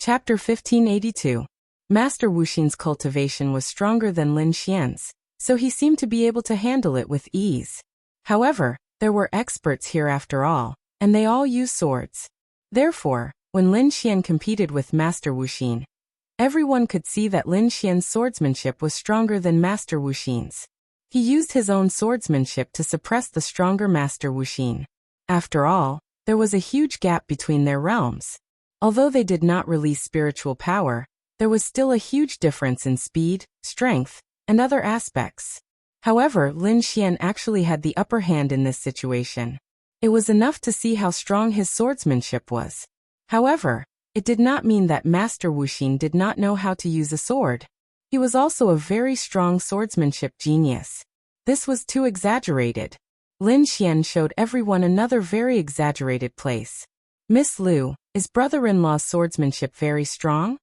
Chapter 1582. Master Wuxin's cultivation was stronger than Lin Xian's, so he seemed to be able to handle it with ease. However, there were experts here after all, and they all used swords. Therefore, when Lin Xian competed with Master Wuxin, everyone could see that Lin Xian's swordsmanship was stronger than Master Wuxin's. He used his own swordsmanship to suppress the stronger Master Wuxin. After all, there was a huge gap between their realms. Although they did not release spiritual power, there was still a huge difference in speed, strength, and other aspects. However, Lin Xian actually had the upper hand in this situation. It was enough to see how strong his swordsmanship was. However, it did not mean that Master Wuxin did not know how to use a sword. He was also a very strong swordsmanship genius. This was too exaggerated. Lin Xian showed everyone another very exaggerated place. Miss Liu, is brother-in-law's swordsmanship very strong?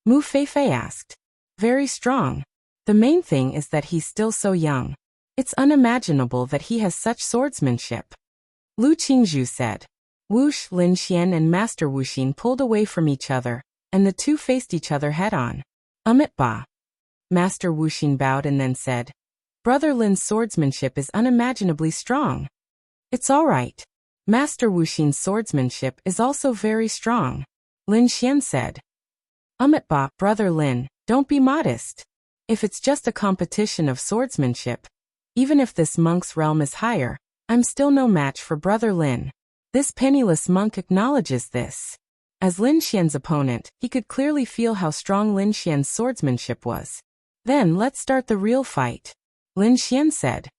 Mu Feifei asked. Very strong. The main thing is that he's still so young. It's unimaginable that he has such swordsmanship. Lu Qingzhu said. Whoosh, Lin Xian and Master Wuxin pulled away from each other, and the two faced each other head-on. Ba. Master Wuxin bowed and then said, Brother Lin's swordsmanship is unimaginably strong. It's all right. Master Wuxin's swordsmanship is also very strong. Lin Xian said. Ba, Brother Lin, don't be modest. If it's just a competition of swordsmanship, even if this monk's realm is higher, I'm still no match for Brother Lin. This penniless monk acknowledges this. As Lin Xian's opponent, he could clearly feel how strong Lin Xian's swordsmanship was. Then let's start the real fight. Lin Xian said.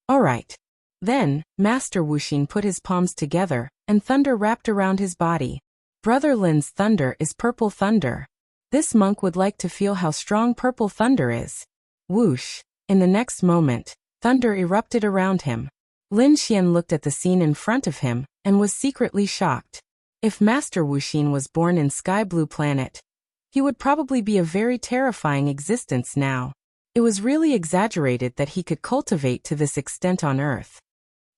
All right. Then, Master Wuxin put his palms together, and thunder wrapped around his body. Brother Lin's thunder is purple thunder. This monk would like to feel how strong purple thunder is. Whoosh! In the next moment, thunder erupted around him. Lin Xian looked at the scene in front of him, and was secretly shocked. If Master Wuxin was born in Sky Blue Planet, he would probably be a very terrifying existence now. It was really exaggerated that he could cultivate to this extent on Earth.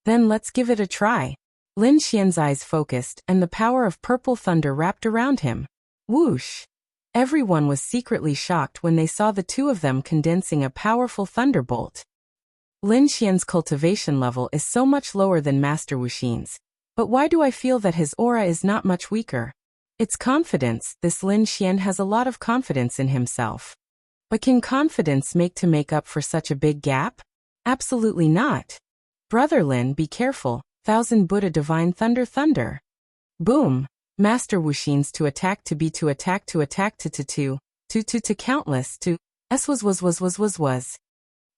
Then let's give it a try. Lin Xian's eyes focused, and the power of purple thunder wrapped around him. Whoosh! Everyone was secretly shocked when they saw the two of them condensing a powerful thunderbolt. Lin Xian's cultivation level is so much lower than Master Wuxin's, but why do I feel that his aura is not much weaker? It's confidence. This Lin Xian has a lot of confidence in himself. But can confidence make up for such a big gap? Absolutely not. Brother Lin, be careful. Thousand Buddha Divine Thunder Thunder. Boom! Master Wuxin's to attack to be to attack to attack to countless to s was.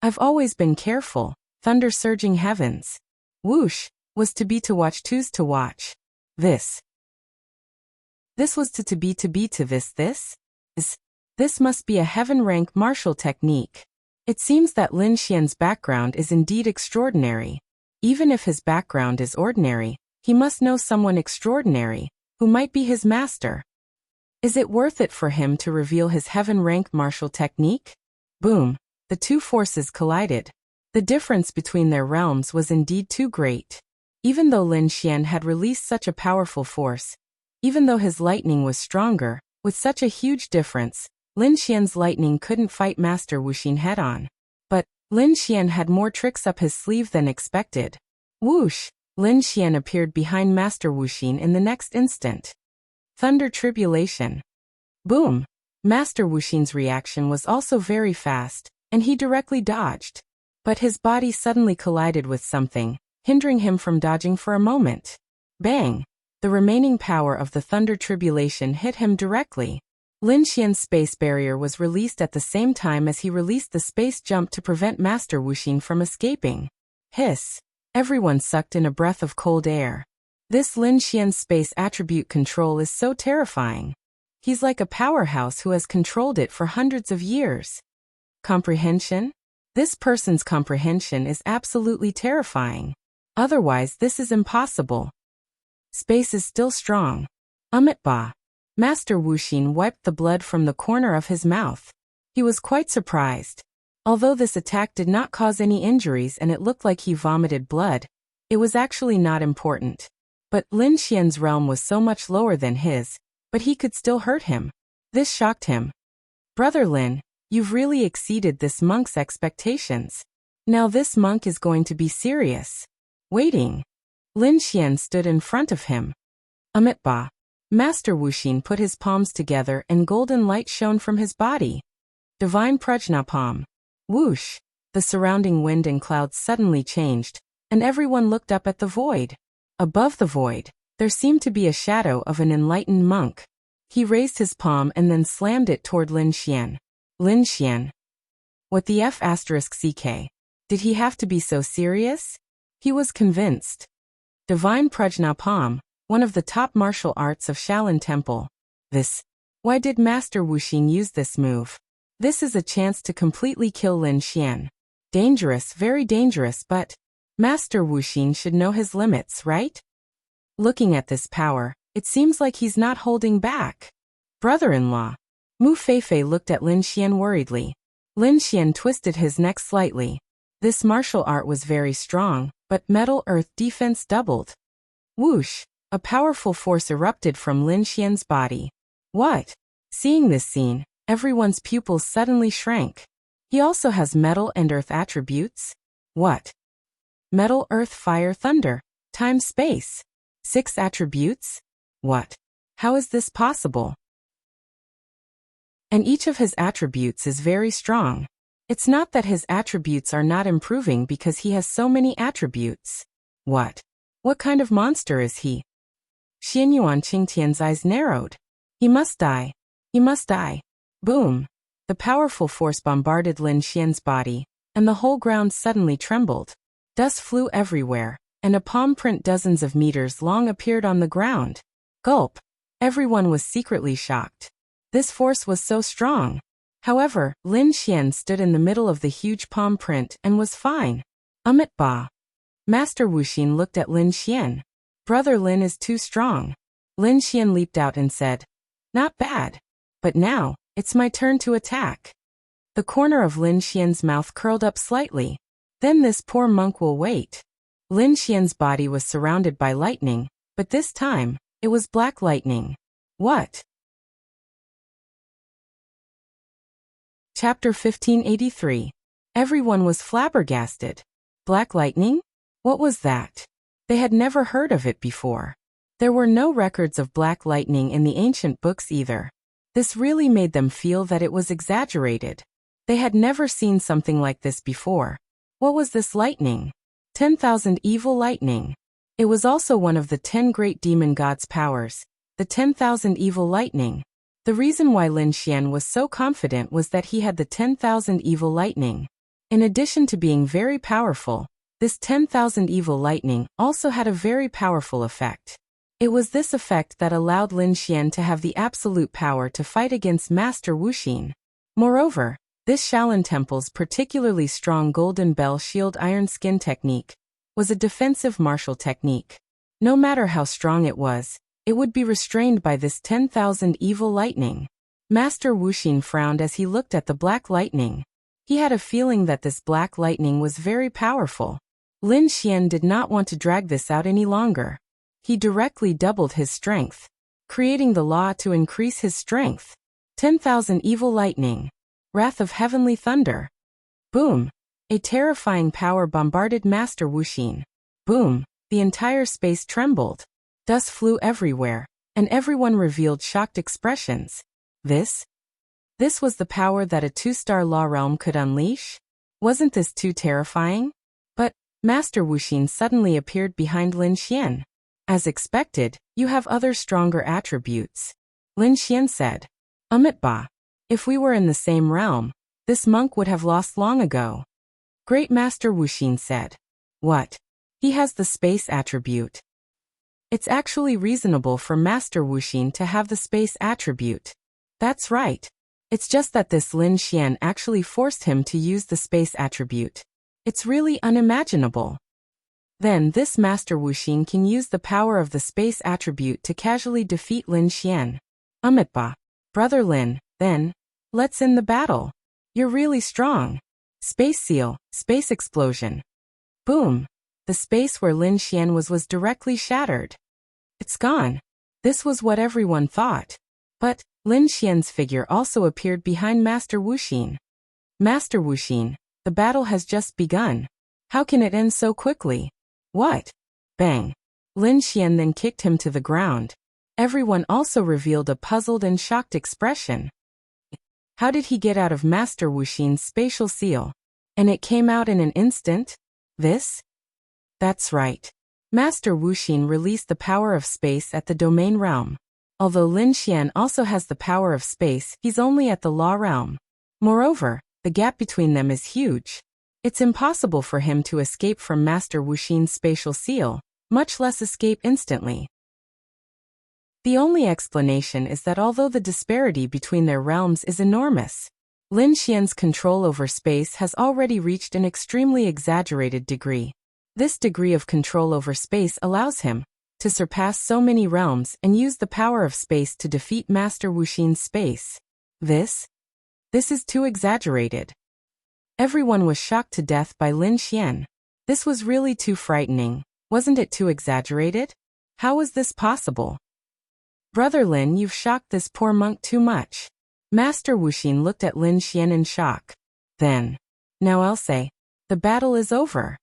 I've always been careful. Thunder surging heavens. Whoosh! Was to be to watch to's to watch. This was to be to this is. This must be a heaven rank martial technique. It seems that Lin Xian's background is indeed extraordinary. Even if his background is ordinary, he must know someone extraordinary, who might be his master. Is it worth it for him to reveal his heaven rank martial technique? Boom! The two forces collided. The difference between their realms was indeed too great. Even though Lin Xian had released such a powerful force, even though his lightning was stronger, with such a huge difference, Lin Xian's lightning couldn't fight Master Wuxin head-on. But, Lin Xian had more tricks up his sleeve than expected. Whoosh! Lin Xian appeared behind Master Wuxin in the next instant. Thunder Tribulation. Boom! Master Wuxin's reaction was also very fast, and he directly dodged. But his body suddenly collided with something, hindering him from dodging for a moment. Bang! The remaining power of the Thunder Tribulation hit him directly. Lin Xian's space barrier was released at the same time as he released the space jump to prevent Master Wuxin from escaping. Hiss! Everyone sucked in a breath of cold air. This Lin Xian's space attribute control is so terrifying. He's like a powerhouse who has controlled it for hundreds of years. Comprehension? This person's comprehension is absolutely terrifying. Otherwise, this is impossible. Space is still strong. Ba. Master Wuxin wiped the blood from the corner of his mouth. He was quite surprised. Although this attack did not cause any injuries and it looked like he vomited blood, it was actually not important. But Lin Xian's realm was so much lower than his, but he could still hurt him. This shocked him. Brother Lin, you've really exceeded this monk's expectations. Now this monk is going to be serious. Waiting. Lin Xian stood in front of him. Amitabha. Master Wuxin put his palms together and golden light shone from his body. Divine Prajnapam. Whoosh. The surrounding wind and clouds suddenly changed, and everyone looked up at the void. Above the void, there seemed to be a shadow of an enlightened monk. He raised his palm and then slammed it toward Lin Xian. Lin Xian. What the F***ck? Did he have to be so serious? He was convinced. Divine Prajnapam, one of the top martial arts of Shaolin Temple. This. Why did Master Wuxin use this move? This is a chance to completely kill Lin Xian. Dangerous, very dangerous, but Master Wuxin should know his limits, right? Looking at this power, it seems like he's not holding back. Brother-in-law. Mu Feifei looked at Lin Xian worriedly. Lin Xian twisted his neck slightly. This martial art was very strong, but metal-earth defense doubled. Whoosh! A powerful force erupted from Lin Xian's body. What? Seeing this scene, everyone's pupils suddenly shrank. He also has metal and earth attributes? What? Metal, earth, fire, thunder, time, space. 6 attributes? What? How is this possible? And each of his attributes is very strong. It's not that his attributes are not improving because he has so many attributes. What? What kind of monster is he? Xianyuan Qingtian's eyes narrowed. He must die. He must die. Boom. The powerful force bombarded Lin Xian's body, and the whole ground suddenly trembled. Dust flew everywhere, and a palm print dozens of meters long appeared on the ground. Gulp. Everyone was secretly shocked. This force was so strong. However, Lin Xian stood in the middle of the huge palm print and was fine. Amitabha. Master Wuxin looked at Lin Xian. Brother Lin is too strong. Lin Xian leaped out and said, "Not bad. But now, it's my turn to attack." The corner of Lin Xian's mouth curled up slightly. Then this poor monk will wait. Lin Xian's body was surrounded by lightning, but this time, it was black lightning. What? Chapter 1583. Everyone was flabbergasted. Black lightning? What was that? They had never heard of it before. There were no records of black lightning in the ancient books either. This really made them feel that it was exaggerated. They had never seen something like this before. What was this lightning? 10,000 evil lightning. It was also one of the 10 great demon gods' powers, the 10,000 evil lightning. The reason why Lin Xian was so confident was that he had the 10,000 evil lightning. In addition to being very powerful, this 10,000 evil lightning also had a very powerful effect. It was this effect that allowed Lin Xian to have the absolute power to fight against Master Wuxin. Moreover, this Shaolin Temple's particularly strong Golden Bell Shield Iron Skin technique was a defensive martial technique. No matter how strong it would be restrained by this 10,000 evil lightning. Master Wuxin frowned as he looked at the black lightning. He had a feeling that this black lightning was very powerful. Lin Xian did not want to drag this out any longer. He directly doubled his strength, creating the law to increase his strength. 10,000 evil lightning. Wrath of heavenly thunder. Boom. A terrifying power bombarded Master Wuxin. Boom. The entire space trembled. Dust flew everywhere, and everyone revealed shocked expressions. This was the power that a 2-star law realm could unleash? Wasn't this too terrifying? But Master Wuxin suddenly appeared behind Lin Xian. As expected, you have other stronger attributes. Lin Xian said. Amitabha. If we were in the same realm, this monk would have lost long ago. Great Master Wuxin said. What? He has the space attribute. It's actually reasonable for Master Wuxin to have the space attribute. That's right. It's just that this Lin Xian actually forced him to use the space attribute. It's really unimaginable. Then this Master Wuxin can use the power of the space attribute to casually defeat Lin Xian. Amitabha. Brother Lin, then, let's end the battle. You're really strong. Space seal, space explosion. Boom. The space where Lin Xian was directly shattered. It's gone. This was what everyone thought. But Lin Xian's figure also appeared behind Master Wuxin. Master Wuxin, the battle has just begun. How can it end so quickly? What? Bang. Lin Xian then kicked him to the ground. Everyone also revealed a puzzled and shocked expression. How did he get out of Master Wuxin's spatial seal? And it came out in an instant? This? That's right. Master Wuxin released the power of space at the domain realm. Although Lin Xian also has the power of space, he's only at the law realm. Moreover, the gap between them is huge. It's impossible for him to escape from Master Wuxin's spatial seal, much less escape instantly. The only explanation is that although the disparity between their realms is enormous, Lin Xian's control over space has already reached an extremely exaggerated degree. This degree of control over space allows him to surpass so many realms and use the power of space to defeat Master Wuxin's space. This is too exaggerated. Everyone was shocked to death by Lin Xian. This was really too frightening. Wasn't it too exaggerated? How was this possible? Brother Lin, you've shocked this poor monk too much. Master Wuxin looked at Lin Xian in shock. Then, now I'll say, the battle is over.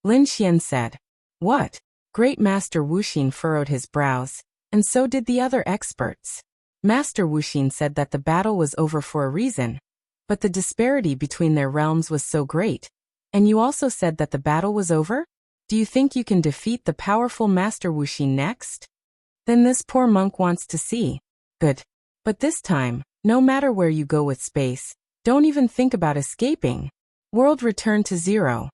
Lin Xian said. What? Great Master Wuxin furrowed his brows, and so did the other experts. Master Wuxin said that the battle was over for a reason, but the disparity between their realms was so great. And you also said that the battle was over? Do you think you can defeat the powerful Master Wuxin next? Then this poor monk wants to see. Good. But this time, no matter where you go with space, don't even think about escaping. World return to zero.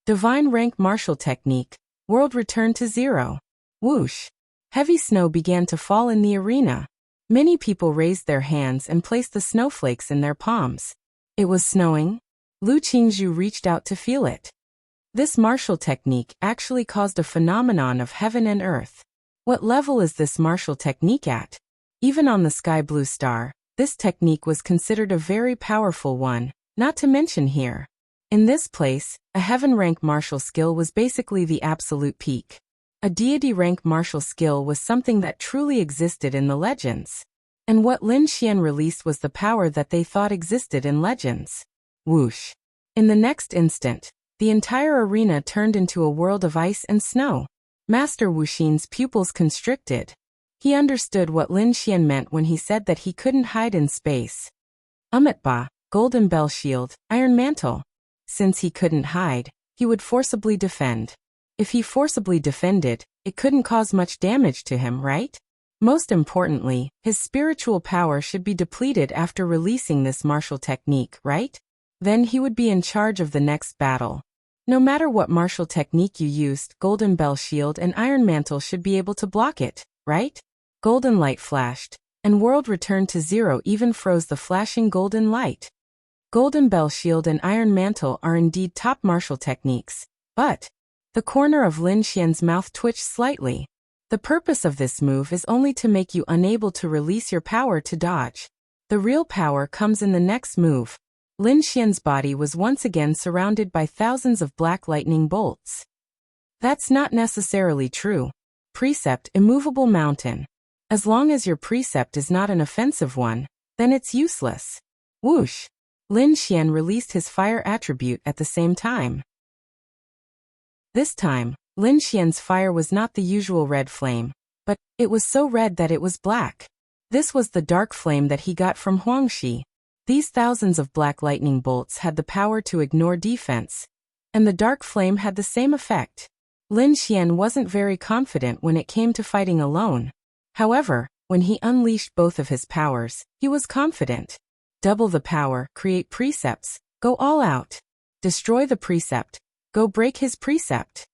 Divine rank martial technique. World return to zero. Whoosh. Heavy snow began to fall in the arena. Many people raised their hands and placed the snowflakes in their palms. It was snowing. Lu Qingzhu reached out to feel it. This martial technique actually caused a phenomenon of heaven and earth. What level is this martial technique at? Even on the sky blue star, this technique was considered a very powerful one, not to mention here. In this place, a heaven rank martial skill was basically the absolute peak. A deity rank martial skill was something that truly existed in the legends. And what Lin Xian released was the power that they thought existed in legends. Whoosh. In the next instant, the entire arena turned into a world of ice and snow. Master Wuxin's pupils constricted. He understood what Lin Xian meant when he said that he couldn't hide in space. Ba, golden bell shield, iron mantle. Since he couldn't hide, he would forcibly defend. If he forcibly defended, it couldn't cause much damage to him, right? Most importantly, his spiritual power should be depleted after releasing this martial technique, right? Then he would be in charge of the next battle. No matter what martial technique you used, Golden Bell Shield and Iron Mantle should be able to block it, right? Golden light flashed, and world returned to zero, even froze the flashing golden light. Golden Bell Shield and Iron Mantle are indeed top martial techniques, but the corner of Lin Xian's mouth twitched slightly. The purpose of this move is only to make you unable to release your power to dodge. The real power comes in the next move. Lin Xian's body was once again surrounded by thousands of black lightning bolts. That's not necessarily true. Precept, immovable mountain. As long as your precept is not an offensive one, then it's useless. Whoosh! Lin Xian released his fire attribute at the same time. This time, Lin Xian's fire was not the usual red flame, but it was so red that it was black. This was the dark flame that he got from Huangxi. These thousands of black lightning bolts had the power to ignore defense, and the dark flame had the same effect. Lin Xian wasn't very confident when it came to fighting alone. However, when he unleashed both of his powers, he was confident. Double the power, create precepts, go all out. Destroy the precept, go break his precept.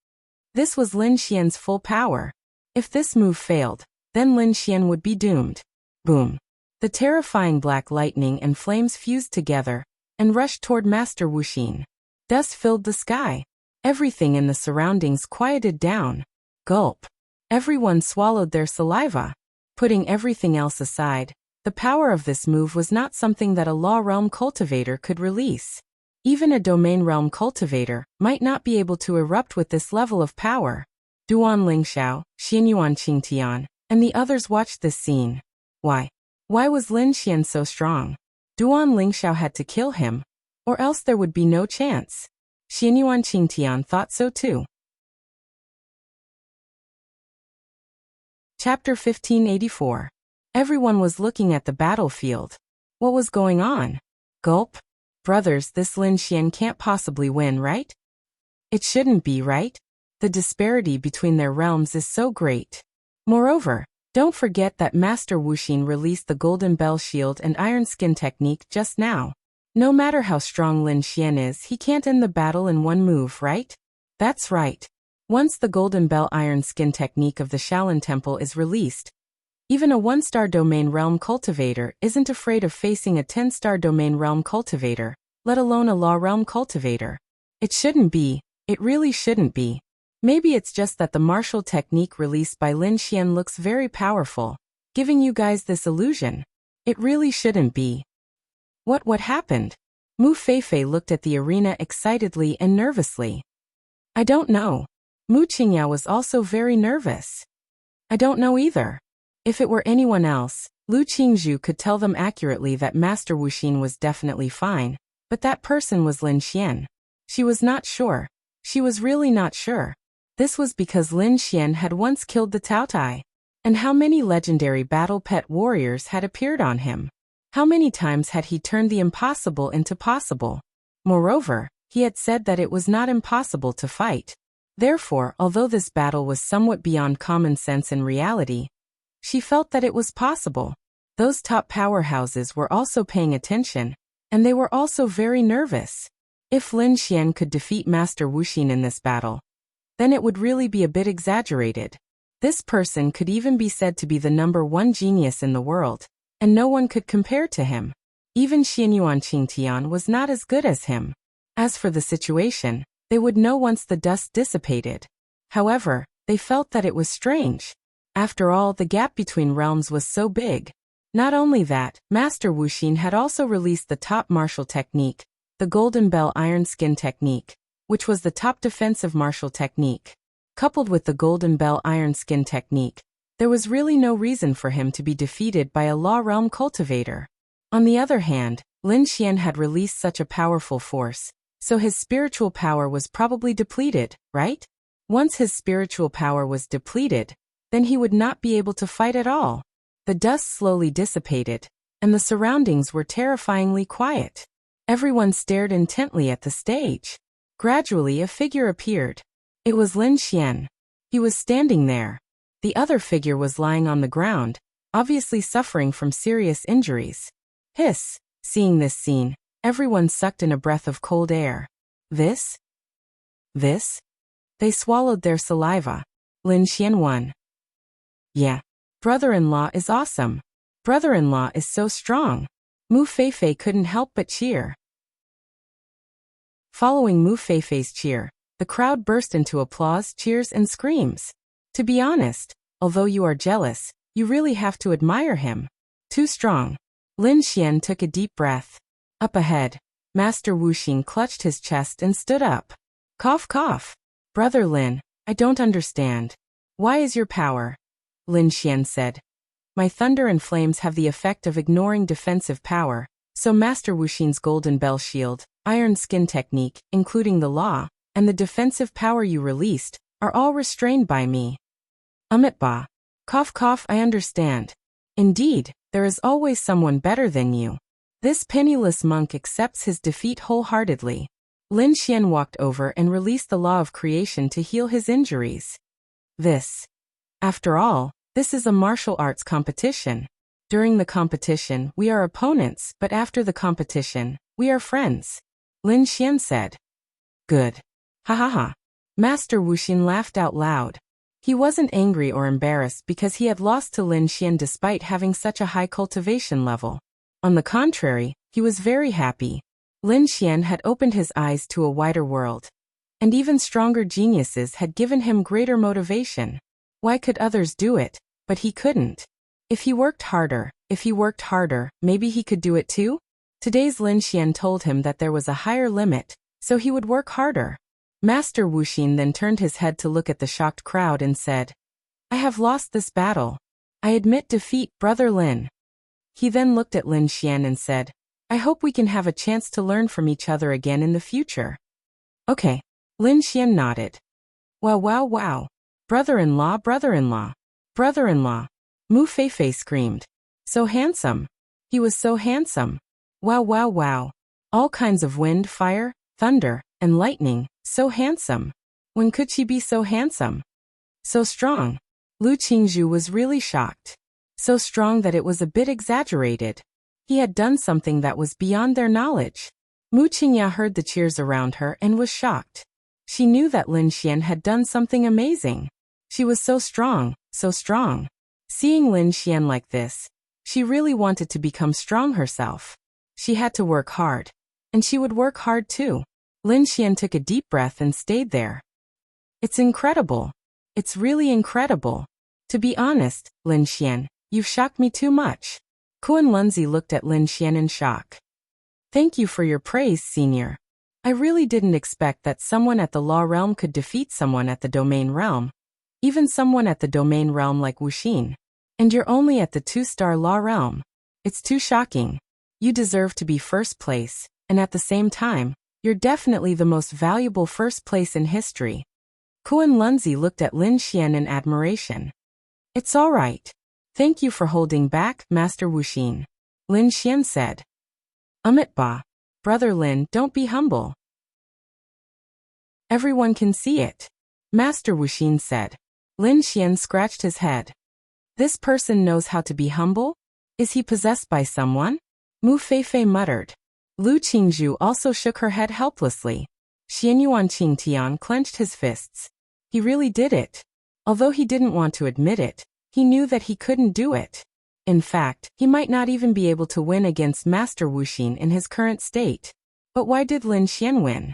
This was Lin Xian's full power. If this move failed, then Lin Xian would be doomed. Boom. The terrifying black lightning and flames fused together and rushed toward Master Wuxin. Dust filled the sky. Everything in the surroundings quieted down. Gulp. Everyone swallowed their saliva. Putting everything else aside, the power of this move was not something that a law realm cultivator could release. Even a domain realm cultivator might not be able to erupt with this level of power. Duan Lingxiao, Xianyuan Qingtian, and the others watched this scene. Why? Why was Lin Xian so strong? Duan Lingxiao had to kill him, or else there would be no chance. Xianyuan Qingtian thought so too. Chapter 1584. Everyone was looking at the battlefield. What was going on? Gulp. Brothers, this Lin Xian can't possibly win, right? It shouldn't be, right? The disparity between their realms is so great. Moreover, don't forget that Master Wuxin released the Golden Bell Shield and Iron Skin technique just now. No matter how strong Lin Xian is, he can't end the battle in one move, right? That's right. Once the Golden Bell Iron Skin technique of the Shaolin Temple is released, even a 1-star domain realm cultivator isn't afraid of facing a 10-star domain realm cultivator, let alone a law realm cultivator. It shouldn't be. It really shouldn't be. Maybe it's just that the martial technique released by Lin Xian looks very powerful, giving you guys this illusion. It really shouldn't be. What happened? Mu Feifei looked at the arena excitedly and nervously. I don't know. Mu Qingyao was also very nervous. I don't know either. If it were anyone else, Lu Qingzhu could tell them accurately that Master Wuxin was definitely fine, but that person was Lin Xian. She was not sure. She was really not sure. This was because Lin Xian had once killed the Taotai. And how many legendary battle pet warriors had appeared on him? How many times had he turned the impossible into possible? Moreover, he had said that it was not impossible to fight. Therefore, although this battle was somewhat beyond common sense and reality, she felt that it was possible. Those top powerhouses were also paying attention, and they were also very nervous. If Lin Xian could defeat Master Wuxin in this battle, then it would really be a bit exaggerated. This person could even be said to be the #1 genius in the world, and no one could compare to him. Even Xianyuan Qingtian was not as good as him. As for the situation, they would know once the dust dissipated. However, they felt that it was strange. After all, the gap between realms was so big. Not only that, Master Wuxin had also released the top martial technique, the Golden Bell Iron Skin technique, which was the top defensive martial technique. Coupled with the Golden Bell Iron Skin technique, there was really no reason for him to be defeated by a law realm cultivator. On the other hand, Lin Xian had released such a powerful force, so his spiritual power was probably depleted, right? Once his spiritual power was depleted, then he would not be able to fight at all. The dust slowly dissipated, and the surroundings were terrifyingly quiet. Everyone stared intently at the stage. Gradually a figure appeared. It was Lin Xian. He was standing there. The other figure was lying on the ground, obviously suffering from serious injuries. Hiss! Seeing this scene, everyone sucked in a breath of cold air. This? They swallowed their saliva. Lin Xian won. Yeah. Brother-in-law is awesome. Brother-in-law is so strong. Mu Feifei couldn't help but cheer. Following Mu Feifei's cheer, the crowd burst into applause, cheers, and screams. To be honest, although you are jealous, you really have to admire him. Too strong. Lin Xian took a deep breath. Up ahead, Master Wuxin clutched his chest and stood up. Cough, cough. Brother Lin, I don't understand. Why is your power? Lin Xian said. My thunder and flames have the effect of ignoring defensive power, so Master Wuxin's Golden Bell Shield, Iron Skin technique, including the law, and the defensive power you released, are all restrained by me. Ba. Cough, cough, I understand. Indeed, there is always someone better than you. This penniless monk accepts his defeat wholeheartedly. Lin Xian walked over and released the law of creation to heal his injuries. After all, this is a martial arts competition. During the competition, we are opponents, but after the competition, we are friends. Lin Xian said. Good. Ha ha ha. Master Wuxin laughed out loud. He wasn't angry or embarrassed because he had lost to Lin Xian despite having such a high cultivation level. On the contrary, he was very happy. Lin Xian had opened his eyes to a wider world. And even stronger geniuses had given him greater motivation. Why could others do it, but he couldn't? If he worked harder, maybe he could do it too? Today's Lin Xian told him that there was a higher limit, so he would work harder. Master Wuxin then turned his head to look at the shocked crowd and said, I have lost this battle. I admit defeat, Brother Lin. He then looked at Lin Xian and said, I hope we can have a chance to learn from each other again in the future. Okay. Lin Xian nodded. Wow, wow, wow. Brother-in-law, brother-in-law. Brother-in-law. Mu Feifei screamed. So handsome. He was so handsome. Wow, wow, wow. All kinds of wind, fire, thunder, and lightning, so handsome. When could she be so handsome? So strong. Lu Qingzhu was really shocked. So strong that it was a bit exaggerated. He had done something that was beyond their knowledge. Mu Qingya heard the cheers around her and was shocked. She knew that Lin Xian had done something amazing. She was so strong, so strong. Seeing Lin Xian like this, she really wanted to become strong herself. She had to work hard. And she would work hard too. Lin Xian took a deep breath and stayed there. It's incredible. It's really incredible. To be honest, Lin Xian, you've shocked me too much. Kuan Lunzi looked at Lin Xian in shock. Thank you for your praise, senior. I really didn't expect that someone at the law realm could defeat someone at the domain realm. Even someone at the domain realm like Wuxin. And you're only at the 2-star law realm. It's too shocking. You deserve to be first place, and at the same time, you're definitely the most valuable first place in history. Kuan Lunzi looked at Lin Xian in admiration. It's all right. Thank you for holding back, Master Wuxin. Lin Xian said. Ba. Brother Lin, don't be humble. Everyone can see it. Master Wuxin said. Lin Xian scratched his head. This person knows how to be humble? Is he possessed by someone? Mu Feifei muttered. Lu Qingzhu also shook her head helplessly. Xianyuan Qingtian clenched his fists. He really did it. Although he didn't want to admit it, he knew that he couldn't do it. In fact, he might not even be able to win against Master Wuxin in his current state. But why did Lin Xian win?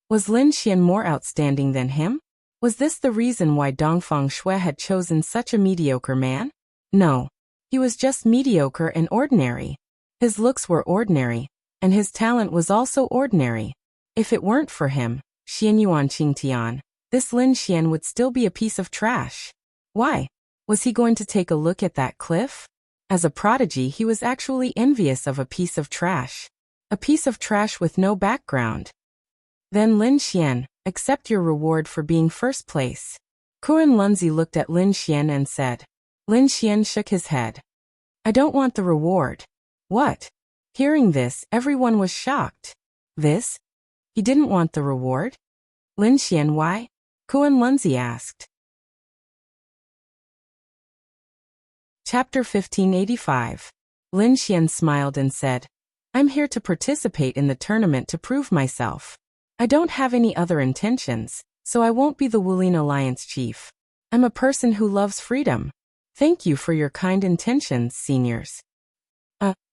Was Lin Xian more outstanding than him? Was this the reason why Dongfang Shui had chosen such a mediocre man? No. He was just mediocre and ordinary. His looks were ordinary, and his talent was also ordinary. If it weren't for him, Xianyuan Qingtian, this Lin Xian would still be a piece of trash. Why? Was he going to take a look at that cliff? As a prodigy, he was actually envious of a piece of trash. A piece of trash with no background. Then Lin Xian, accept your reward for being first place. Kuan Lunzi looked at Lin Xian and said. Lin Xian shook his head. I don't want the reward. What? Hearing this, everyone was shocked. This? He didn't want the reward? Lin Xian, why? Kuan Lunzi asked. Chapter 1585. Lin Xian smiled and said, I'm here to participate in the tournament to prove myself. I don't have any other intentions, so I won't be the Wulin Alliance chief. I'm a person who loves freedom. Thank you for your kind intentions, seniors.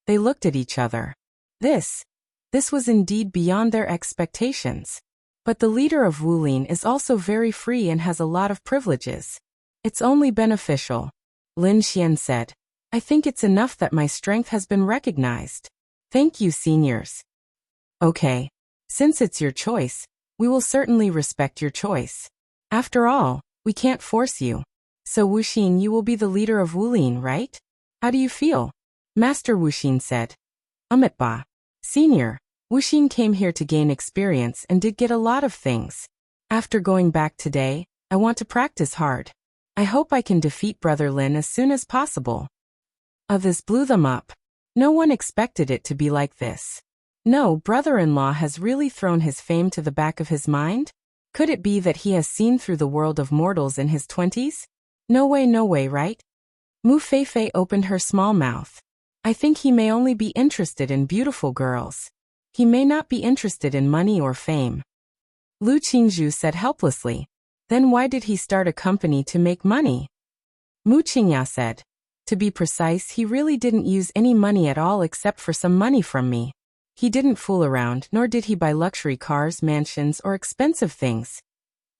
They looked at each other. This was indeed beyond their expectations. But the leader of Wulin is also very free and has a lot of privileges. It's only beneficial. Lin Xian said. I think it's enough that my strength has been recognized. Thank you, seniors. Okay. Since it's your choice, we will certainly respect your choice. After all, we can't force you. So Wuxin, you will be the leader of Wulin, right? How do you feel? Master Wuxin said. Ba. Senior, Wuxin came here to gain experience and did get a lot of things. After going back today, I want to practice hard. I hope I can defeat Brother Lin as soon as possible. This blew them up. No one expected it to be like this. No, brother-in-law has really thrown his fame to the back of his mind? Could it be that he has seen through the world of mortals in his 20s? No way, right? Mu Feifei opened her small mouth. I think he may only be interested in beautiful girls. He may not be interested in money or fame. Lu Qingzhu said helplessly. Then why did he start a company to make money? Mu Qingya said. To be precise, he really didn't use any money at all except for some money from me. He didn't fool around, nor did he buy luxury cars, mansions, or expensive things.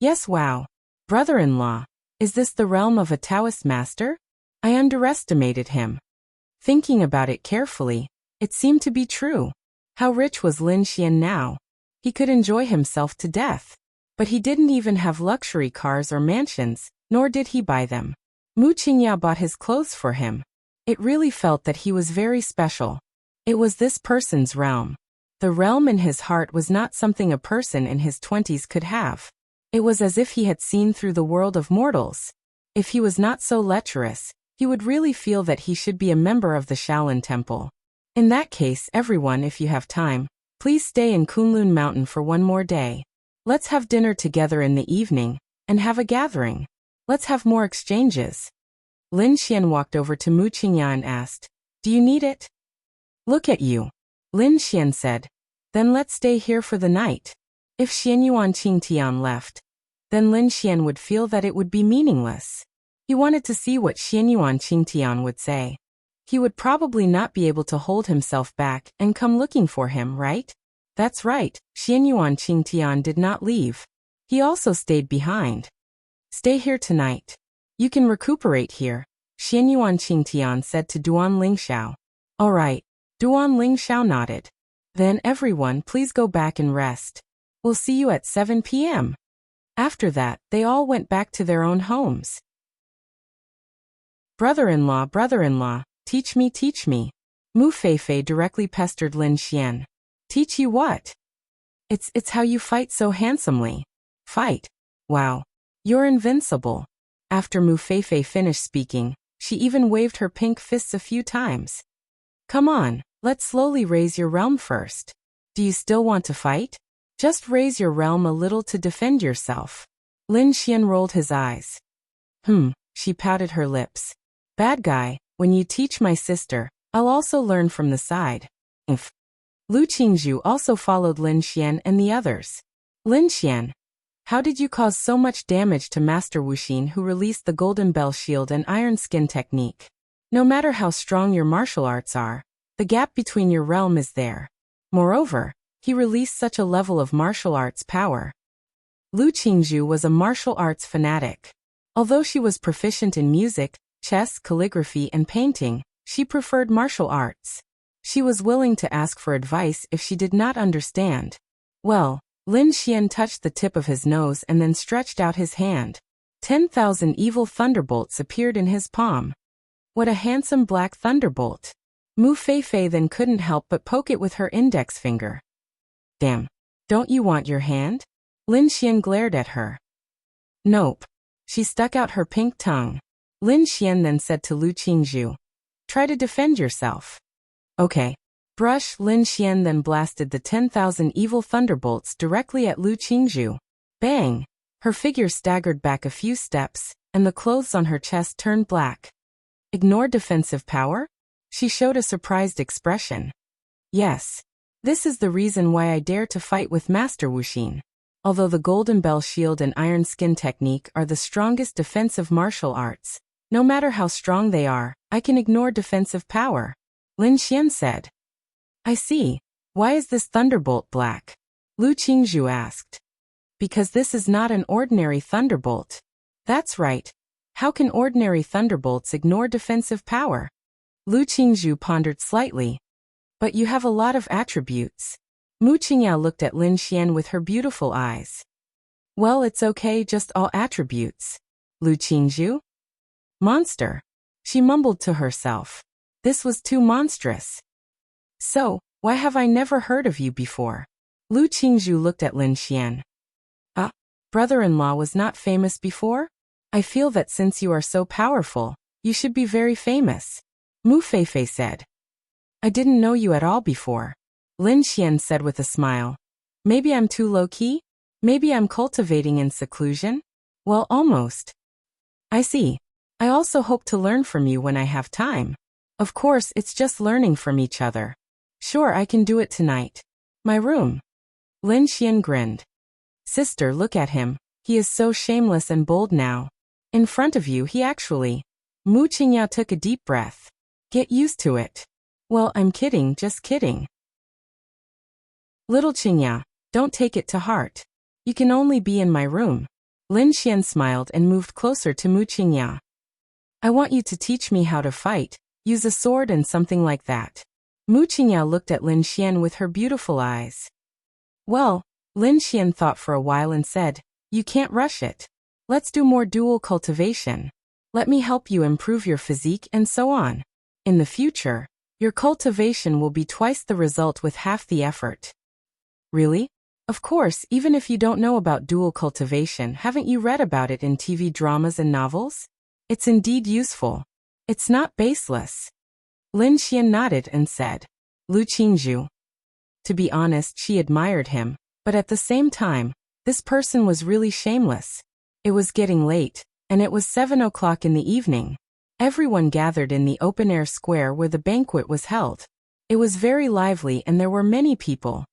Yes, wow. Brother-in-law, is this the realm of a Taoist master? I underestimated him. Thinking about it carefully, it seemed to be true. How rich was Lin Xian now? He could enjoy himself to death. But he didn't even have luxury cars or mansions, nor did he buy them. Mu Qingya bought his clothes for him. It really felt that he was very special. It was this person's realm. The realm in his heart was not something a person in his 20s could have. It was as if he had seen through the world of mortals. If he was not so lecherous, he would really feel that he should be a member of the Shaolin Temple. In that case, everyone, if you have time, please stay in Kunlun Mountain for one more day. Let's have dinner together in the evening, and have a gathering. Let's have more exchanges. Lin Xian walked over to Mu Qingya and asked, "Do you need it?" "Look at you." Lin Xian said. "Then let's stay here for the night." If Xianyuan Qingtian left, then Lin Xian would feel that it would be meaningless. He wanted to see what Xianyuan Qingtian would say. He would probably not be able to hold himself back and come looking for him, right? That's right, Xianyuan Qingtian did not leave. He also stayed behind. "Stay here tonight. You can recuperate here," Xianyuan Qingtian said to Duan Lingxiao. "All right." Duan Lingxiao nodded. "Then everyone please go back and rest. We'll see you at 7 p.m. After that, they all went back to their own homes. Brother-in-law, brother-in-law, teach me, teach me. Mu Feifei directly pestered Lin Xian. "Teach you what?" It's how you fight so handsomely." "Fight? Wow. You're invincible." After Mu Feifei finished speaking, she even waved her pink fists a few times. "Come on, let's slowly raise your realm first. Do you still want to fight? Just raise your realm a little to defend yourself." Lin Xian rolled his eyes. She pouted her lips. "Bad guy, when you teach my sister, I'll also learn from the side." Lu Qingzhu also followed Lin Xian and the others. "Lin Xian, how did you cause so much damage to Master Wuxin, who released the Golden Bell Shield and Iron Skin technique? No matter how strong your martial arts are, the gap between your realm is there. Moreover, he released such a level of martial arts power." Lu Qingzhu was a martial arts fanatic. Although she was proficient in music, chess, calligraphy, and painting, she preferred martial arts. She was willing to ask for advice if she did not understand. Well, Lin Xian touched the tip of his nose and then stretched out his hand. 10,000 evil thunderbolts appeared in his palm. What a handsome black thunderbolt. Mu Feifei then couldn't help but poke it with her index finger. "Damn. Don't you want your hand?" Lin Xian glared at her. "Nope." She stuck out her pink tongue. Lin Xian then said to Lu Qingzhu, "Try to defend yourself." "Okay." Brush. Lin Xian then blasted the 10,000 evil thunderbolts directly at Lu Qingzhu. Bang! Her figure staggered back a few steps, and the clothes on her chest turned black. "Ignore defensive power?" She showed a surprised expression. "Yes. This is the reason why I dare to fight with Master Wuxin. Although the Golden Bell Shield and Iron Skin technique are the strongest defensive martial arts, no matter how strong they are, I can ignore defensive power," Lin Xian said. "I see. Why is this thunderbolt black?" Lu Qingzhu asked. "Because this is not an ordinary thunderbolt." "That's right. How can ordinary thunderbolts ignore defensive power?" Lu Qingzhu pondered slightly. "But you have a lot of attributes." Mu Qingya looked at Lin Xian with her beautiful eyes. "Well, it's okay, just all attributes." "Lu Qingzhu? Monster." She mumbled to herself. This was too monstrous. "So, why have I never heard of you before?" Lu Qingzhu looked at Lin Xian. Brother-in-law was not famous before? I feel that since you are so powerful, you should be very famous," Mu Feifei said. "I didn't know you at all before," Lin Xian said with a smile. "Maybe I'm too low-key? Maybe I'm cultivating in seclusion? Well, almost." "I see. I also hope to learn from you when I have time. Of course, it's just learning from each other. Sure, I can do it tonight. My room." Lin Xian grinned. "Sister, look at him. He is so shameless and bold now. In front of you, he actually..." Mu Qingya took a deep breath. "Get used to it." "Well, I'm kidding, just kidding." "Little Qingya, don't take it to heart. You can only be in my room." Lin Xian smiled and moved closer to Mu Qingya. "I want you to teach me how to fight, use a sword and something like that." Mu Qingya looked at Lin Xian with her beautiful eyes. "Well," Lin Xian thought for a while and said, "You can't rush it. Let's do more dual cultivation." Let me help you improve your physique and so on. In the future, your cultivation will be twice the result with half the effort. Really? Of course, even if you don't know about dual cultivation, haven't you read about it in TV dramas and novels? It's indeed useful. It's not baseless. Lin Xian nodded and said, Lu Qingzhu. To be honest, she admired him, but at the same time, this person was really shameless. It was getting late, and it was 7 o'clock in the evening. Everyone gathered in the open-air square where the banquet was held. It was very lively and there were many people.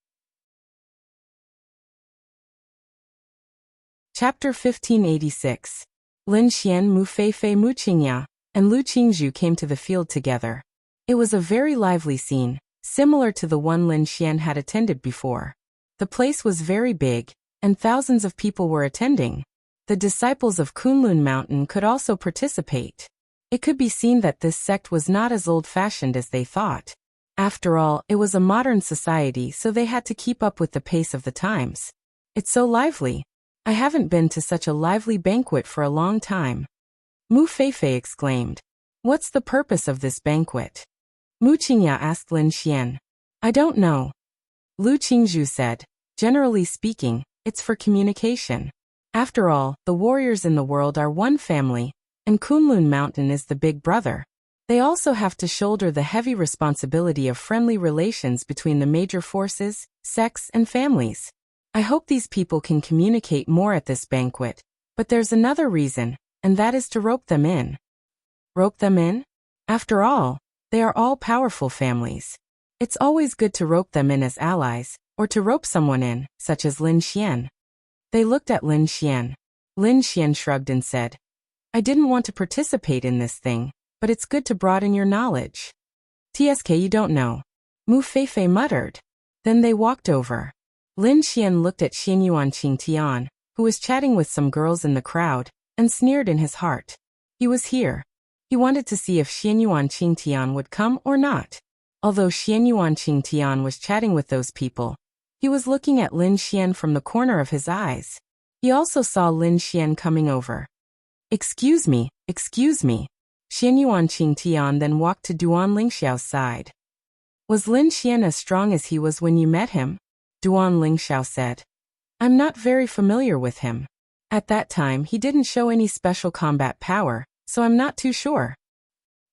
Chapter 1586. Lin Xian, Mu Feifei, Mu Qingya, and Lu Qingzhu came to the field together. It was a very lively scene, similar to the one Lin Xian had attended before. The place was very big, and thousands of people were attending. The disciples of Kunlun Mountain could also participate. It could be seen that this sect was not as old-fashioned as they thought. After all, it was a modern society, so they had to keep up with the pace of the times. It's so lively. I haven't been to such a lively banquet for a long time. Mu Feifei exclaimed. What's the purpose of this banquet? Mu Qingya asked Lin Xian. I don't know. Lu Qingzhu said. Generally speaking, it's for communication. After all, the warriors in the world are one family, and Kunlun Mountain is the big brother. They also have to shoulder the heavy responsibility of friendly relations between the major forces, sects, and families. I hope these people can communicate more at this banquet, but there's another reason, and that is to rope them in. Rope them in? After all, they are all powerful families. It's always good to rope them in as allies, or to rope someone in, such as Lin Xian. They looked at Lin Xian. Lin Xian shrugged and said, I didn't want to participate in this thing, but it's good to broaden your knowledge. TSK, you don't know. Mu Feifei muttered. Then they walked over. Lin Xian looked at Xianyuan Qingtian, who was chatting with some girls in the crowd, and sneered in his heart. He was here. He wanted to see if Xianyuan Qingtian would come or not. Although Xianyuan Qingtian was chatting with those people, he was looking at Lin Xian from the corner of his eyes. He also saw Lin Xian coming over. Excuse me, excuse me. Xianyuan Qingtian then walked to Duan Lingxiao's side. Was Lin Xian as strong as he was when you met him? Duan Lingxiao said. I'm not very familiar with him. At that time he didn't show any special combat power, so I'm not too sure.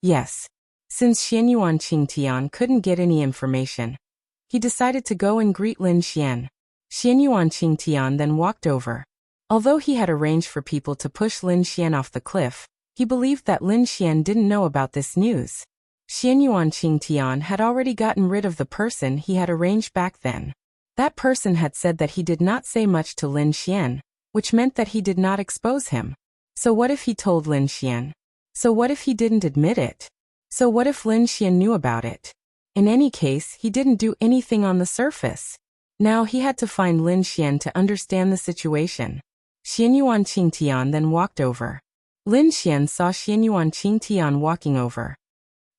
Yes. Since Xianyuan Qingtian couldn't get any information, he decided to go and greet Lin Xian. Xianyuan Qingtian then walked over. Although he had arranged for people to push Lin Xian off the cliff, he believed that Lin Xian didn't know about this news. Xianyuan Qingtian had already gotten rid of the person he had arranged back then. That person had said that he did not say much to Lin Xian, which meant that he did not expose him. So what if he told Lin Xian? So what if he didn't admit it? So what if Lin Xian knew about it? In any case, he didn't do anything on the surface. Now he had to find Lin Xian to understand the situation. Xianyuan Qingtian then walked over. Lin Xian saw Xianyuan Qingtian walking over.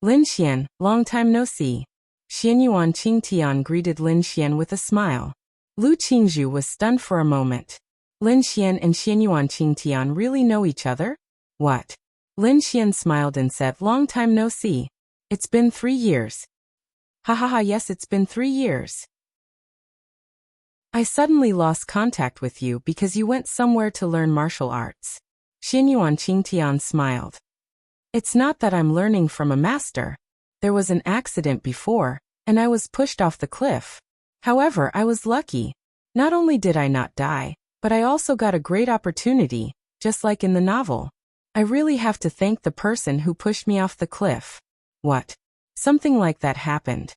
Lin Xian, long time no see. Xianyuan Qingtian greeted Lin Xian with a smile. Lu Qingzhu was stunned for a moment. Lin Xian and Xianyuan Qingtian really know each other? What? Lin Xian smiled and said, long time no see. It's been 3 years. Ha ha ha, yes, it's been 3 years. I suddenly lost contact with you because you went somewhere to learn martial arts. Xianyuan Qingtian smiled. It's not that I'm learning from a master. There was an accident before, and I was pushed off the cliff. However, I was lucky. Not only did I not die, but I also got a great opportunity, just like in the novel. I really have to thank the person who pushed me off the cliff. What? Something like that happened.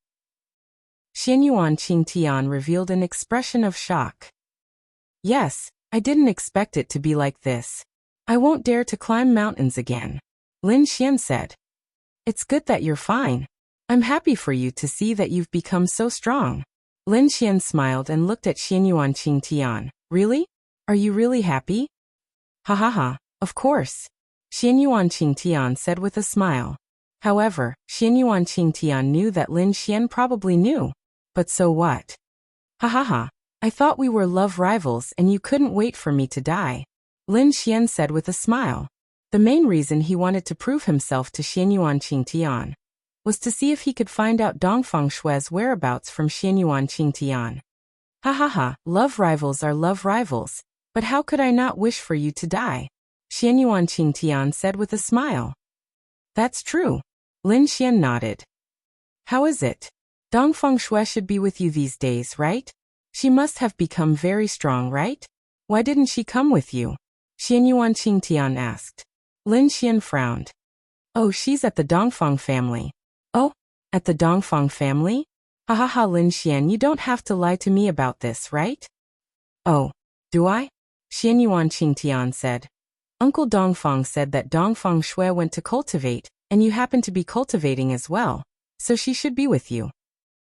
Xianyuan Qingtian revealed an expression of shock. Yes, I didn't expect it to be like this. I won't dare to climb mountains again. Lin Xian said. It's good that you're fine. I'm happy for you to see that you've become so strong. Lin Xian smiled and looked at Xianyuan Qingtian. Really? Are you really happy? Ha ha ha, of course. Xianyuan Qingtian said with a smile. However, Xianyuan Qingtian knew that Lin Xian probably knew. But so what? Ha ha ha, I thought we were love rivals and you couldn't wait for me to die. Lin Xian said with a smile. The main reason he wanted to prove himself to Xianyuan Qingtian was to see if he could find out Dongfang Shue's whereabouts from Xianyuan Qingtian. Ha ha ha, love rivals are love rivals, but how could I not wish for you to die? Xianyuan Qingtian said with a smile. That's true. Lin Xian nodded. How is it? Dongfang Shui should be with you these days, right? She must have become very strong, right? Why didn't she come with you? Xianyuan Qingtian asked. Lin Xian frowned. Oh, she's at the Dongfang family. Oh, at the Dongfang family? Ha ha ha, Lin Xian, you don't have to lie to me about this, right? Oh, do I? Xianyuan Qingtian said. Uncle Dongfang said that Dongfang Shui went to cultivate, and you happen to be cultivating as well, so she should be with you.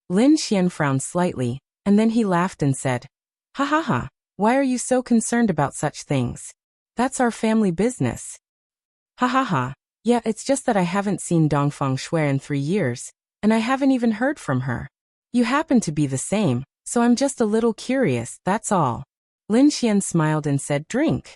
Lin Xian frowned slightly, and then he laughed and said, Ha ha ha, why are you so concerned about such things? That's our family business. Ha ha ha, yeah, it's just that I haven't seen Dongfang Shui in 3 years, and I haven't even heard from her. You happen to be the same, so I'm just a little curious, that's all. Lin Xian smiled and said, Drink.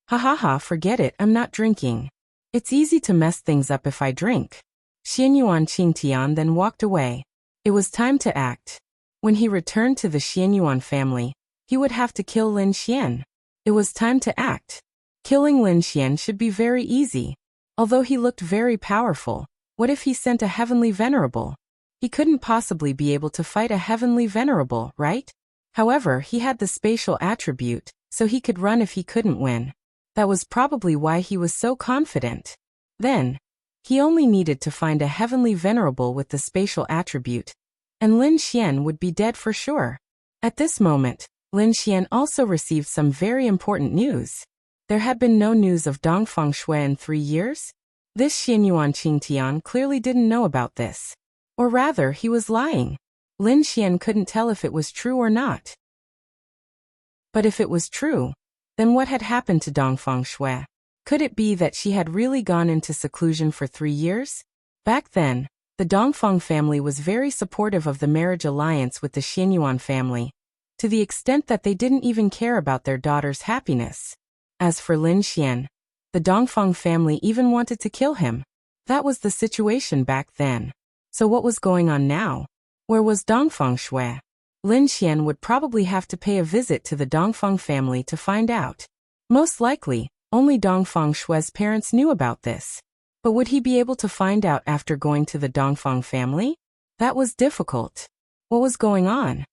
Ha ha ha, forget it, I'm not drinking. It's easy to mess things up if I drink. Xianyuan Qingtian then walked away. It was time to act. When he returned to the Xianyuan family, he would have to kill Lin Xian. It was time to act. Killing Lin Xian should be very easy. Although he looked very powerful, what if he sent a heavenly venerable? He couldn't possibly be able to fight a heavenly venerable, right? However, he had the spatial attribute, so he could run if he couldn't win. That was probably why he was so confident. Then, he only needed to find a heavenly venerable with the spatial attribute, and Lin Xian would be dead for sure. At this moment, Lin Xian also received some very important news. There had been no news of Dongfang Shui in 3 years. This Xianyuan Qingtian clearly didn't know about this. Or rather, he was lying. Lin Xian couldn't tell if it was true or not. But if it was true, then what had happened to Dongfang Shui? Could it be that she had really gone into seclusion for 3 years? Back then, the Dongfang family was very supportive of the marriage alliance with the Xianyuan family, to the extent that they didn't even care about their daughter's happiness. As for Lin Xian, the Dongfang family even wanted to kill him. That was the situation back then. So what was going on now? Where was Dongfang Shui? Lin Xian would probably have to pay a visit to the Dongfang family to find out. Most likely, only Dongfang Shui's parents knew about this. But would he be able to find out after going to the Dongfang family? That was difficult. What was going on?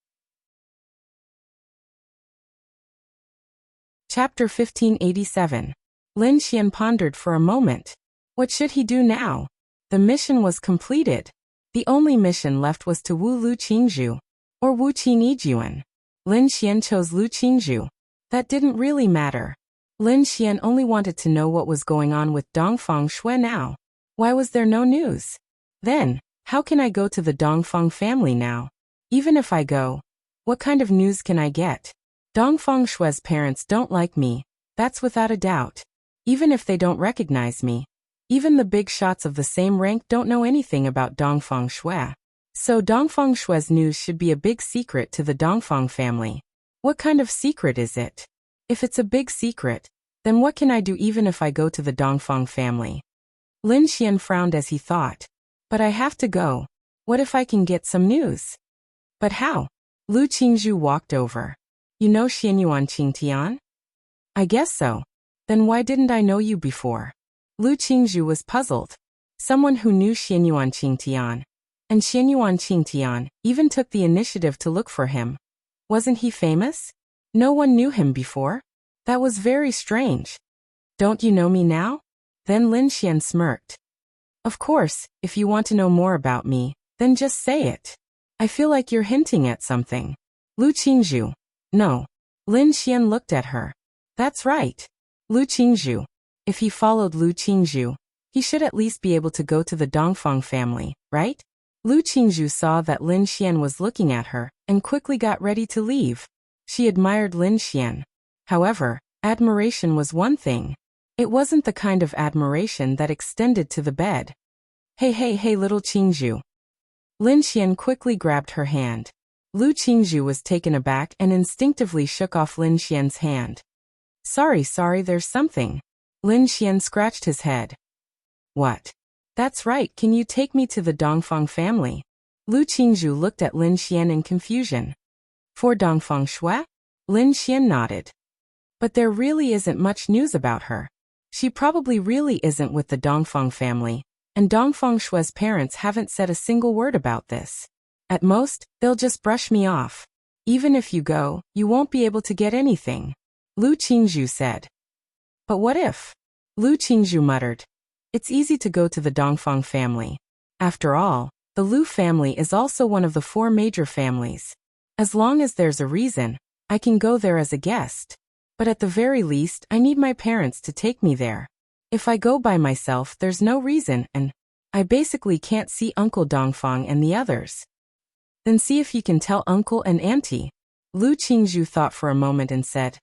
Chapter 1587. Lin Xian pondered for a moment. What should he do now? The mission was completed. The only mission left was to woo Lu Qingzhu, or Wu Qingyijuan. Lin Xian chose Lu Qingzhu. That didn't really matter. Lin Xian only wanted to know what was going on with Dongfang Shui now. Why was there no news? Then, how can I go to the Dongfang family now? Even if I go, what kind of news can I get? Dongfang Shui's parents don't like me, that's without a doubt. Even if they don't recognize me. Even the big shots of the same rank don't know anything about Dongfang Shui. So Dongfang Shui's news should be a big secret to the Dongfang family. What kind of secret is it? If it's a big secret, then what can I do even if I go to the Dongfang family? Lin Xian frowned as he thought. But I have to go. What if I can get some news? But how? Lu Qingzhu walked over. You know Xianyuan Qingtian? I guess so. Then why didn't I know you before? Lu Qingzhu was puzzled. Someone who knew Xianyuan Qingtian. And Xianyuan Qingtian even took the initiative to look for him. Wasn't he famous? No one knew him before? That was very strange. Don't you know me now? Then Lin Xian smirked. Of course, if you want to know more about me, then just say it. I feel like you're hinting at something. Lu Qingzhu. No. Lin Xian looked at her. That's right. Lu Qingzhu. If he followed Lu Qingzhu, he should at least be able to go to the Dongfang family, right? Lu Qingzhu saw that Lin Xian was looking at her, and quickly got ready to leave. She admired Lin Xian. However, admiration was one thing. It wasn't the kind of admiration that extended to the bed. Hey, little Qingzhu. Lin Xian quickly grabbed her hand. Lu Qingzhu was taken aback and instinctively shook off Lin Xian's hand. Sorry, there's something. Lin Xian scratched his head. What? That's right, can you take me to the Dongfang family? Lu Qingzhu looked at Lin Xian in confusion. For Dongfang Shui? Lin Xian nodded. But there really isn't much news about her. She probably really isn't with the Dongfang family, and Dongfang Shui's parents haven't said a single word about this. At most, they'll just brush me off. Even if you go, you won't be able to get anything, Lu Qingzhu said. But what if? Lu Qingzhu muttered. It's easy to go to the Dongfang family. After all, the Lu family is also one of the 4 major families. As long as there's a reason, I can go there as a guest. But at the very least, I need my parents to take me there. If I go by myself, there's no reason, and I basically can't see Uncle Dongfang and the others. Then see if you can tell Uncle and Auntie. Lu Qingzhu thought for a moment and said,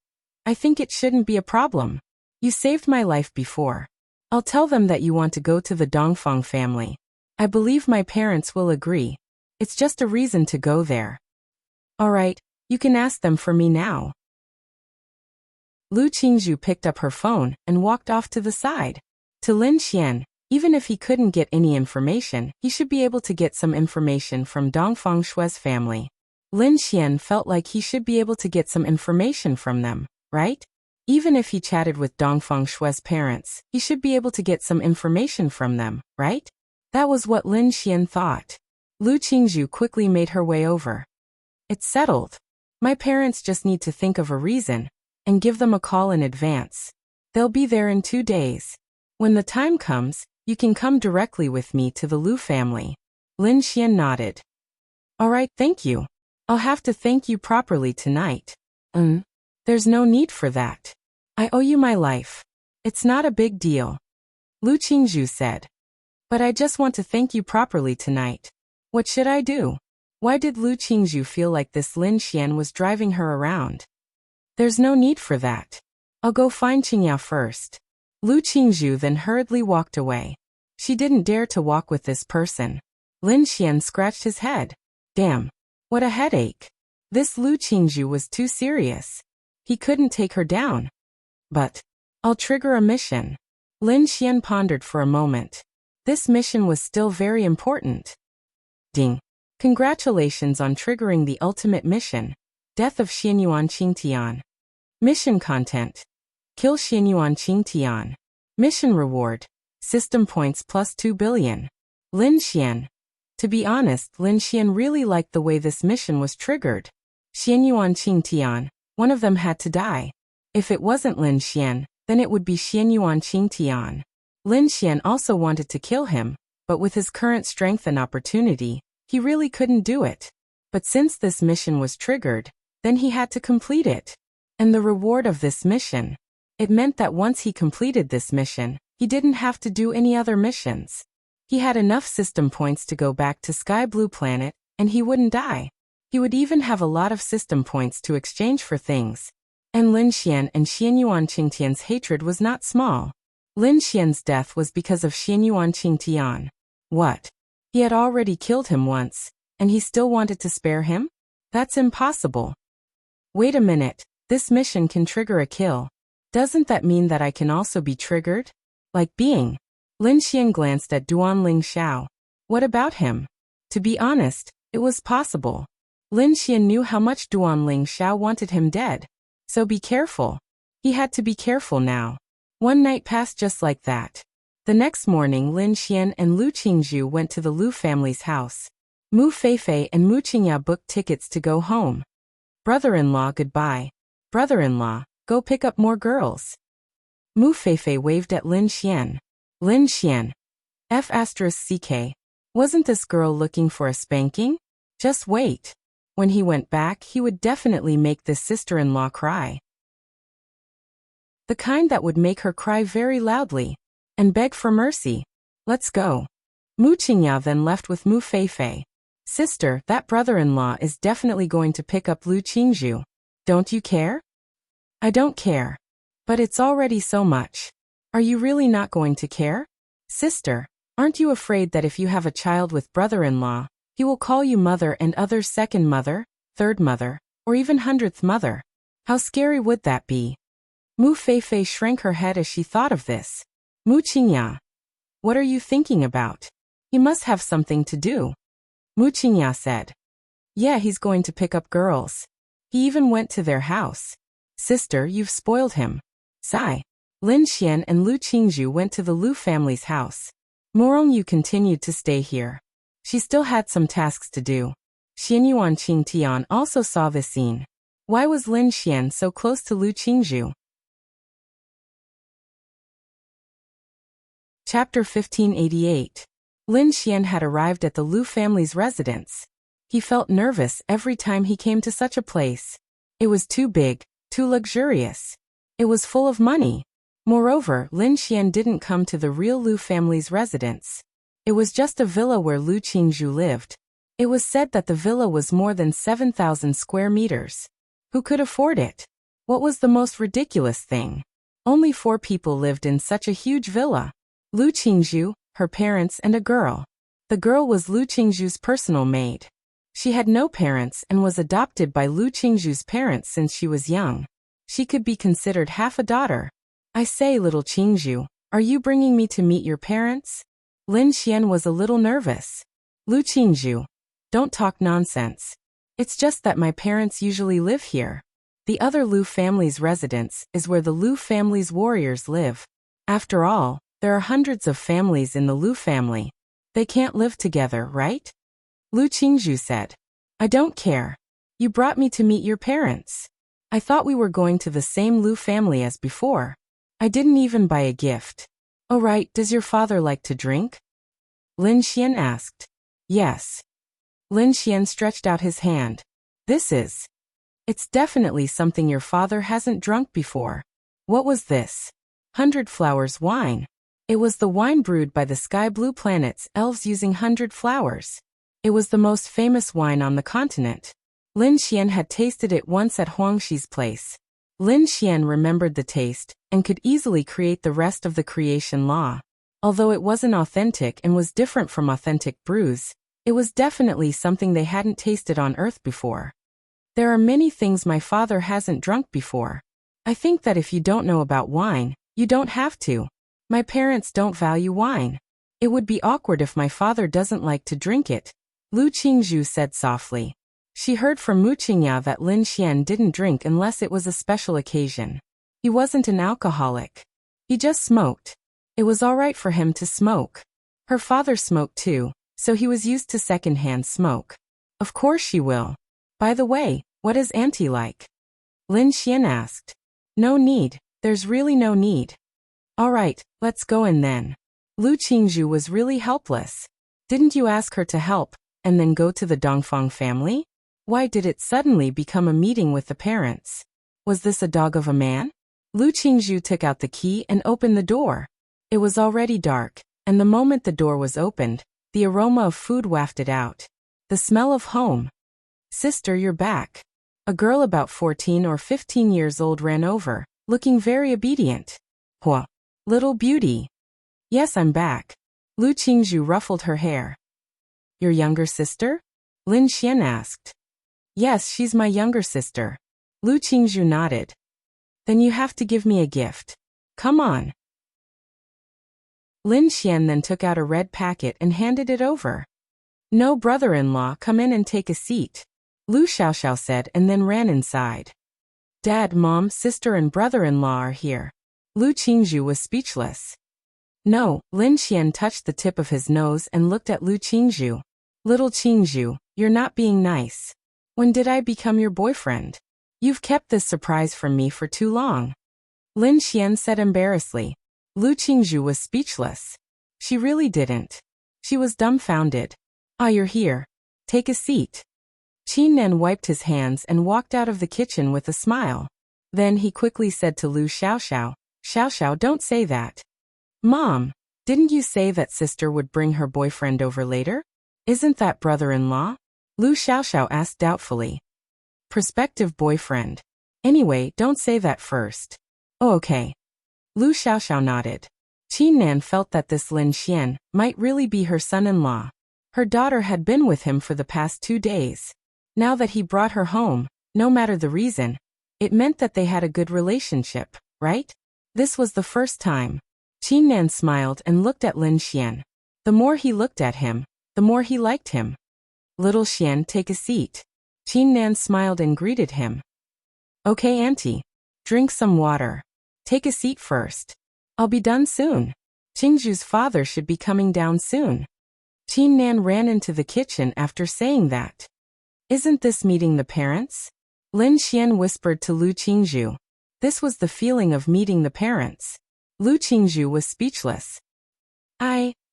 I think it shouldn't be a problem. You saved my life before. I'll tell them that you want to go to the Dongfang family. I believe my parents will agree. It's just a reason to go there. All right, you can ask them for me now. Lu Qingzhu picked up her phone and walked off to the side. To Lin Xian, even if he couldn't get any information, he should be able to get some information from Dongfang Shui's family. Lin Xian felt like he should be able to get some information from them, right? Even if he chatted with Dongfang Shui's parents, he should be able to get some information from them, right? That was what Lin Xian thought. Lu Qingzhu quickly made her way over. It's settled. My parents just need to think of a reason and give them a call in advance. They'll be there in 2 days. When the time comes, you can come directly with me to the Lu family. Lin Xian nodded. All right, thank you. I'll have to thank you properly tonight. There's no need for that. I owe you my life. It's not a big deal, Lu Qingzhu said. But I just want to thank you properly tonight. What should I do? Why did Lu Qingzhu feel like this Lin Xian was driving her around? There's no need for that. I'll go find Qingyao first. Lu Qingzhu then hurriedly walked away. She didn't dare to walk with this person. Lin Xian scratched his head. Damn, what a headache. This Lu Qingzhu was too serious. He couldn't take her down. But I'll trigger a mission. Lin Xian pondered for a moment. This mission was still very important. Ding. Congratulations on triggering the ultimate mission. Death of Xianyuan Qingtian. Mission content. Kill Xianyuan Qingtian. Mission reward. System points plus 2 billion. Lin Xian. To be honest, Lin Xian really liked the way this mission was triggered. Xianyuan Qingtian, one of them had to die. If it wasn't Lin Xian, then it would be Xianyuan Qingtian. Lin Xian also wanted to kill him, but with his current strength and opportunity, he really couldn't do it. But since this mission was triggered, then he had to complete it. And the reward of this mission, it meant that once he completed this mission, he didn't have to do any other missions. He had enough system points to go back to Sky Blue Planet, and he wouldn't die. He would even have a lot of system points to exchange for things. And Lin Xian and Xianyuan Qingtian's hatred was not small. Lin Xian's death was because of Xianyuan Qingtian. What? He had already killed him once, and he still wanted to spare him? That's impossible. Wait a minute, this mission can trigger a kill. Doesn't that mean that I can also be triggered? Like being? Lin Xian glanced at Duanling Xiao. What about him? To be honest, it was possible. Lin Xian knew how much Duanling Xiao wanted him dead. So be careful. He had to be careful now. One night passed just like that. The next morning, Lin Xian and Lu Qingzhu went to the Lu family's house. Mu Feifei and Mu Qingyao booked tickets to go home. Brother-in-law, goodbye. Brother-in-law, go pick up more girls. Mu Feifei waved at Lin Xian. Lin Xian. F***CK. Wasn't this girl looking for a spanking? Just wait. When he went back, he would definitely make this sister-in-law cry. The kind that would make her cry very loudly and beg for mercy. Let's go. Mu Qingyao then left with Mu Feifei. Sister, that brother-in-law is definitely going to pick up Lu Qingzhu. Don't you care? I don't care. But it's already so much. Are you really not going to care? Sister, aren't you afraid that if you have a child with brother-in-law, he will call you mother and others second mother, third mother, or even 100th mother? How scary would that be? Mu Feifei shrank her head as she thought of this. Mu Qingya, what are you thinking about? He must have something to do. Mu Qingya said. Yeah, he's going to pick up girls. He even went to their house. Sister, you've spoiled him. Sigh. Lin Xian and Lu Qingzhu went to the Lu family's house. Mu Rongyu continued to stay here. She still had some tasks to do. Xianyuan Qingtian also saw this scene. Why was Lin Xian so close to Lu Qingzhu? Chapter 1588. Lin Xian had arrived at the Lu family's residence. He felt nervous every time he came to such a place. It was too big, too luxurious. It was full of money. Moreover, Lin Xian didn't come to the real Lu family's residence. It was just a villa where Lu Qingzhu lived. It was said that the villa was more than 7,000 square meters. Who could afford it? What was the most ridiculous thing? Only 4 people lived in such a huge villa. Lu Qingzhu, her parents and a girl. The girl was Lu Qingzhu's personal maid. She had no parents and was adopted by Lu Qingzhu's parents since she was young. She could be considered half a daughter. I say, little Qingzhu, are you bringing me to meet your parents? Lin Xian was a little nervous. Lu Qingzhu, don't talk nonsense. It's just that my parents usually live here. The other Lu family's residence is where the Lu family's warriors live. After all, there are hundreds of families in the Lu family. They can't live together, right? Lu Qingzhu said. I don't care. You brought me to meet your parents. I thought we were going to the same Lu family as before. I didn't even buy a gift. Oh right, does your father like to drink? Lin Xian asked. Yes. Lin Xian stretched out his hand. It's definitely something your father hasn't drunk before. What was this? 100 Flowers wine. It was the wine brewed by the Sky Blue Planet's elves using 100 flowers. It was the most famous wine on the continent. Lin Xian had tasted it once at Huangxi's place. Lin Xian remembered the taste and could easily create the rest of the creation law. Although it wasn't authentic and was different from authentic brews, it was definitely something they hadn't tasted on Earth before. There are many things my father hasn't drunk before. I think that if you don't know about wine, you don't have to. My parents don't value wine. It would be awkward if my father doesn't like to drink it, Lu Qingzhu said softly. She heard from Mu Qingya that Lin Xian didn't drink unless it was a special occasion. He wasn't an alcoholic. He just smoked. It was all right for him to smoke. Her father smoked too, so he was used to secondhand smoke. Of course she will. By the way, what is Auntie like? Lin Xian asked. No need, there's really no need. All right, let's go in then. Lu Qingzhu was really helpless. Didn't you ask her to help, and then go to the Dongfang family? Why did it suddenly become a meeting with the parents? Was this a dog of a man? Lu Qingzhu took out the key and opened the door. It was already dark, and the moment the door was opened, the aroma of food wafted out. The smell of home. Sister, you're back. A girl about 14 or 15 years old ran over, looking very obedient. Hua. Little beauty. Yes, I'm back. Lu Qingzhu ruffled her hair. Your younger sister? Lin Xian asked. Yes, she's my younger sister. Lu Qingzhu nodded. Then you have to give me a gift. Come on. Lin Xian then took out a red packet and handed it over. No, brother-in-law, come in and take a seat, Lu Xiaoxiao said and then ran inside. Dad, Mom, sister and brother-in-law are here. Lu Qingzhu was speechless. No, Lin Xian touched the tip of his nose and looked at Lu Qingzhu. Little Qingzhu, you're not being nice. When did I become your boyfriend? You've kept this surprise from me for too long. Lin Xian said embarrassedly. Lu Qingzhu was speechless. She really didn't. She was dumbfounded. Ah, you're here. Take a seat. Qin Nen wiped his hands and walked out of the kitchen with a smile. Then he quickly said to Lu Xiaoxiao, Xiaoxiao, don't say that. Mom, didn't you say that sister would bring her boyfriend over later? Isn't that brother-in-law? Lu Xiaoxiao asked doubtfully. Prospective boyfriend. Anyway, don't say that first. Oh, okay. Lu Xiaoxiao nodded. Qin Nan felt that this Lin Xian might really be her son-in-law. Her daughter had been with him for the past 2 days. Now that he brought her home, no matter the reason, it meant that they had a good relationship. right? This was the first time. Qin Nan smiled and looked at Lin Xian. The more he looked at him, the more he liked him. Little Xian, take a seat. Qin Nan smiled and greeted him. Okay, auntie. Drink some water. Take a seat first. I'll be done soon. Qingzhu's father should be coming down soon. Qin Nan ran into the kitchen after saying that. Isn't this meeting the parents? Lin Xian whispered to Lu Qingzhu. This was the feeling of meeting the parents. Lu Qingzhu was speechless.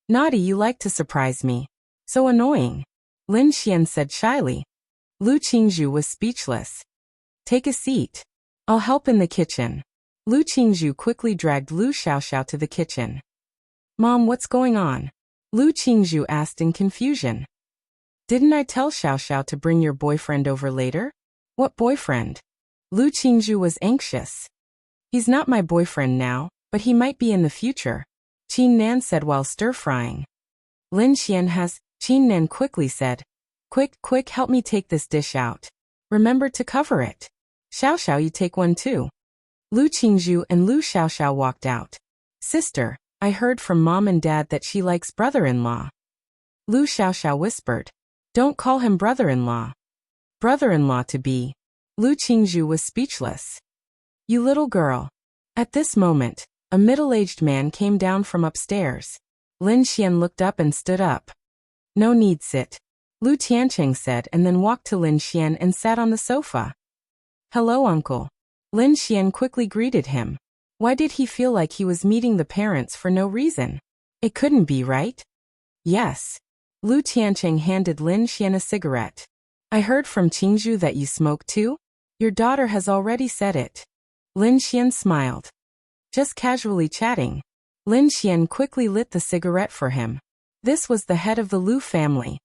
Naughty, you like to surprise me. So annoying. Lin Xian said shyly. Lu Qingzhu was speechless. Take a seat. I'll help in the kitchen. Lu Qingzhu quickly dragged Lu Xiaoxiao to the kitchen. Mom, what's going on? Lu Qingzhu asked in confusion. Didn't I tell Xiaoxiao to bring your boyfriend over later? What boyfriend? Lu Qingzhu was anxious. He's not my boyfriend now, but he might be in the future, Qin Nan said while stir-frying. Lin Xian has, Qin Nan quickly said. Quick, help me take this dish out. Remember to cover it. Xiaoxiao, you take one too. Lu Qingzhu and Lu Xiaoxiao walked out. Sister, I heard from Mom and Dad that she likes brother-in-law. Lu Xiaoxiao whispered. Don't call him brother-in-law. Brother-in-law to be. Lu Qingzhu was speechless. You little girl. At this moment, a middle-aged man came down from upstairs. Lin Xian looked up and stood up. No need, sit. Lu Tiancheng said and then walked to Lin Xian and sat on the sofa. Hello, uncle. Lin Xian quickly greeted him. Why did he feel like he was meeting the parents for no reason? It couldn't be, right? Yes. Lu Tiancheng handed Lin Xian a cigarette. I heard from Qingzhu that you smoke too? Your daughter has already said it. Lin Xian smiled. Just casually chatting. Lin Xian quickly lit the cigarette for him. This was the head of the Lu family.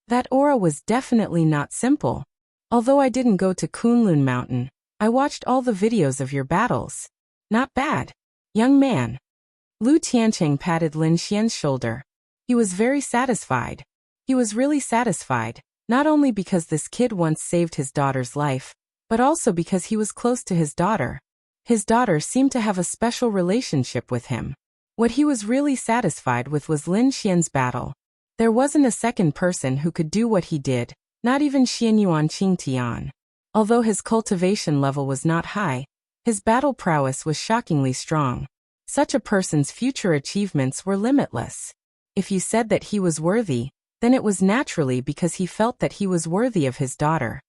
That aura was definitely not simple. Although I didn't go to Kunlun Mountain, I watched all the videos of your battles. Not bad. Young man. Lu Tiancheng patted Lin Xian's shoulder. He was very satisfied. He was really satisfied, not only because this kid once saved his daughter's life, but also because he was close to his daughter. His daughter seemed to have a special relationship with him. What he was really satisfied with was Lin Xian's battle. There wasn't a second person who could do what he did, not even Xianyuan Qingtian. Although his cultivation level was not high, his battle prowess was shockingly strong. Such a person's future achievements were limitless. If you said that he was worthy, then it was naturally because he felt that he was worthy of his daughter.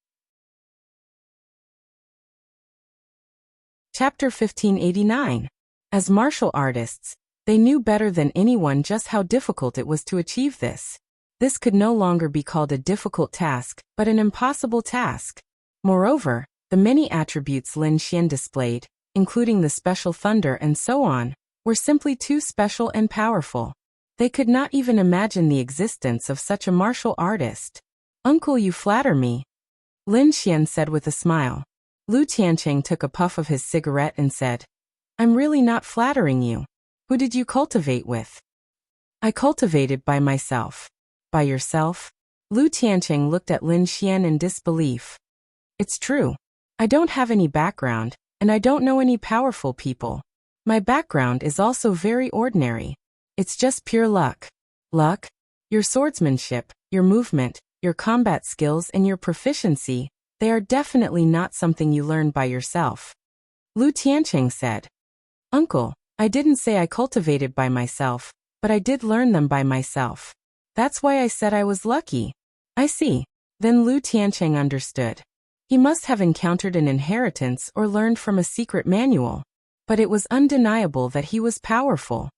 Chapter 1589. As martial artists, they knew better than anyone just how difficult it was to achieve this. This could no longer be called a difficult task, but an impossible task. Moreover, the many attributes Lin Xian displayed, including the special thunder and so on, were simply too special and powerful. They could not even imagine the existence of such a martial artist. Uncle, you flatter me. Lin Xian said with a smile. Lu Tiancheng took a puff of his cigarette and said, I'm really not flattering you. Who did you cultivate with? I cultivated by myself. By yourself? Lu Tiancheng looked at Lin Xian in disbelief. It's true. I don't have any background, and I don't know any powerful people. My background is also very ordinary. It's just pure luck. Luck? Your swordsmanship, your movement, your combat skills and your proficiency, they are definitely not something you learn by yourself. Lu Tiancheng said. Uncle, I didn't say I cultivated by myself, but I did learn them by myself. That's why I said I was lucky. I see. Then Lu Tiancheng understood. He must have encountered an inheritance or learned from a secret manual. But it was undeniable that he was powerful.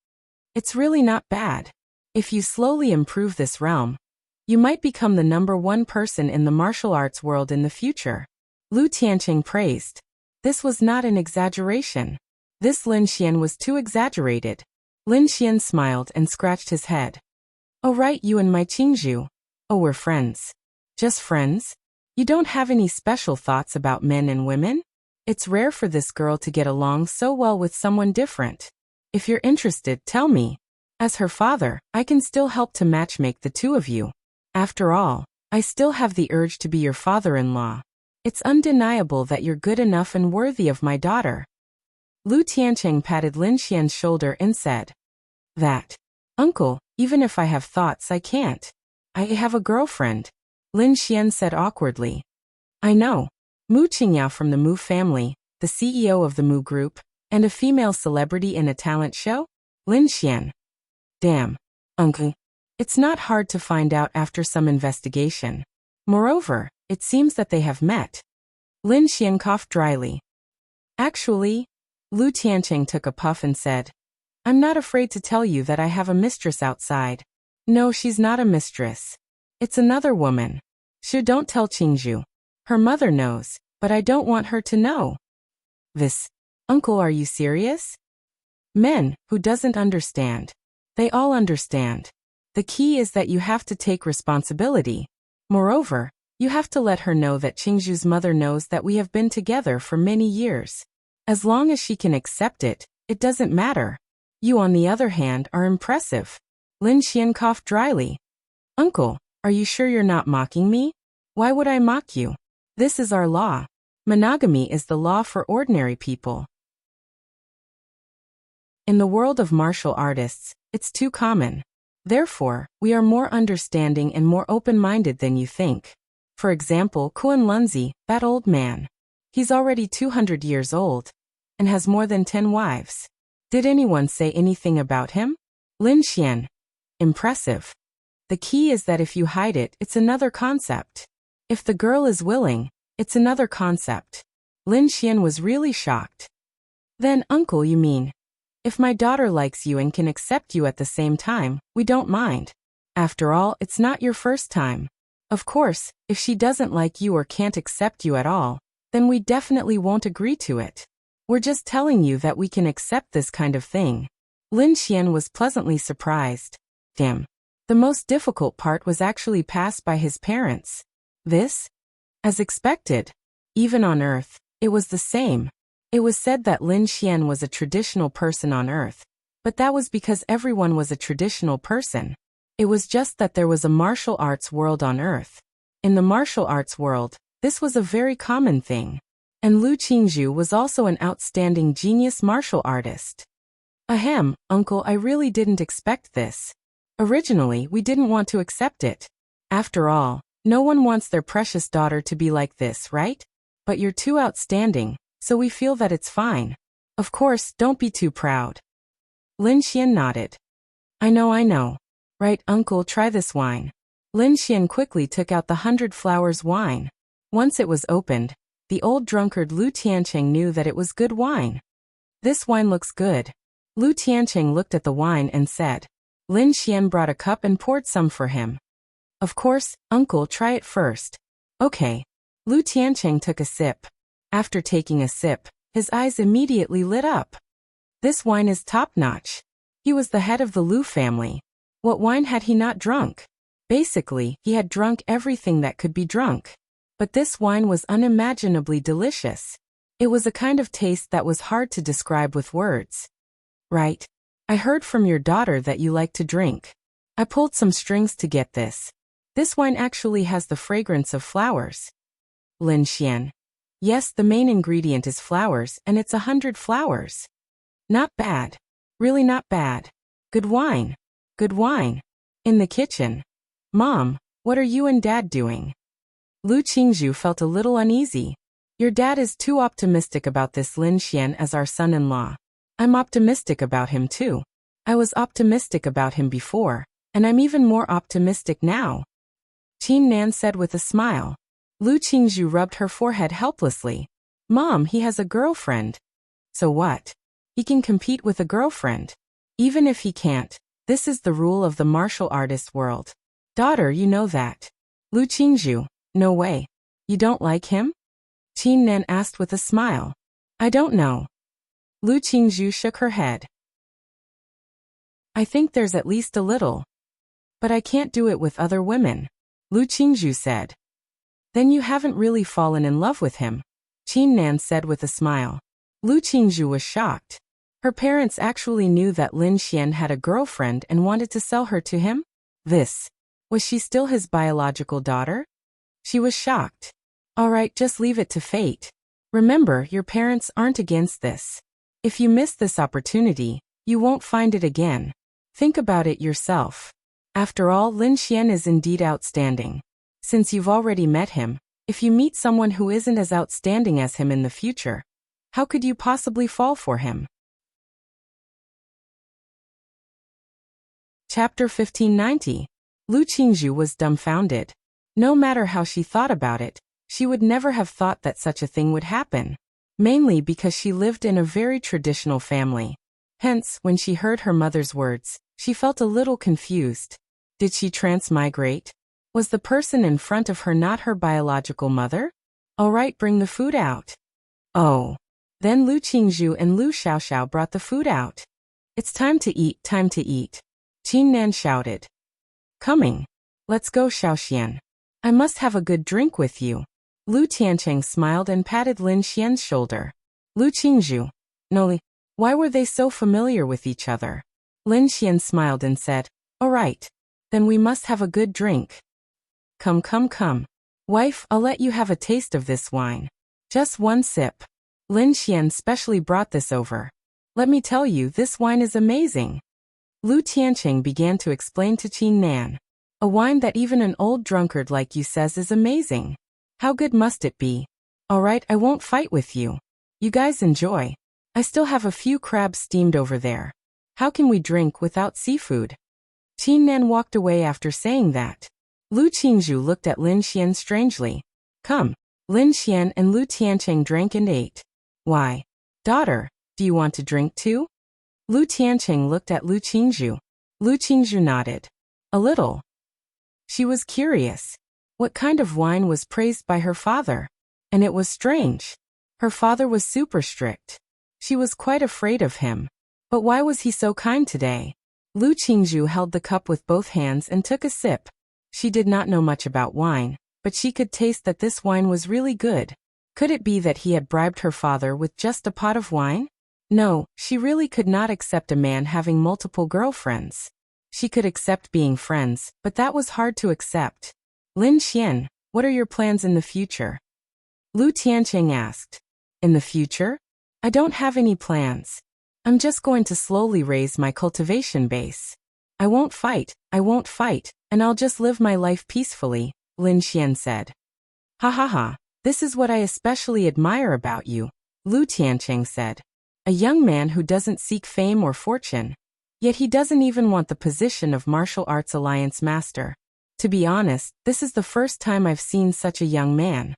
It's really not bad. If you slowly improve this realm, you might become the #1 person in the martial arts world in the future. Lu Tiancheng praised. This was not an exaggeration. This Lin Xian was too exaggerated. Lin Xian smiled and scratched his head. Oh right, you and my Qingzhu. Oh, we're friends. Just friends? You don't have any special thoughts about men and women? It's rare for this girl to get along so well with someone different. If you're interested, tell me. As her father, I can still help to matchmake the two of you. After all, I still have the urge to be your father-in-law. It's undeniable that you're good enough and worthy of my daughter. Lu Tiancheng patted Lin Xian's shoulder and said, That, Uncle, even if I have thoughts I can't. I have a girlfriend. Lin Xian said awkwardly. I know. Mu Qingyao from the Mu family, the CEO of the Mu Group, and a female celebrity in a talent show? Lin Xian. Damn. Uncle. It's not hard to find out after some investigation. Moreover, it seems that they have met. Lin Xian coughed dryly. Actually, Lu Tiancheng took a puff and said, I'm not afraid to tell you that I have a mistress outside. No, she's not a mistress. It's another woman. Don't tell Qingzhu. Her mother knows, but I don't want her to know. This. Uncle, are you serious? Men, who doesn't understand? They all understand. The key is that you have to take responsibility. Moreover, you have to let her know that Qingzhu's mother knows that we have been together for many years. As long as she can accept it, it doesn't matter. You, on the other hand, are impressive. Lin Xian coughed dryly. Uncle, are you sure you're not mocking me? Why would I mock you? This is our law. Monogamy is the law for ordinary people. In the world of martial artists, it's too common. Therefore, we are more understanding and more open-minded than you think. For example, Kuan Lunzi, that old man. He's already 200 years old and has more than 10 wives. Did anyone say anything about him? Lin Xian. Impressive. The key is that if you hide it, it's another concept. If the girl is willing, it's another concept. Lin Xian was really shocked. Then, Uncle, you mean? If my daughter likes you and can accept you at the same time, we don't mind. After all, it's not your first time. Of course, if she doesn't like you or can't accept you at all, then we definitely won't agree to it. We're just telling you that we can accept this kind of thing. Lin Xian was pleasantly surprised. Damn. The most difficult part was actually passed by his parents. This? As expected. Even on Earth, it was the same. It was said that Lin Xian was a traditional person on Earth, but that was because everyone was a traditional person. It was just that there was a martial arts world on Earth. In the martial arts world, this was a very common thing. And Lu Qingzhu was also an outstanding genius martial artist. Ahem, Uncle, I really didn't expect this. Originally, we didn't want to accept it. After all, no one wants their precious daughter to be like this, right? But you're too outstanding, so we feel that it's fine. Of course, don't be too proud. Lin Xian nodded. I know. Right, Uncle, try this wine. Lin Xian quickly took out the 100 Flowers wine. Once it was opened, the old drunkard Lu Tiancheng knew that it was good wine. This wine looks good. Lu Tiancheng looked at the wine and said. Lin Xian brought a cup and poured some for him. Of course, Uncle, try it first. Okay. Lu Tiancheng took a sip. After taking a sip, his eyes immediately lit up. This wine is top-notch. He was the head of the Lu family. What wine had he not drunk? Basically, he had drunk everything that could be drunk. But this wine was unimaginably delicious. It was a kind of taste that was hard to describe with words. Right. I heard from your daughter that you like to drink. I pulled some strings to get this. This wine actually has the fragrance of flowers. Lin Xian. Yes, the main ingredient is flowers, and it's 100 flowers. Not bad. Really not bad. Good wine. Good wine. In the kitchen. Mom, what are you and Dad doing? Lu Qingzhu felt a little uneasy. Your dad is too optimistic about this Lin Xian as our son-in-law. I'm optimistic about him too. I was optimistic about him before, and I'm even more optimistic now. Qin Nan said with a smile. Lu Qingzhu rubbed her forehead helplessly. Mom, he has a girlfriend. So what? He can compete with a girlfriend. Even if he can't, this is the rule of the martial artist world. Daughter, you know that. Lu Qingzhu, no way. You don't like him? Qin Nan asked with a smile. I don't know. Lu Qingzhu shook her head. I think there's at least a little. But I can't do it with other women. Lu Qingzhu said. Then you haven't really fallen in love with him, Qin Nan said with a smile. Lu Qingzhu was shocked. Her parents actually knew that Lin Xian had a girlfriend and wanted to sell her to him? Was she still his biological daughter? She was shocked. Alright, just leave it to fate. Remember, your parents aren't against this. If you miss this opportunity, you won't find it again. Think about it yourself. After all, Lin Xian is indeed outstanding. Since you've already met him, if you meet someone who isn't as outstanding as him in the future, how could you possibly fall for him? Chapter 1590. Lu Qingzhu was dumbfounded. No matter how she thought about it, she would never have thought that such a thing would happen. Mainly because she lived in a very traditional family. Hence, when she heard her mother's words, she felt a little confused. Did she transmigrate? Was the person in front of her not her biological mother? Alright, bring the food out. Oh. Then Lu Qingzhu and Lu Xiaoxiao brought the food out. It's time to eat, time to eat. Qin Nan shouted. Coming. Let's go, Xiaoxian. I must have a good drink with you. Lu Tiancheng smiled and patted Lin Xian's shoulder. Lu Qingzhu. No, why were they so familiar with each other? Lin Xian smiled and said, Alright. Then we must have a good drink. Come, come, come. Wife, I'll let you have a taste of this wine. Just one sip. Lin Xian specially brought this over. Let me tell you, this wine is amazing. Lu Tiancheng began to explain to Qin Nan. A wine that even an old drunkard like you says is amazing. How good must it be? Alright, I won't fight with you. You guys enjoy. I still have a few crabs steamed over there. How can we drink without seafood? Qin Nan walked away after saying that. Lu Qingzhu looked at Lin Xian strangely. Come. Lin Xian and Lu Tiancheng drank and ate. Why? Daughter, do you want to drink too? Lu Tiancheng looked at Lu Qingzhu. Lu Qingzhu nodded. A little. She was curious. What kind of wine was praised by her father? And it was strange. Her father was super strict. She was quite afraid of him. But why was he so kind today? Lu Qingzhu held the cup with both hands and took a sip. She did not know much about wine, but she could taste that this wine was really good. Could it be that he had bribed her father with just a pot of wine? No, she really could not accept a man having multiple girlfriends. She could accept being friends, but that was hard to accept. Lin Xian, what are your plans in the future? Lu Tiancheng asked. In the future? I don't have any plans. I'm just going to slowly raise my cultivation base. I won't fight, and I'll just live my life peacefully, Lin Xian said. Ha ha ha, this is what I especially admire about you, Lu Tiancheng said. A young man who doesn't seek fame or fortune. Yet he doesn't even want the position of martial arts alliance master. To be honest, this is the first time I've seen such a young man.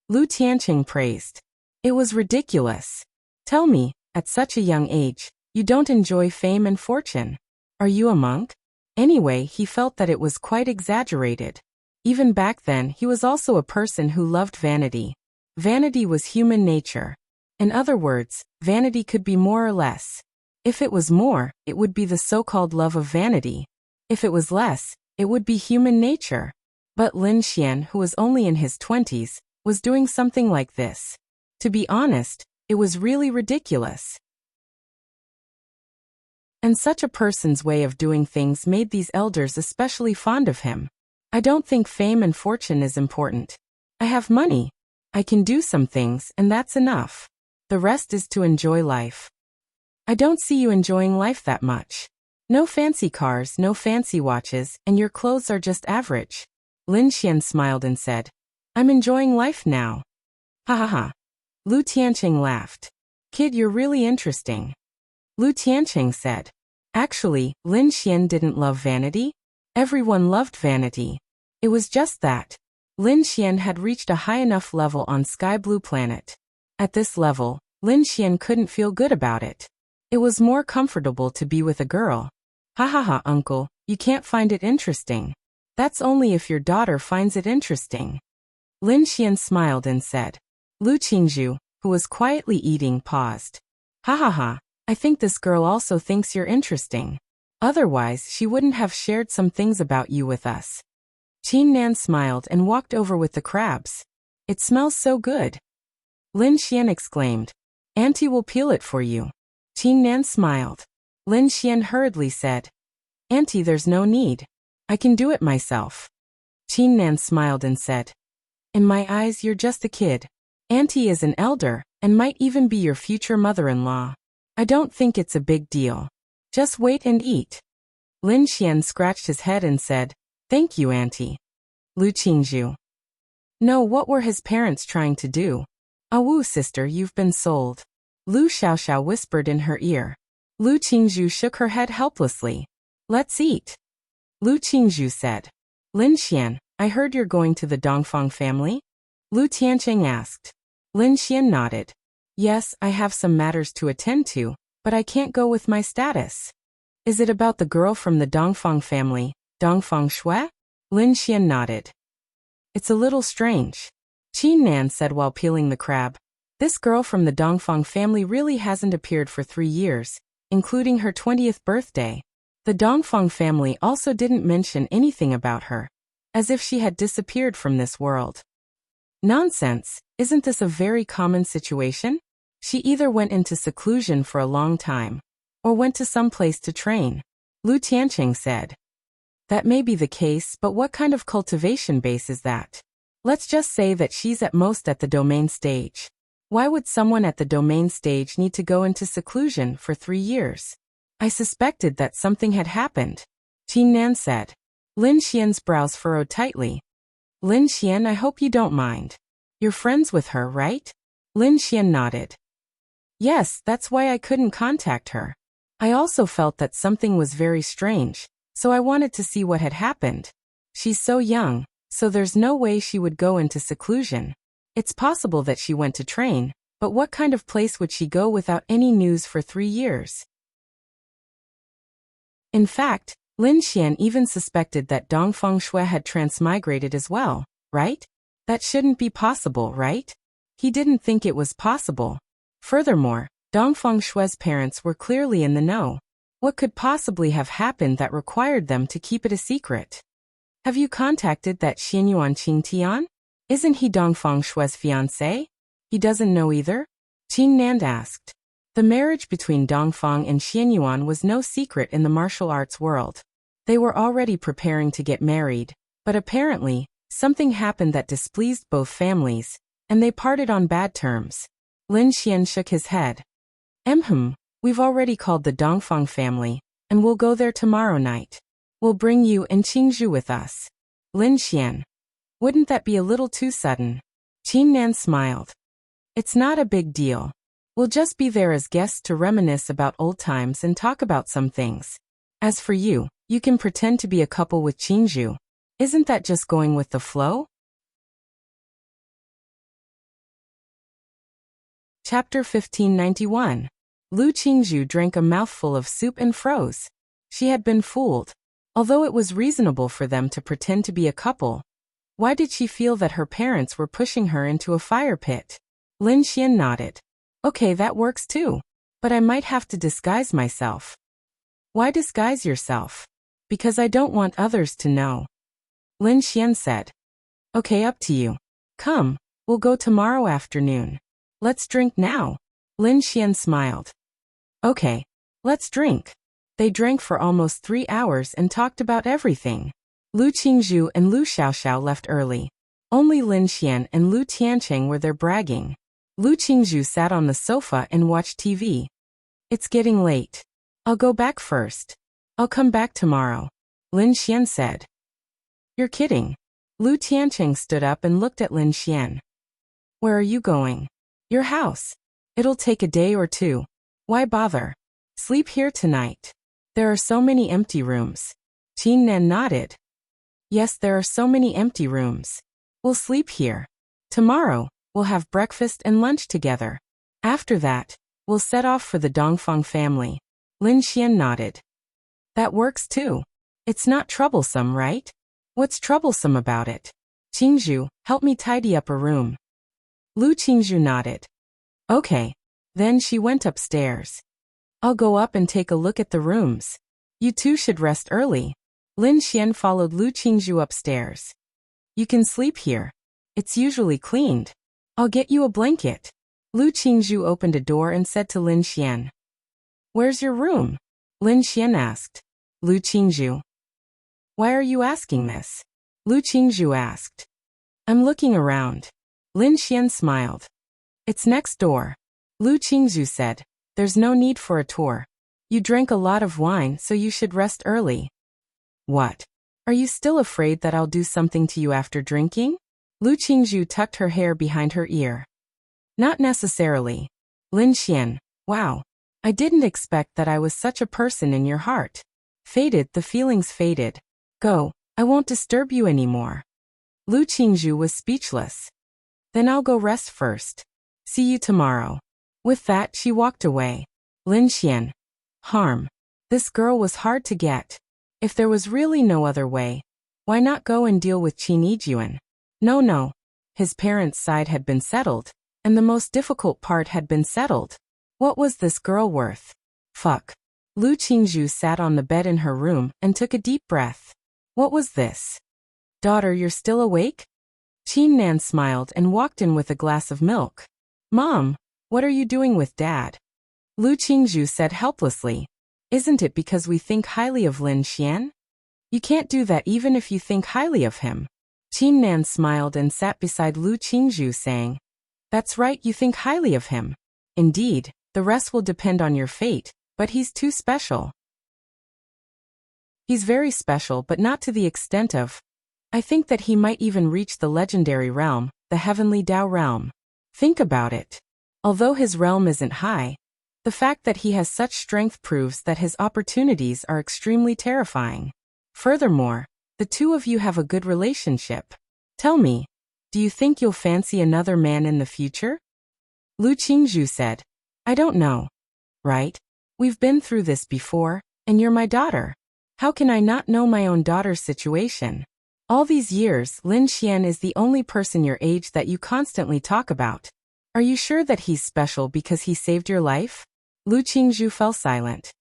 Lu Tiancheng praised. It was ridiculous. Tell me, at such a young age, you don't enjoy fame and fortune. Are you a monk? Anyway, he felt that it was quite exaggerated. Even back then, he was also a person who loved vanity. Vanity was human nature. In other words, vanity could be more or less. If it was more, it would be the so-called love of vanity. If it was less, it would be human nature. But Lin Xian, who was only in his 20s, was doing something like this. To be honest, it was really ridiculous. And such a person's way of doing things made these elders especially fond of him. I don't think fame and fortune is important. I have money. I can do some things, and that's enough. The rest is to enjoy life. I don't see you enjoying life that much. No fancy cars, no fancy watches, and your clothes are just average. Lin Xian smiled and said, I'm enjoying life now. Ha ha ha. Lu Tiancheng laughed. Kid, you're really interesting. Lu Tiancheng said. Actually, Lin Xian didn't love vanity. Everyone loved vanity. It was just that Lin Xian had reached a high enough level on Sky Blue Planet. At this level, Lin Xian couldn't feel good about it. It was more comfortable to be with a girl. Ha ha ha, uncle, you can't find it interesting. That's only if your daughter finds it interesting. Lin Xian smiled and said. Lu Qingzhu, who was quietly eating, paused. Ha ha ha, I think this girl also thinks you're interesting. Otherwise, she wouldn't have shared some things about you with us. Qin Nan smiled and walked over with the crabs. It smells so good. Lin Xian exclaimed. Auntie will peel it for you. Qin Nan smiled. Lin Xian hurriedly said. Auntie, there's no need. I can do it myself. Qin Nan smiled and said. In my eyes, you're just a kid. Auntie is an elder, and might even be your future mother-in-law. I don't think it's a big deal. Just wait and eat. Lin Xian scratched his head and said, "Thank you, Auntie." Lu Qingzhu. No, what were his parents trying to do? "Awu, sister, you've been sold." Lu Xiaoxiao whispered in her ear. Lu Qingzhu shook her head helplessly. "Let's eat." Lu Qingzhu said. "Lin Xian, I heard you're going to the Dongfang family?" Lu Tiancheng asked. Lin Xian nodded. "Yes, I have some matters to attend to, but I can't go with my status." "Is it about the girl from the Dongfang family, Dongfang Shui?" Lin Xian nodded. "It's a little strange," Qin Nan said while peeling the crab. "This girl from the Dongfang family really hasn't appeared for 3 years, including her 20th birthday. The Dongfang family also didn't mention anything about her, as if she had disappeared from this world." "Nonsense, isn't this a very common situation? She either went into seclusion for a long time, or went to some place to train," Lu Tiancheng said. "That may be the case, but what kind of cultivation base is that? Let's just say that she's at most at the domain stage. Why would someone at the domain stage need to go into seclusion for 3 years? I suspected that something had happened," Qin Nan said. Lin Xian's brows furrowed tightly. "Lin Xian, I hope you don't mind. You're friends with her, right?" Lin Xian nodded. "Yes, that's why I couldn't contact her. I also felt that something was very strange, so I wanted to see what had happened. She's so young, so there's no way she would go into seclusion. It's possible that she went to train, but what kind of place would she go without any news for 3 years?" In fact, Lin Xian even suspected that Dongfang Shui had transmigrated as well, right? That shouldn't be possible, right? He didn't think it was possible. Furthermore, Dongfang Shui's parents were clearly in the know. What could possibly have happened that required them to keep it a secret? "Have you contacted that Xianyuan Qingtian? Isn't he Dongfang Shui's fiancé?" "He doesn't know either?" Qin Nan asked. The marriage between Dongfang and Xianyuan was no secret in the martial arts world. They were already preparing to get married, but apparently, something happened that displeased both families, and they parted on bad terms. Lin Xian shook his head. We've already called the Dongfang family, and we'll go there tomorrow night. We'll bring you and Qingzhu with us." Lin Xian. "Wouldn't that be a little too sudden?" Qin Nan smiled. "It's not a big deal. We'll just be there as guests to reminisce about old times and talk about some things. As for you, you can pretend to be a couple with Qingzhu. Isn't that just going with the flow?" Chapter 1591. Lu Qingzhu drank a mouthful of soup and froze. She had been fooled. Although it was reasonable for them to pretend to be a couple, why did she feel that her parents were pushing her into a fire pit? Lin Xian nodded. "Okay, that works too. But I might have to disguise myself." "Why disguise yourself?" "Because I don't want others to know." Lin Xian said. "Okay, up to you. Come, we'll go tomorrow afternoon. Let's drink now." Lin Xian smiled. "Okay, let's drink." They drank for almost 3 hours and talked about everything. Lu Qingzhu and Lu Xiaoxiao left early. Only Lin Xian and Lu Tiancheng were there bragging. Lu Qingzhu sat on the sofa and watched TV. "It's getting late. I'll go back first. I'll come back tomorrow," Lin Xian said. "You're kidding." Lu Tiancheng stood up and looked at Lin Xian. "Where are you going?" "Your house. It'll take a day or 2. Why bother? Sleep here tonight. There are so many empty rooms." Qin Nan nodded. "Yes, there are so many empty rooms. We'll sleep here. Tomorrow, we'll have breakfast and lunch together. After that, we'll set off for the Dongfang family." Lin Xian nodded. "That works too. It's not troublesome, right?" "What's troublesome about it?" "Qingzhu, help me tidy up a room." Lu Qingzhu nodded. "Okay." Then she went upstairs. "I'll go up and take a look at the rooms. You two should rest early." Lin Xian followed Lu Qingzhu upstairs. "You can sleep here. It's usually cleaned. I'll get you a blanket." Lu Qingzhu opened a door and said to Lin Xian. "Where's your room?" Lin Xian asked. Lu Qingzhu. "Why are you asking this?" Lu Qingzhu asked. I'm looking around. Lin Xian smiled. It's next door. Lu Qingzhu said, there's no need for a tour. You drank a lot of wine, so you should rest early. What? Are you still afraid that I'll do something to you after drinking? Lu Qingzhu tucked her hair behind her ear. Not necessarily. Lin Xian, wow. I didn't expect that I was such a person in your heart. Faded, the feelings faded. Go, I won't disturb you anymore. Lu Qingzhu was speechless. Then I'll go rest first. See you tomorrow. With that, she walked away. Lin Xian. Harm. This girl was hard to get. If there was really no other way, why not go and deal with Qin Yijuan? No. His parents' side had been settled, and the most difficult part had been settled. What was this girl worth? Fuck. Lu Qingzhu sat on the bed in her room and took a deep breath. What was this? Daughter, you're still awake? Qin Nan smiled and walked in with a glass of milk. Mom, what are you doing with Dad? Lu Qingzhu said helplessly. Isn't it because we think highly of Lin Xian? You can't do that even if you think highly of him. Qin Nan smiled and sat beside Lu Qingzhu saying, That's right, you think highly of him. Indeed, the rest will depend on your fate, but he's too special. He's very special, but not to the extent of... I think that he might even reach the legendary realm, the heavenly Dao realm. Think about it. Although his realm isn't high, the fact that he has such strength proves that his opportunities are extremely terrifying. Furthermore, the two of you have a good relationship. Tell me, do you think you'll fancy another man in the future? Lu Qingzhu said, I don't know. Right? We've been through this before, and you're my daughter. How can I not know my own daughter's situation? All these years, Lin Xian is the only person your age that you constantly talk about. Are you sure that he's special because he saved your life? Lu Qingzhu fell silent.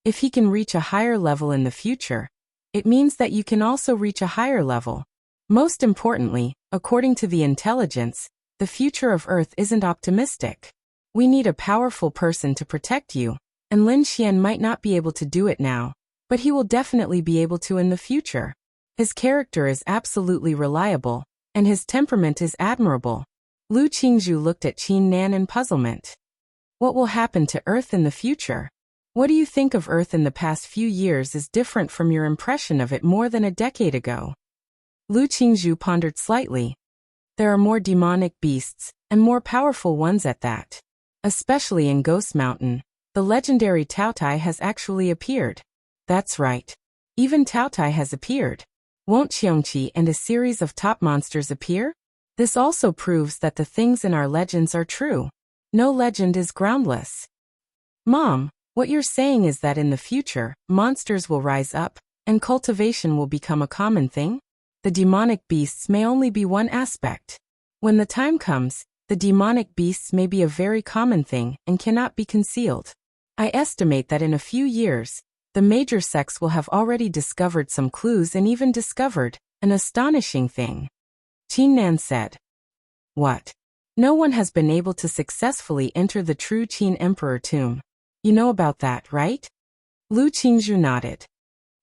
If he can reach a higher level in the future, it means that you can also reach a higher level. Most importantly, according to the intelligence, the future of Earth isn't optimistic. We need a powerful person to protect you, and Lin Xian might not be able to do it now, but he will definitely be able to in the future. His character is absolutely reliable, and his temperament is admirable. Lu Qingzhu looked at Qin Nan in puzzlement. What will happen to Earth in the future? What do you think of Earth in the past few years is different from your impression of it more than a decade ago? Lu Qingzhu pondered slightly. There are more demonic beasts, and more powerful ones at that. Especially in Ghost Mountain, the legendary Taotai has actually appeared. That's right. Even Taotai has appeared. Won't Qiongqi and a series of top monsters appear? This also proves that the things in our legends are true. No legend is groundless. Mom, what you're saying is that in the future, monsters will rise up, and cultivation will become a common thing? The demonic beasts may only be one aspect. When the time comes, the demonic beasts may be a very common thing and cannot be concealed. I estimate that in a few years, the major sects will have already discovered some clues and even discovered an astonishing thing. Qin Nan said. What? No one has been able to successfully enter the true Qin Emperor tomb. You know about that, right? Lu Qingzhu nodded.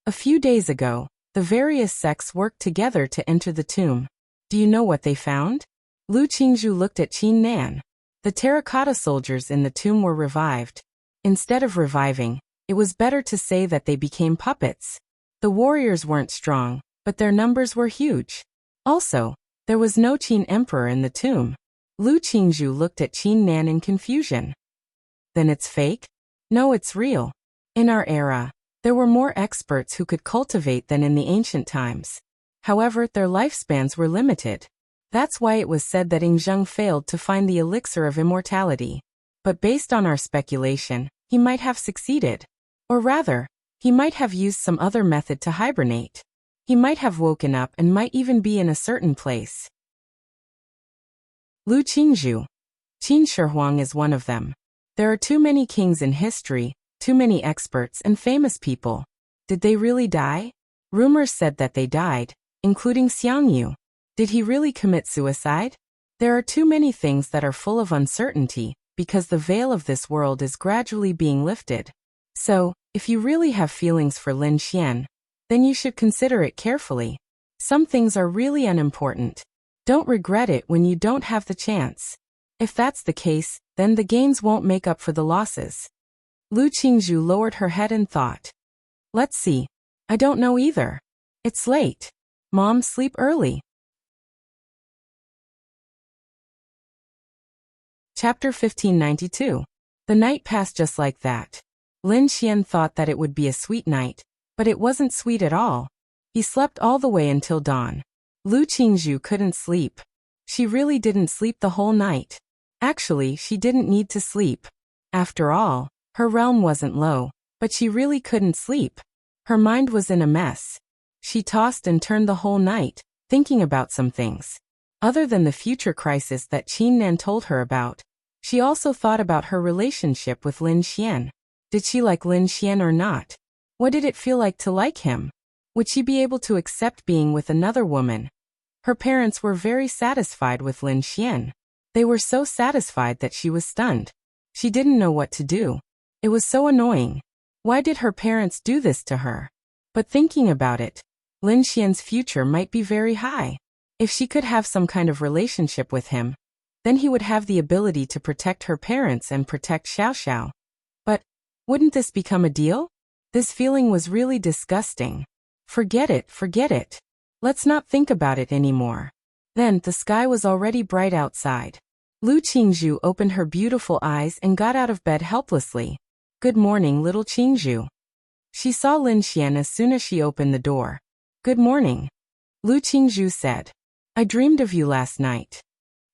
A few days ago, the various sects worked together to enter the tomb. Do you know what they found? Lu Qingzhu looked at Qin Nan. The terracotta soldiers in the tomb were revived. Instead of reviving, it was better to say that they became puppets. The warriors weren't strong, but their numbers were huge. Also, there was no Qin Emperor in the tomb. Lu Qingzhu looked at Qin Nan in confusion. Then it's fake? No, it's real. In our era, there were more experts who could cultivate than in the ancient times. However, their lifespans were limited. That's why it was said that Yingzheng failed to find the elixir of immortality. But based on our speculation, he might have succeeded. Or rather, he might have used some other method to hibernate. He might have woken up and might even be in a certain place. Lu Qingzhu. Qin Shihuang is one of them. There are too many kings in history, too many experts and famous people. Did they really die? Rumors said that they died, including Xiang Yu. Did he really commit suicide? There are too many things that are full of uncertainty, because the veil of this world is gradually being lifted. So, if you really have feelings for Lin Xian, then you should consider it carefully. Some things are really unimportant. Don't regret it when you don't have the chance. If that's the case, then the gains won't make up for the losses. Lu Qingzhu lowered her head and thought. Let's see. I don't know either. It's late. Mom, sleep early. Chapter 1592. The night passed just like that. Lin Xian thought that it would be a sweet night, but it wasn't sweet at all. He slept all the way until dawn. Lu Qingzhu couldn't sleep. She really didn't sleep the whole night. Actually, she didn't need to sleep. After all, her realm wasn't low, but she really couldn't sleep. Her mind was in a mess. She tossed and turned the whole night, thinking about some things. Other than the future crisis that Qin Nan told her about, she also thought about her relationship with Lin Xian. Did she like Lin Xian or not? What did it feel like to like him? Would she be able to accept being with another woman? Her parents were very satisfied with Lin Xian. They were so satisfied that she was stunned. She didn't know what to do. It was so annoying. Why did her parents do this to her? But thinking about it, Lin Xian's future might be very high. If she could have some kind of relationship with him, then he would have the ability to protect her parents and protect Xiao Xiao. But wouldn't this become a deal? This feeling was really disgusting. Forget it, forget it. Let's not think about it anymore. Then the sky was already bright outside. Lu Qingzhu opened her beautiful eyes and got out of bed helplessly. Good morning, little Qingzhu. She saw Lin Xian as soon as she opened the door. Good morning. Lu Qingzhu said. I dreamed of you last night.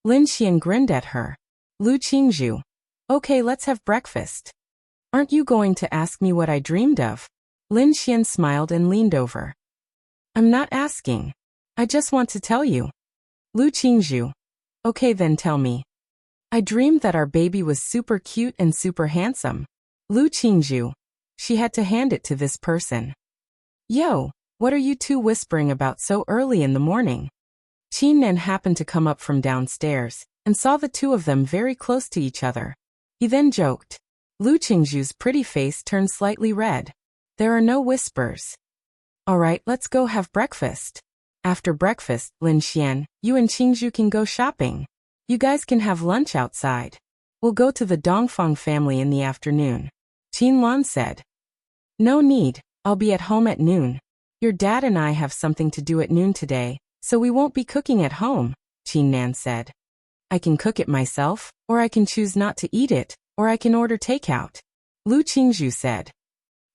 Lin Xian grinned at her. Lu Qingzhu. Okay, let's have breakfast. Aren't you going to ask me what I dreamed of? Lin Xian smiled and leaned over. I'm not asking. I just want to tell you. Lu Qingzhu. Okay, then tell me. I dreamed that our baby was super cute and super handsome. Lu Qingzhu. She had to hand it to this person. Yo, what are you two whispering about so early in the morning? Qin Nan happened to come up from downstairs and saw the two of them very close to each other. He then joked. Lu Qingzhu's pretty face turned slightly red. There are no whispers. All right, let's go have breakfast. After breakfast, Lin Xian, you and Qingzhu can go shopping. You guys can have lunch outside. We'll go to the Dongfang family in the afternoon. Qin Lan said. No need, I'll be at home at noon. Your dad and I have something to do at noon today, so we won't be cooking at home, Qin Nan said. I can cook it myself, or I can choose not to eat it, or I can order takeout. Lu Qingzhu said.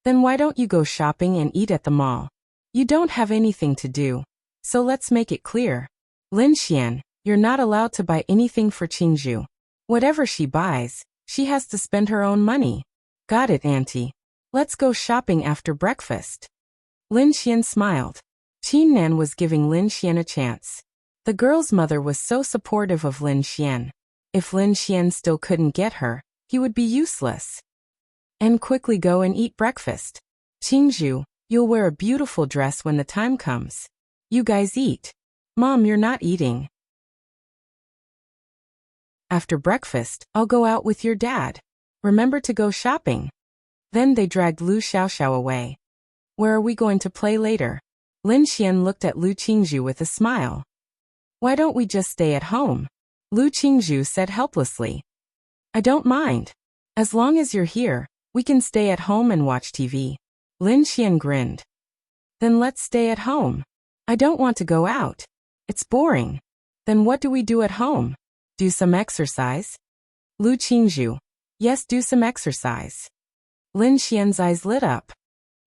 Then why don't you go shopping and eat at the mall? You don't have anything to do. So let's make it clear. Lin Xian, you're not allowed to buy anything for Qingzhu. Whatever she buys, she has to spend her own money. Got it, auntie. Let's go shopping after breakfast. Lin Xian smiled. Qin Nan was giving Lin Xian a chance. The girl's mother was so supportive of Lin Xian. If Lin Xian still couldn't get her, he would be useless. And quickly go and eat breakfast. Qingzhu, you'll wear a beautiful dress when the time comes. You guys eat. Mom, you're not eating. After breakfast, I'll go out with your dad. Remember to go shopping. Then they dragged Lu Xiaoxiao away. Where are we going to play later? Lin Xian looked at Lu Qingzhu with a smile. Why don't we just stay at home? Lu Qingzhu said helplessly. I don't mind. As long as you're here, we can stay at home and watch TV. Lin Xian grinned. Then let's stay at home. I don't want to go out. It's boring. Then what do we do at home? Do some exercise? Lu Qingzhu. Yes, do some exercise. Lin Xian's eyes lit up.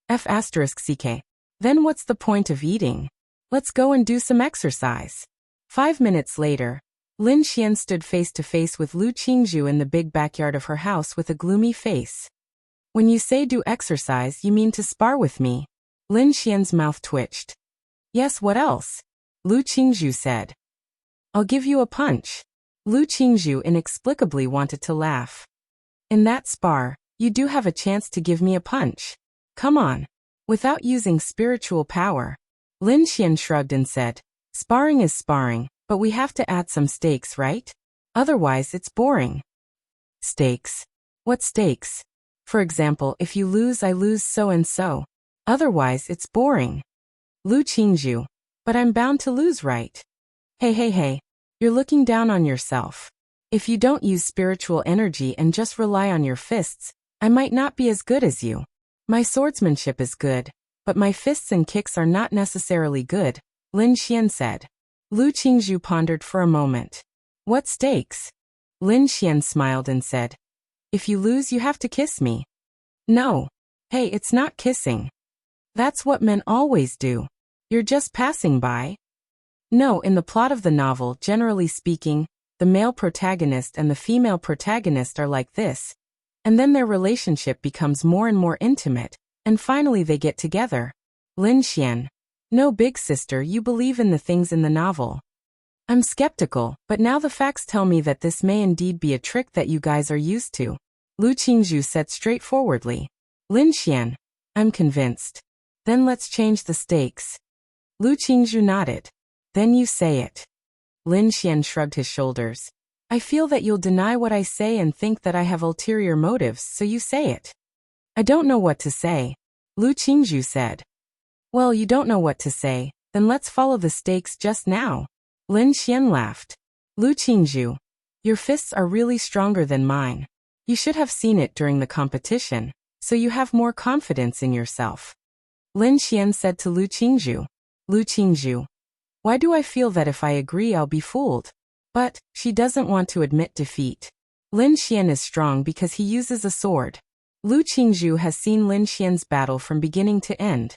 F***ck. Then what's the point of eating? Let's go and do some exercise. 5 minutes later, Lin Xian stood face to face with Lu Qingzhu in the big backyard of her house with a gloomy face. When you say do exercise, you mean to spar with me? Lin Xian's mouth twitched. Yes, what else? Lu Qingzhu said. I'll give you a punch. Lu Qingzhu inexplicably wanted to laugh. In that spar, you do have a chance to give me a punch. Come on. Without using spiritual power. Lin Xian shrugged and said, sparring is sparring, but we have to add some stakes, right? Otherwise it's boring. Stakes? What stakes? For example, if you lose, I lose so and so. Otherwise it's boring. Lu Qingzhu. But I'm bound to lose, right? Hey. You're looking down on yourself. If you don't use spiritual energy and just rely on your fists, I might not be as good as you. My swordsmanship is good, but my fists and kicks are not necessarily good, Lin Xian said. Lu Qingzhu pondered for a moment. What stakes? Lin Xian smiled and said, if you lose, you have to kiss me. No. Hey, it's not kissing. That's what men always do. You're just passing by. No, in the plot of the novel, generally speaking, the male protagonist and the female protagonist are like this, and then their relationship becomes more and more intimate, and finally they get together. Lin Xian. No, big sister, you believe in the things in the novel. I'm skeptical, but now the facts tell me that this may indeed be a trick that you guys are used to, Lu Qingzhu said straightforwardly. Lin Xian. I'm convinced. Then let's change the stakes. Lu Qingzhu nodded. Then you say it. Lin Xian shrugged his shoulders. I feel that you'll deny what I say and think that I have ulterior motives, so you say it. I don't know what to say, Lu Qingzhu said. Well, you don't know what to say, then let's follow the stakes just now. Lin Xian laughed. Lu Qingzhu. Your fists are really stronger than mine. You should have seen it during the competition, so you have more confidence in yourself. Lin Xian said to Lu Qingzhu. Lu Qingzhu. Why do I feel that if I agree I'll be fooled? But, she doesn't want to admit defeat. Lin Xian is strong because he uses a sword. Lu Qingzhu has seen Lin Xian's battle from beginning to end.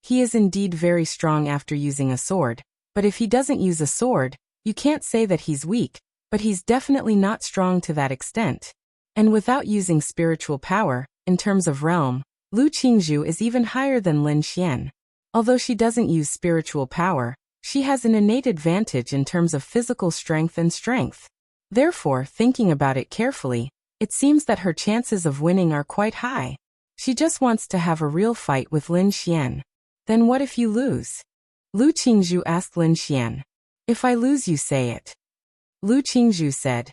He is indeed very strong after using a sword, but if he doesn't use a sword, you can't say that he's weak, but he's definitely not strong to that extent. And without using spiritual power, in terms of realm, Lu Qingzhu is even higher than Lin Xian. Although she doesn't use spiritual power, she has an innate advantage in terms of physical strength and strength. Therefore, thinking about it carefully, it seems that her chances of winning are quite high. She just wants to have a real fight with Lin Xian. Then what if you lose? Lu Qingzhu asked Lin Xian. If I lose, you say it. Lu Qingzhu said.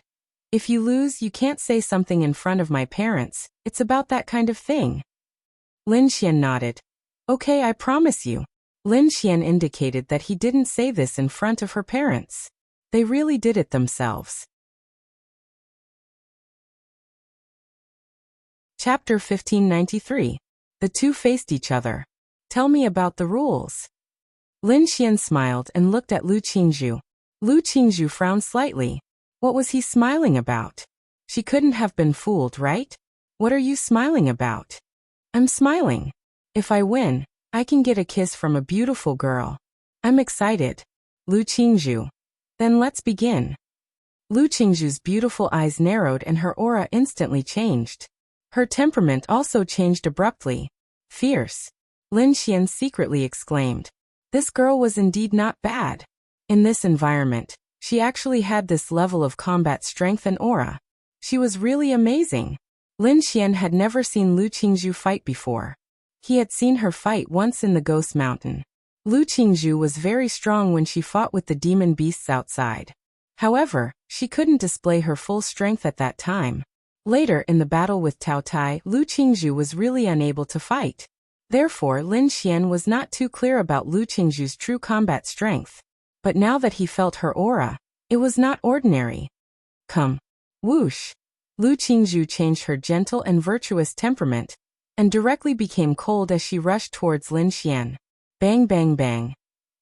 If you lose, you can't say something in front of my parents, it's about that kind of thing. Lin Xian nodded. Okay, I promise you. Lin Xian indicated that he didn't say this in front of her parents. They really did it themselves. Chapter 1593. The two faced each other. Tell me about the rules. Lin Xian smiled and looked at Lu Qingzhu. Lu Qingzhu frowned slightly. What was he smiling about? She couldn't have been fooled, right? What are you smiling about? I'm smiling. If I win, I can get a kiss from a beautiful girl. I'm excited. Lu Qingzhu. Then let's begin. Lu Qingzhu's beautiful eyes narrowed and her aura instantly changed. Her temperament also changed abruptly. Fierce. Lin Xian secretly exclaimed. This girl was indeed not bad. In this environment, she actually had this level of combat strength and aura. She was really amazing. Lin Xian had never seen Lu Qingzhu fight before. He had seen her fight once in the Ghost Mountain. Lu Qingzhu was very strong when she fought with the demon beasts outside. However, she couldn't display her full strength at that time. Later in the battle with Tao Tai, Lu Qingzhu was really unable to fight. Therefore, Lin Xian was not too clear about Lu Qingzhu's true combat strength. But now that he felt her aura, it was not ordinary. Come. Whoosh. Lu Qingzhu changed her gentle and virtuous temperament, and directly became cold as she rushed towards Lin Xian. Bang bang bang.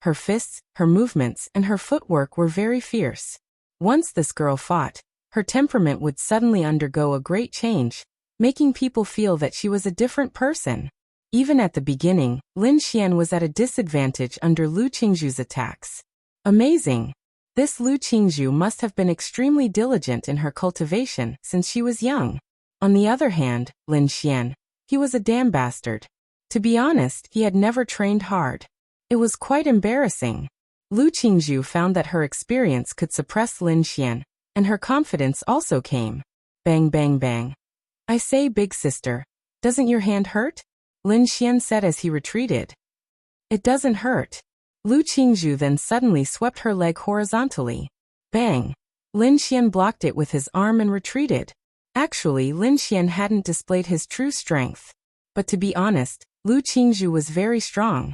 Her fists, her movements, and her footwork were very fierce. Once this girl fought, her temperament would suddenly undergo a great change, making people feel that she was a different person. Even at the beginning, Lin Xian was at a disadvantage under Lu Qingzhu's attacks. Amazing! This Lu Qingzhu must have been extremely diligent in her cultivation since she was young. On the other hand, Lin Xian, he was a damn bastard. To be honest, he had never trained hard. It was quite embarrassing. Lu Qingzhu found that her experience could suppress Lin Xian, and her confidence also came. Bang bang bang. I say, big sister, doesn't your hand hurt? Lin Xian said as he retreated. It doesn't hurt. Lu Qingzhu then suddenly swept her leg horizontally. Bang! Lin Xian blocked it with his arm and retreated. Actually, Lin Xian hadn't displayed his true strength. But to be honest, Lu Qingzhu was very strong.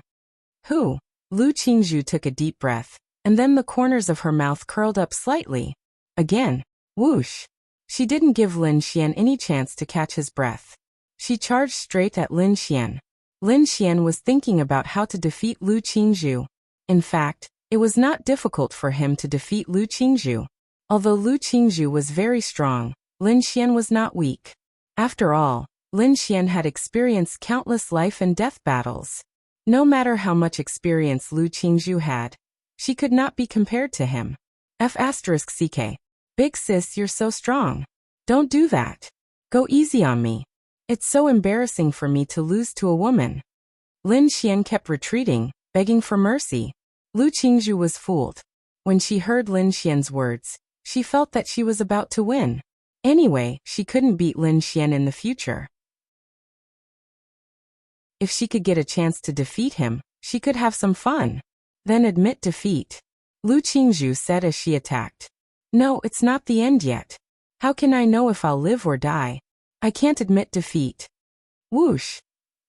Who? Lu Qingzhu took a deep breath, and then the corners of her mouth curled up slightly. Again. Whoosh. She didn't give Lin Xian any chance to catch his breath. She charged straight at Lin Xian. Lin Xian was thinking about how to defeat Lu Qingzhu. In fact, it was not difficult for him to defeat Lu Qingzhu. Although Lu Qingzhu was very strong, Lin Xian was not weak. After all, Lin Xian had experienced countless life and death battles. No matter how much experience Lu Qingzhu had, she could not be compared to him. F***ck. Big sis, you're so strong. Don't do that. Go easy on me. It's so embarrassing for me to lose to a woman. Lin Xian kept retreating, begging for mercy. Lu Qingzhu was fooled. When she heard Lin Xian's words, she felt that she was about to win. Anyway, she couldn't beat Lin Xian in the future. If she could get a chance to defeat him, she could have some fun. Then admit defeat. Lu Qingzhu said as she attacked. No, it's not the end yet. How can I know if I'll live or die? I can't admit defeat. Whoosh.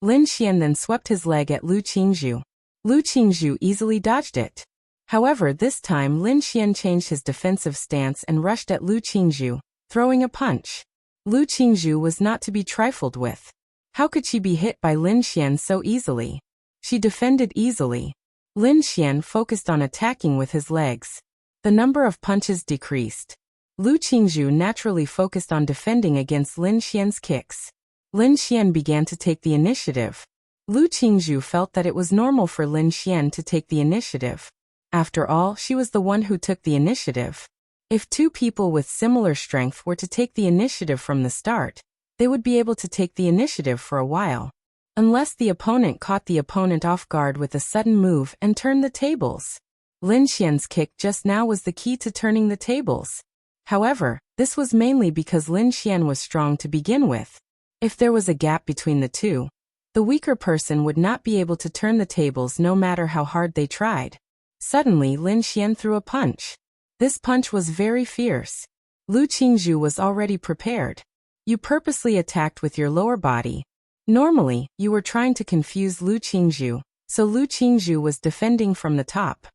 Lin Xian then swept his leg at Lu Qingzhu. Lu Qingzhu easily dodged it. However, this time Lin Xian changed his defensive stance and rushed at Lu Qingzhu, throwing a punch. Lu Qingzhu was not to be trifled with. How could she be hit by Lin Xian so easily? She defended easily. Lin Xian focused on attacking with his legs. The number of punches decreased. Lu Qingzhu naturally focused on defending against Lin Xian's kicks. Lin Xian began to take the initiative. Lu Qingzhu felt that it was normal for Lin Xian to take the initiative. After all, she was the one who took the initiative. If two people with similar strength were to take the initiative from the start, they would be able to take the initiative for a while. Unless the opponent caught the opponent off guard with a sudden move and turned the tables. Lin Xian's kick just now was the key to turning the tables. However, this was mainly because Lin Xian was strong to begin with. If there was a gap between the two, the weaker person would not be able to turn the tables no matter how hard they tried. Suddenly Lin Xian threw a punch. This punch was very fierce. Lu Qingzhu was already prepared. You purposely attacked with your lower body. Normally, you were trying to confuse Lu Qingzhu, so Lu Qingzhu was defending from the top.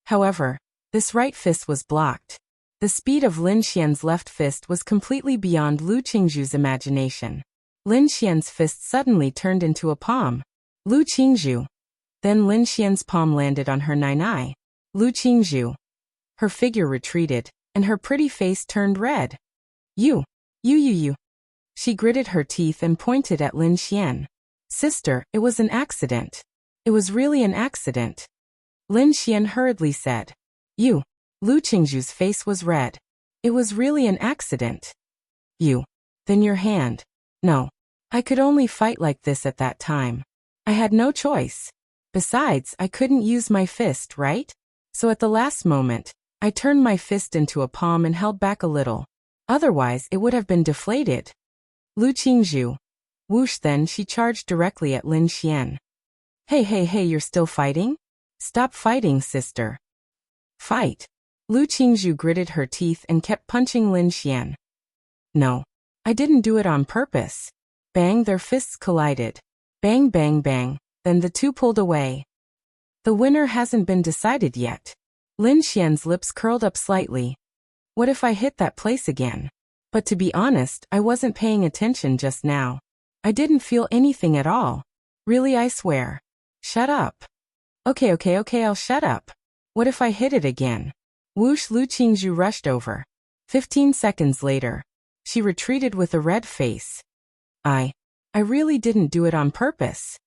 However, this right fist was blocked. The speed of Lin Xian's left fist was completely beyond Lu Qingzhu's imagination. Lin Xian's fist suddenly turned into a palm. Lu Qingzhu. Then Lin Xian's palm landed on her nai. Lu Qingzhu. Her figure retreated, and her pretty face turned red. You. She gritted her teeth and pointed at Lin Xian. Sister, it was an accident. It was really an accident. Lin Xian hurriedly said. You. Lu Qingzhu's face was red. It was really an accident. You. Then your hand. No. I could only fight like this at that time. I had no choice. Besides, I couldn't use my fist, right? So at the last moment, I turned my fist into a palm and held back a little. Otherwise, it would have been deflated. Lu Qingzhu. Whoosh, then she charged directly at Lin Xian. Hey, you're still fighting? Stop fighting, sister. Fight. Lu Qingzhu gritted her teeth and kept punching Lin Xian. No. I didn't do it on purpose. Bang, their fists collided. Bang, bang, bang, then the two pulled away. The winner hasn't been decided yet. Lin Xian's lips curled up slightly. What if I hit that place again? But to be honest, I wasn't paying attention just now. I didn't feel anything at all. Really, I swear. Shut up. Okay, I'll shut up. What if I hit it again? Whoosh, Lu Qingzhu rushed over. 15 seconds later. She retreated with a red face. I really didn't do it on purpose.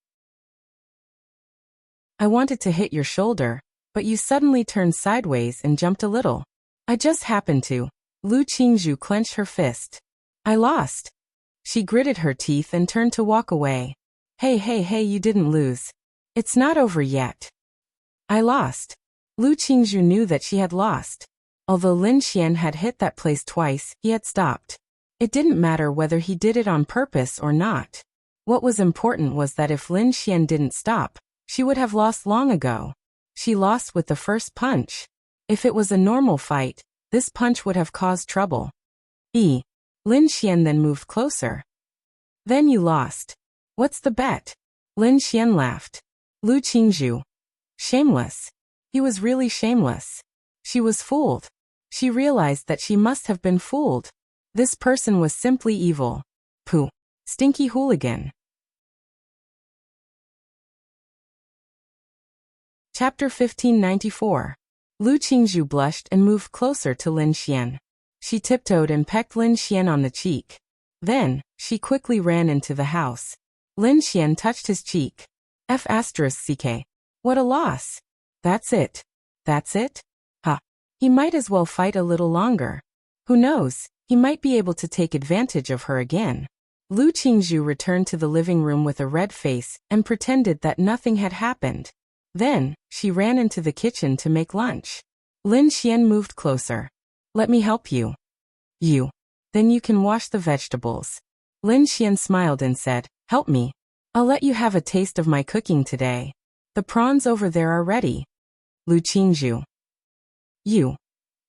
I wanted to hit your shoulder, but you suddenly turned sideways and jumped a little. I just happened to. Lu Qingzhu clenched her fist. I lost. She gritted her teeth and turned to walk away. Hey, you didn't lose. It's not over yet. I lost. Lu Qingzhu knew that she had lost. Although Lin Xian had hit that place twice, he had stopped. It didn't matter whether he did it on purpose or not. What was important was that if Lin Xian didn't stop, she would have lost long ago. She lost with the first punch. If it was a normal fight, this punch would have caused trouble. Lin Xian then moved closer. Then you lost. What's the bet? Lin Xian laughed. Lu Qingzhu. Shameless. He was really shameless. She was fooled. She realized that she must have been fooled. This person was simply evil. Pooh. Stinky hooligan. Chapter 1594. Lu Qingzhu blushed and moved closer to Lin Xian. She tiptoed and pecked Lin Xian on the cheek. Then, she quickly ran into the house. Lin Xian touched his cheek. F***ck. What a loss. That's it. That's it? Ha. He might as well fight a little longer. Who knows, he might be able to take advantage of her again. Lu Qingzhu returned to the living room with a red face and pretended that nothing had happened. Then, she ran into the kitchen to make lunch. Lin Xian moved closer. Let me help you. You. Then you can wash the vegetables. Lin Xian smiled and said, help me. I'll let you have a taste of my cooking today. The prawns over there are ready. Lu Qingzhu. You.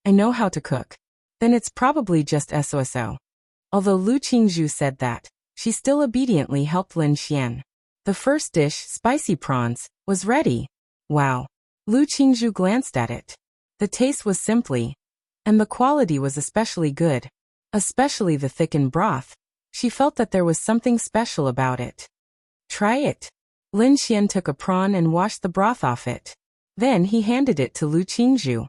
I know how to cook. Then it's probably just SOSO. Although Lu Qingzhu said that, she still obediently helped Lin Xian. The first dish, spicy prawns, was ready. Wow. Lu Qingzhu glanced at it. The taste was simply, and the quality was especially good. Especially the thickened broth. She felt that there was something special about it. Try it. Lin Xian took a prawn and washed the broth off it. Then he handed it to Lu Qingzhu.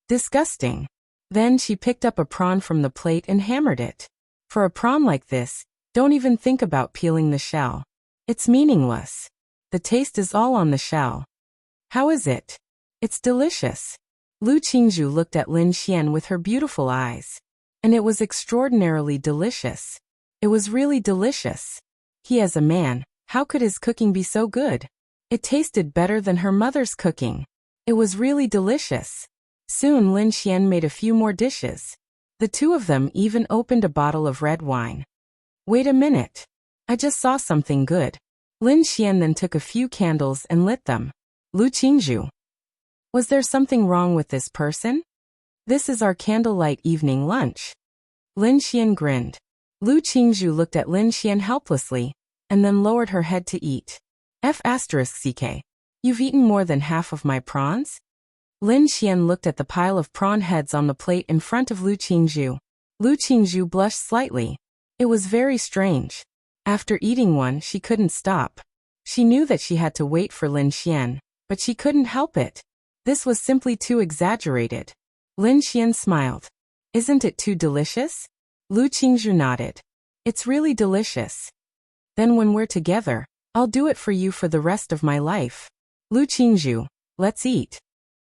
Disgusting. Then she picked up a prawn from the plate and hammered it. For a prawn like this, don't even think about peeling the shell. It's meaningless. The taste is all on the shell. How is it? It's delicious. Lu Qingzhu looked at Lin Xian with her beautiful eyes. And it was extraordinarily delicious. It was really delicious. He as a man, how could his cooking be so good? It tasted better than her mother's cooking. It was really delicious. Soon Lin Xian made a few more dishes. The two of them even opened a bottle of red wine. Wait a minute. I just saw something good. Lin Xian then took a few candles and lit them. Lu Qingzhu. Was there something wrong with this person? This is our candlelight evening lunch. Lin Xian grinned. Lu Qingzhu looked at Lin Xian helplessly, and then lowered her head to eat. F***ck. You've eaten more than half of my prawns? Lin Xian looked at the pile of prawn heads on the plate in front of Lu Qingzhu. Lu Qingzhu blushed slightly. It was very strange. After eating one, she couldn't stop. She knew that she had to wait for Lin Xian, but she couldn't help it. This was simply too exaggerated. Lin Xian smiled. Isn't it too delicious? Lu Qingzhu nodded. It's really delicious. Then when we're together, I'll do it for you for the rest of my life. Lu Qingzhu, let's eat.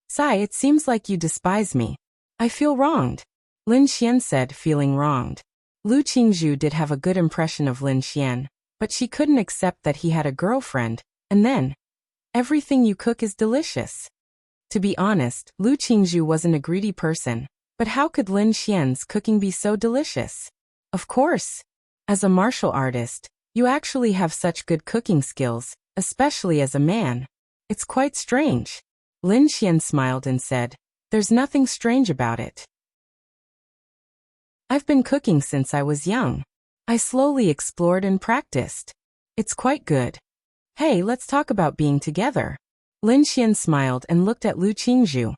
Sigh, it seems like you despise me. I feel wronged. Lin Xian said, feeling wronged. Lu Qingzhu did have a good impression of Lin Xian, but she couldn't accept that he had a girlfriend, and then, everything you cook is delicious. To be honest, Lu Qingzhu wasn't a greedy person, but how could Lin Xian's cooking be so delicious? Of course. As a martial artist, you actually have such good cooking skills, especially as a man. It's quite strange. Lin Xian smiled and said, there's nothing strange about it. I've been cooking since I was young. I slowly explored and practiced. It's quite good. Hey, let's talk about being together. Lin Xian smiled and looked at Lu Qingzhu.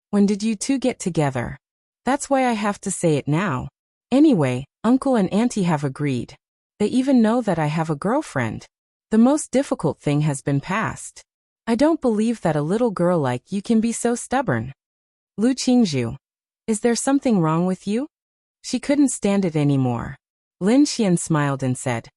When did you two get together? That's why I have to say it now. Anyway, Uncle and Auntie have agreed. They even know that I have a girlfriend. The most difficult thing has been passed. I don't believe that a little girl like you can be so stubborn. Lu Qingzhu. Is there something wrong with you? She couldn't stand it anymore. Lin Xian smiled and said,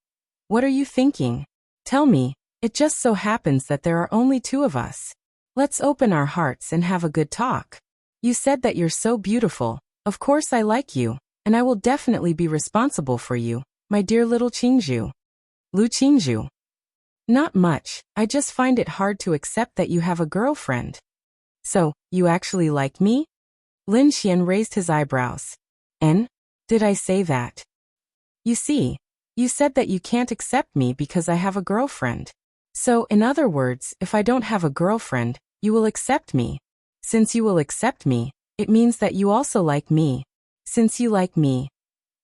what are you thinking? Tell me, it just so happens that there are only two of us. Let's open our hearts and have a good talk. You said that you're so beautiful. Of course I like you, and I will definitely be responsible for you, my dear little Qingzhu. Lu Qingzhu. Not much, I just find it hard to accept that you have a girlfriend. So, you actually like me? Lin Xian raised his eyebrows. And? Did I say that? You see, you said that you can't accept me because I have a girlfriend. So, in other words, if I don't have a girlfriend, you will accept me. Since you will accept me, it means that you also like me. Since you like me,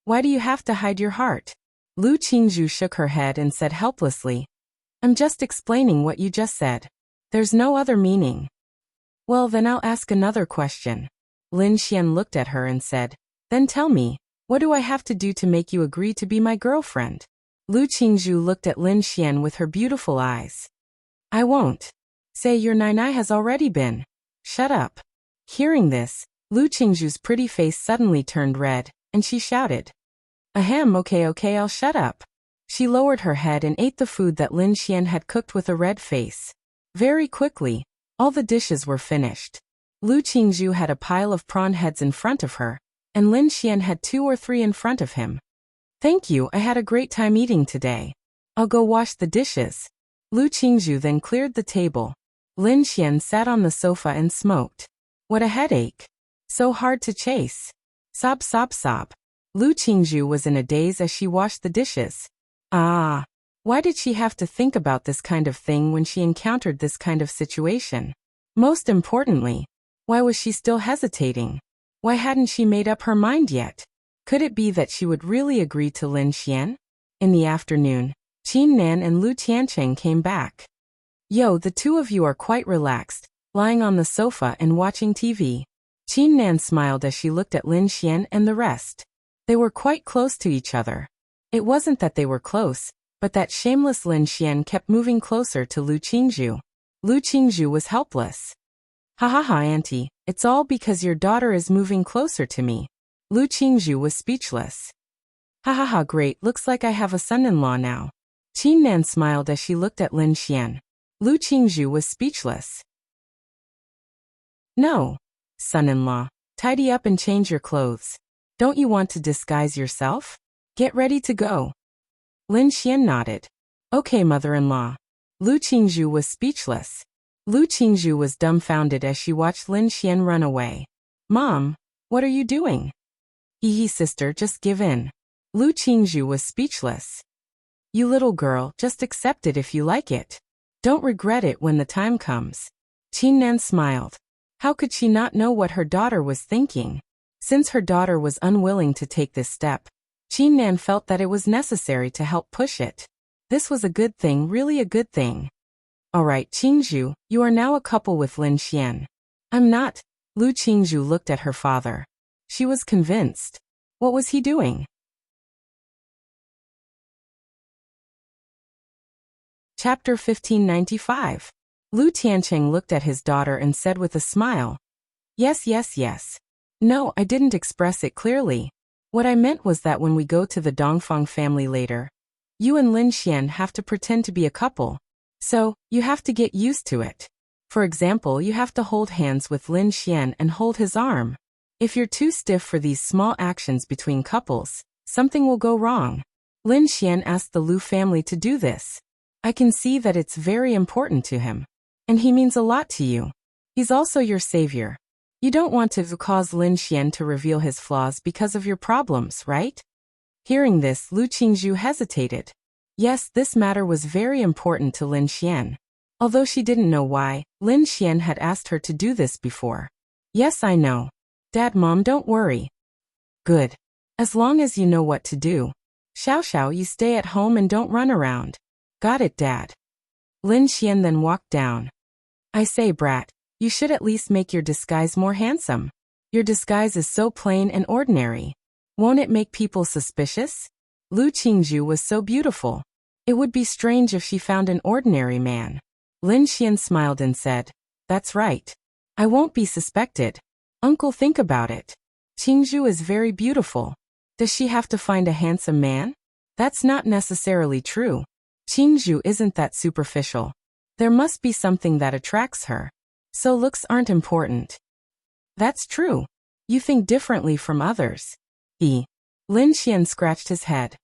why do you have to hide your heart? Lu Qingzhu shook her head and said helplessly, I'm just explaining what you just said. There's no other meaning. Well, then I'll ask another question. Lin Xian looked at her and said, then tell me, what do I have to do to make you agree to be my girlfriend? Lu Qingzhu looked at Lin Xian with her beautiful eyes. I won't. Say your nai has already been. Shut up. Hearing this, Lu Qingzhu's pretty face suddenly turned red, and she shouted. Ahem, okay, I'll shut up. She lowered her head and ate the food that Lin Xian had cooked with a red face. Very quickly, all the dishes were finished. Lu Qingzhu had a pile of prawn heads in front of her, and Lin Xian had 2 or 3 in front of him. Thank you, I had a great time eating today. I'll go wash the dishes. Lu Qingzhu then cleared the table. Lin Xian sat on the sofa and smoked. What a headache. So hard to chase. Sob, sob, sob. Lu Qingzhu was in a daze as she washed the dishes. Ah. Why did she have to think about this kind of thing when she encountered this kind of situation? Most importantly, why was she still hesitating? Why hadn't she made up her mind yet? Could it be that she would really agree to Lin Xian? In the afternoon, Qin Nan and Lu Tiancheng came back. Yo, the two of you are quite relaxed, lying on the sofa and watching TV. Qin Nan smiled as she looked at Lin Xian and the rest. They were quite close to each other. It wasn't that they were close, but that shameless Lin Xian kept moving closer to Lu Qingzhu. Lu Qingzhu was helpless. Ha ha ha, auntie, it's all because your daughter is moving closer to me. Lu Qingzhu was speechless. Ha ha ha, great, looks like I have a son-in-law now. Qin Nan smiled as she looked at Lin Xian. Lu Qingzhu was speechless. No. Son-in-law, tidy up and change your clothes. Don't you want to disguise yourself? Get ready to go. Lin Xian nodded. Okay, mother-in-law. Lu Qingzhu was speechless. Lu Qingzhu was dumbfounded as she watched Lin Xian run away. Mom, what are you doing? Hee sister, just give in. Lu Qingzhu was speechless. You little girl, just accept it if you like it. Don't regret it when the time comes. Qin Nan smiled. How could she not know what her daughter was thinking? Since her daughter was unwilling to take this step, Qin Nan felt that it was necessary to help push it. This was a good thing, really a good thing. Alright, Qingzhu, you are now a couple with Lin Xian. I'm not. Lu Qingzhu looked at her father. She was convinced. What was he doing? Chapter 1595. Lu Tiancheng looked at his daughter and said with a smile. Yes. No, I didn't express it clearly. What I meant was that when we go to the Dongfang family later, you and Lin Xian have to pretend to be a couple. So, you have to get used to it. For example, you have to hold hands with Lin Xian and hold his arm. If you're too stiff for these small actions between couples, something will go wrong. Lin Xian asked the Lu family to do this. I can see that it's very important to him. And he means a lot to you. He's also your savior. You don't want to cause Lin Xian to reveal his flaws because of your problems, right? Hearing this, Lu Qingzhu hesitated. Yes, this matter was very important to Lin Xian. Although she didn't know why, Lin Xian had asked her to do this before. Yes, I know. Dad, Mom, don't worry. Good. As long as you know what to do. Xiao, you stay at home and don't run around. Got it, Dad. Lin Xian then walked down. I say, brat, you should at least make your disguise more handsome. Your disguise is so plain and ordinary. Won't it make people suspicious? Lu Qingzhu was so beautiful. It would be strange if she found an ordinary man. Lin Xian smiled and said, That's right. I won't be suspected. Uncle, think about it. Qingzhu is very beautiful. Does she have to find a handsome man? That's not necessarily true. Qingzhu isn't that superficial. There must be something that attracts her. So looks aren't important. That's true. You think differently from others. Lin Xian scratched his head.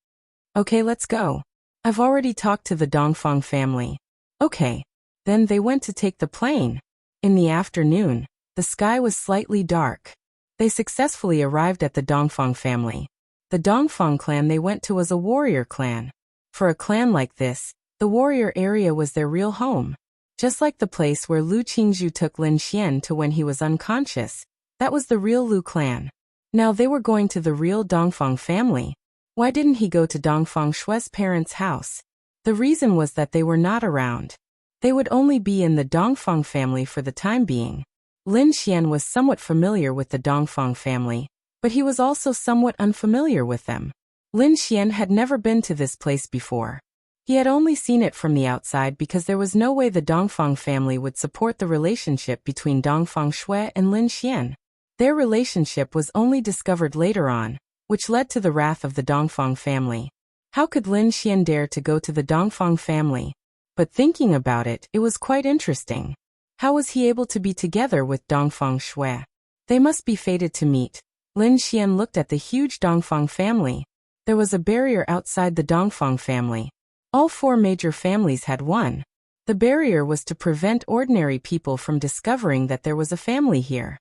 Okay, let's go. I've already talked to the Dongfang family. Okay. Then they went to take the plane. In the afternoon, the sky was slightly dark. They successfully arrived at the Dongfang family. The Dongfang clan they went to was a warrior clan. For a clan like this, the warrior area was their real home. Just like the place where Lu Qingzhu took Lin Xian to when he was unconscious, that was the real Lu clan. Now they were going to the real Dongfang family. Why didn't he go to Dongfang Shui's parents' house? The reason was that they were not around. They would only be in the Dongfang family for the time being. Lin Xian was somewhat familiar with the Dongfang family, but he was also somewhat unfamiliar with them. Lin Xian had never been to this place before. He had only seen it from the outside because there was no way the Dongfang family would support the relationship between Dongfang Shui and Lin Xian. Their relationship was only discovered later on, which led to the wrath of the Dongfang family. How could Lin Xian dare to go to the Dongfang family? But thinking about it, it was quite interesting. How was he able to be together with Dongfang Shui? They must be fated to meet. Lin Xian looked at the huge Dongfang family. There was a barrier outside the Dongfang family. All 4 major families had one. The barrier was to prevent ordinary people from discovering that there was a family here.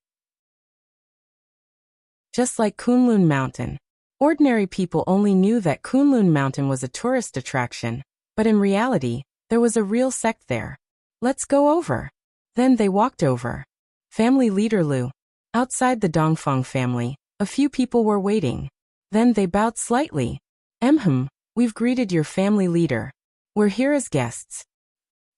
Just like Kunlun Mountain. Ordinary people only knew that Kunlun Mountain was a tourist attraction, but in reality, there was a real sect there. Let's go over. Then they walked over. Family leader Lu. Outside the Dongfang family, a few people were waiting. Then they bowed slightly. We've greeted your family leader. We're here as guests.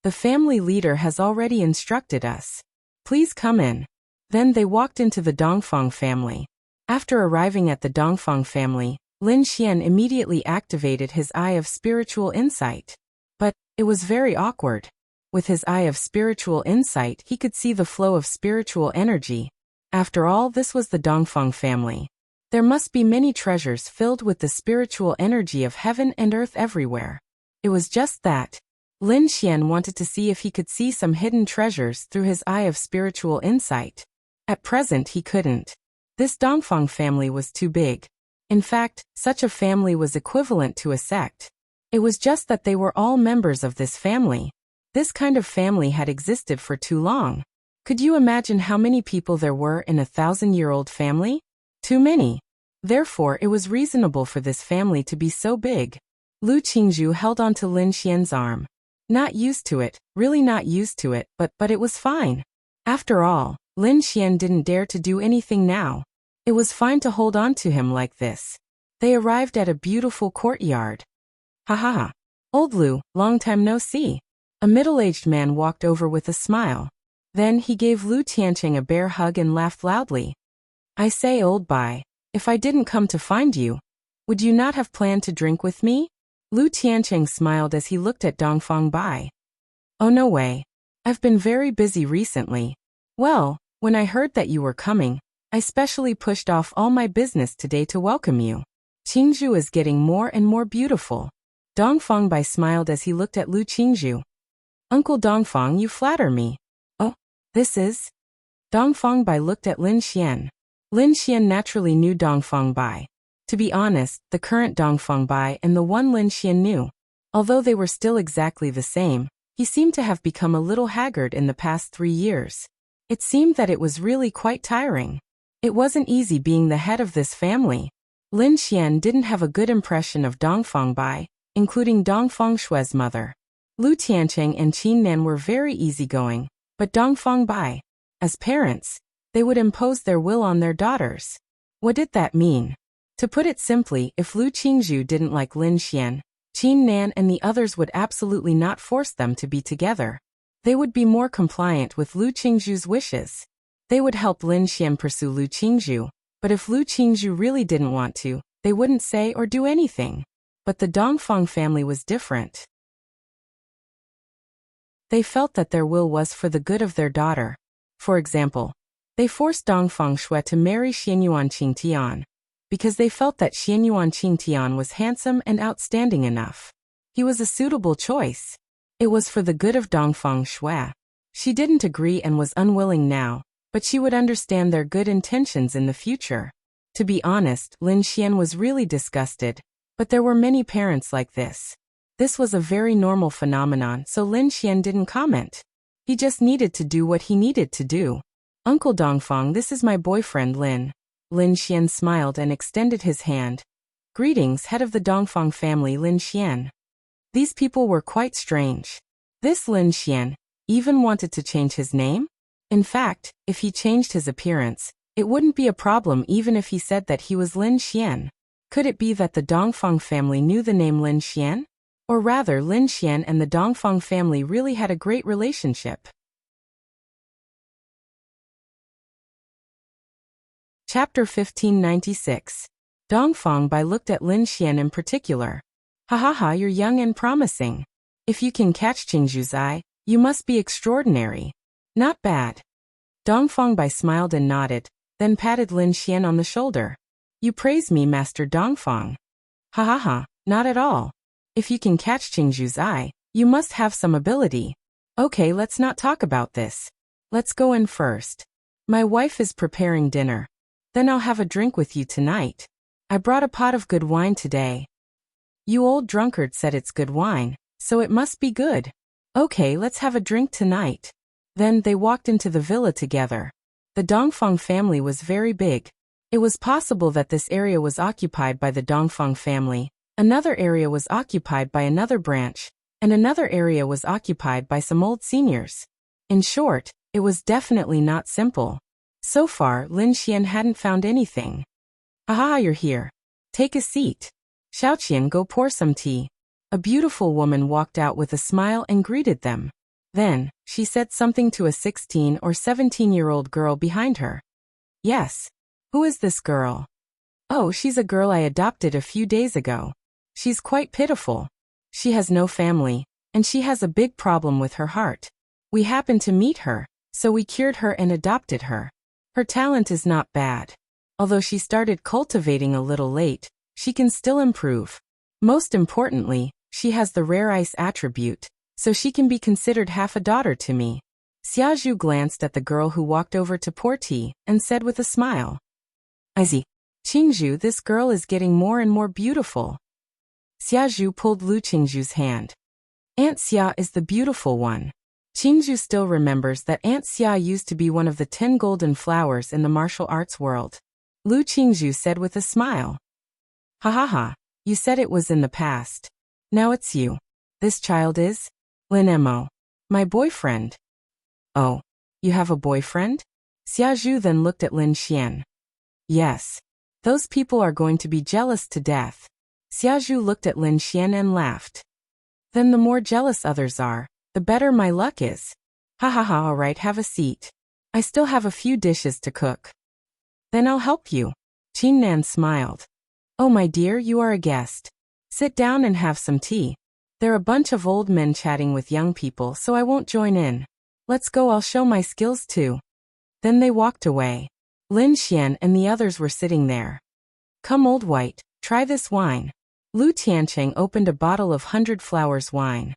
The family leader has already instructed us. Please come in. Then they walked into the Dongfang family. After arriving at the Dongfang family, Lin Xian immediately activated his eye of spiritual insight. But it was very awkward. With his eye of spiritual insight, he could see the flow of spiritual energy. After all, this was the Dongfang family. There must be many treasures filled with the spiritual energy of heaven and earth everywhere. It was just that. Lin Xian wanted to see if he could see some hidden treasures through his eye of spiritual insight. At present he couldn't. This Dongfang family was too big. In fact, such a family was equivalent to a sect. It was just that they were all members of this family. This kind of family had existed for too long. Could you imagine how many people there were in a 1,000-year-old family? Too many. Therefore, it was reasonable for this family to be so big. Lu Qingzhu held onto Lin Xian's arm. Not used to it, really not used to it, but it was fine. After all, Lin Xian didn't dare to do anything now. It was fine to hold on to him like this. They arrived at a beautiful courtyard. Ha ha ha. Old Lu, long time no see. A middle-aged man walked over with a smile. Then he gave Lu Tiancheng a bear hug and laughed loudly. I say, old Bai, if I didn't come to find you, would you not have planned to drink with me? Lu Tiancheng smiled as he looked at Dongfang Bai. Oh no way. I've been very busy recently. Well, when I heard that you were coming, I specially pushed off all my business today to welcome you. Qingzhu is getting more and more beautiful. Dongfang Bai smiled as he looked at Lu Qingzhu. Uncle Dongfang, you flatter me. Oh, this is? Dongfang Bai looked at Lin Xian. Lin Xian naturally knew Dongfang Bai. To be honest, the current Dongfang Bai and the one Lin Xian knew. Although they were still exactly the same, he seemed to have become a little haggard in the past 3 years. It seemed that it was really quite tiring. It wasn't easy being the head of this family. Lin Xian didn't have a good impression of Dongfang Bai, including Dongfang Shui's mother. Lu Tiancheng and Qin Nan were very easygoing, but Dongfang Bai, as parents, they would impose their will on their daughters. What did that mean? To put it simply, if Lu Qingzhu didn't like Lin Xian, Qin Nan and the others would absolutely not force them to be together. They would be more compliant with Lu Qingzhu's wishes. They would help Lin Xian pursue Lu Qingzhu, but if Lu Qingzhu really didn't want to, they wouldn't say or do anything. But the Dongfang family was different. They felt that their will was for the good of their daughter. For example, they forced Dongfang Shui to marry Xianyuan Qingtian, because they felt that Xianyuan Qingtian was handsome and outstanding enough. He was a suitable choice. It was for the good of Dongfang Shui. She didn't agree and was unwilling now, but she would understand their good intentions in the future. To be honest, Lin Xian was really disgusted, but there were many parents like this. This was a very normal phenomenon, so Lin Xian didn't comment. He just needed to do what he needed to do. Uncle Dongfang, this is my boyfriend Lin. Lin Xian smiled and extended his hand. Greetings, head of the Dongfang family, Lin Xian. These people were quite strange. This Lin Xian even wanted to change his name? In fact, if he changed his appearance, it wouldn't be a problem even if he said that he was Lin Xian. Could it be that the Dongfang family knew the name Lin Xian? Or rather, Lin Xian and the Dongfang family really had a great relationship. Chapter 1596. Dongfang Bai looked at Lin Xian in particular. Ha ha ha, you're young and promising. If you can catch Qingzhu's eye, you must be extraordinary. Not bad. Dongfang Bai smiled and nodded, then patted Lin Xian on the shoulder. You praise me, Master Dongfang. Ha ha ha, not at all. If you can catch Qingzhu's eye, you must have some ability. Okay, let's not talk about this. Let's go in first. My wife is preparing dinner. Then I'll have a drink with you tonight. I brought a pot of good wine today. You old drunkard said it's good wine, so it must be good. Okay, let's have a drink tonight. Then they walked into the villa together. The Dongfang family was very big. It was possible that this area was occupied by the Dongfang family, another area was occupied by another branch, and another area was occupied by some old seniors. In short, it was definitely not simple. So far, Lin Xian hadn't found anything. Aha, you're here. Take a seat. Xiaoqian, go pour some tea. A beautiful woman walked out with a smile and greeted them. Then, she said something to a 16 or 17-year-old girl behind her. Yes. Who is this girl? Oh, she's a girl I adopted a few days ago. She's quite pitiful. She has no family, and she has a big problem with her heart. We happened to meet her, so we cured her and adopted her. Her talent is not bad. Although she started cultivating a little late, she can still improve. Most importantly, she has the rare ice attribute, so she can be considered half a daughter to me. Xiaozhu glanced at the girl who walked over to pour tea and said with a smile. I see. Qingzhu, this girl is getting more and more beautiful. Xiaozhu pulled Lu Qingzhu's hand. Aunt Xia is the beautiful one. Qingzhu still remembers that Aunt Xia used to be one of the 10 golden flowers in the martial arts world. Lu Qingzhu said with a smile. Ha ha ha, you said it was in the past. Now it's you. This child is? Lin Mo. My boyfriend. Oh, you have a boyfriend? Xiaozhu then looked at Lin Xian. Yes. Those people are going to be jealous to death. Xiaozhu looked at Lin Xian and laughed. Then the more jealous others are, the better my luck is. Ha ha ha, alright, have a seat. I still have a few dishes to cook. Then I'll help you. Qingnan smiled. Oh my dear, you are a guest. Sit down and have some tea. They're a bunch of old men chatting with young people, so I won't join in. Let's go, I'll show my skills too. Then they walked away. Lin Xian and the others were sitting there. Come old white, try this wine. Lu Tiancheng opened a bottle of 100 Flowers wine.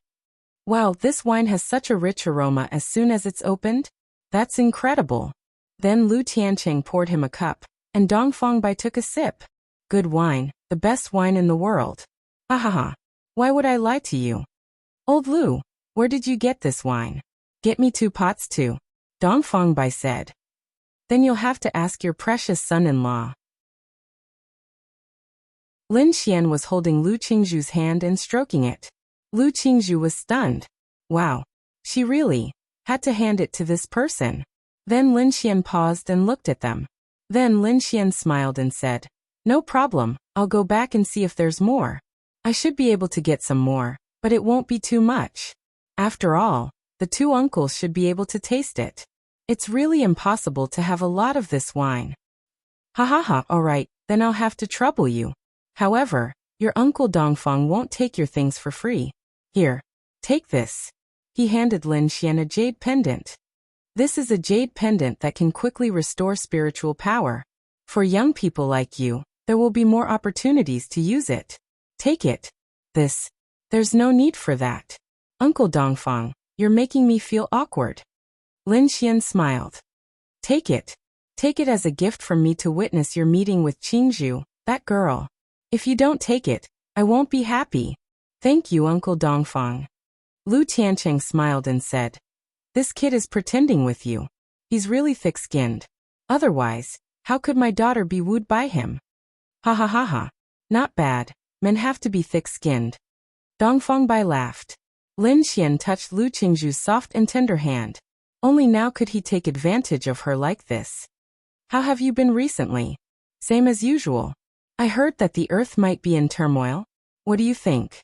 Wow, this wine has such a rich aroma as soon as it's opened? That's incredible. Then Lu Tiancheng poured him a cup, and Dongfang Bai took a sip. Good wine, the best wine in the world. Ha ha ha. Why would I lie to you? Old Lu, where did you get this wine? Get me 2 pots too. Dongfang Bai said. Then you'll have to ask your precious son-in-law. Lin Xian was holding Lu Qingzhu's hand and stroking it. Lu Qingzhu was stunned. Wow. She really had to hand it to this person. Then Lin Xian paused and looked at them. Then Lin Xian smiled and said, no problem, I'll go back and see if there's more. I should be able to get some more, but it won't be too much. After all, the 2 uncles should be able to taste it. It's really impossible to have a lot of this wine. Ha ha ha, alright, then I'll have to trouble you. However, your uncle Dongfang won't take your things for free. Here, take this. He handed Lin Xian a jade pendant. This is a jade pendant that can quickly restore spiritual power. For young people like you, there will be more opportunities to use it. Take it. There's no need for that. Uncle Dongfang, you're making me feel awkward. Lin Xian smiled. Take it. Take it as a gift from me to witness your meeting with Qingzhu, that girl. If you don't take it, I won't be happy. Thank you, Uncle Dongfang. Lu Tiancheng smiled and said, this kid is pretending with you. He's really thick-skinned. Otherwise, how could my daughter be wooed by him? Ha ha ha ha. Not bad. Men have to be thick-skinned. Dongfang Bai laughed. Lin Xian touched Lu Qingzhu's soft and tender hand. Only now could he take advantage of her like this. How have you been recently? Same as usual. I heard that the earth might be in turmoil. What do you think?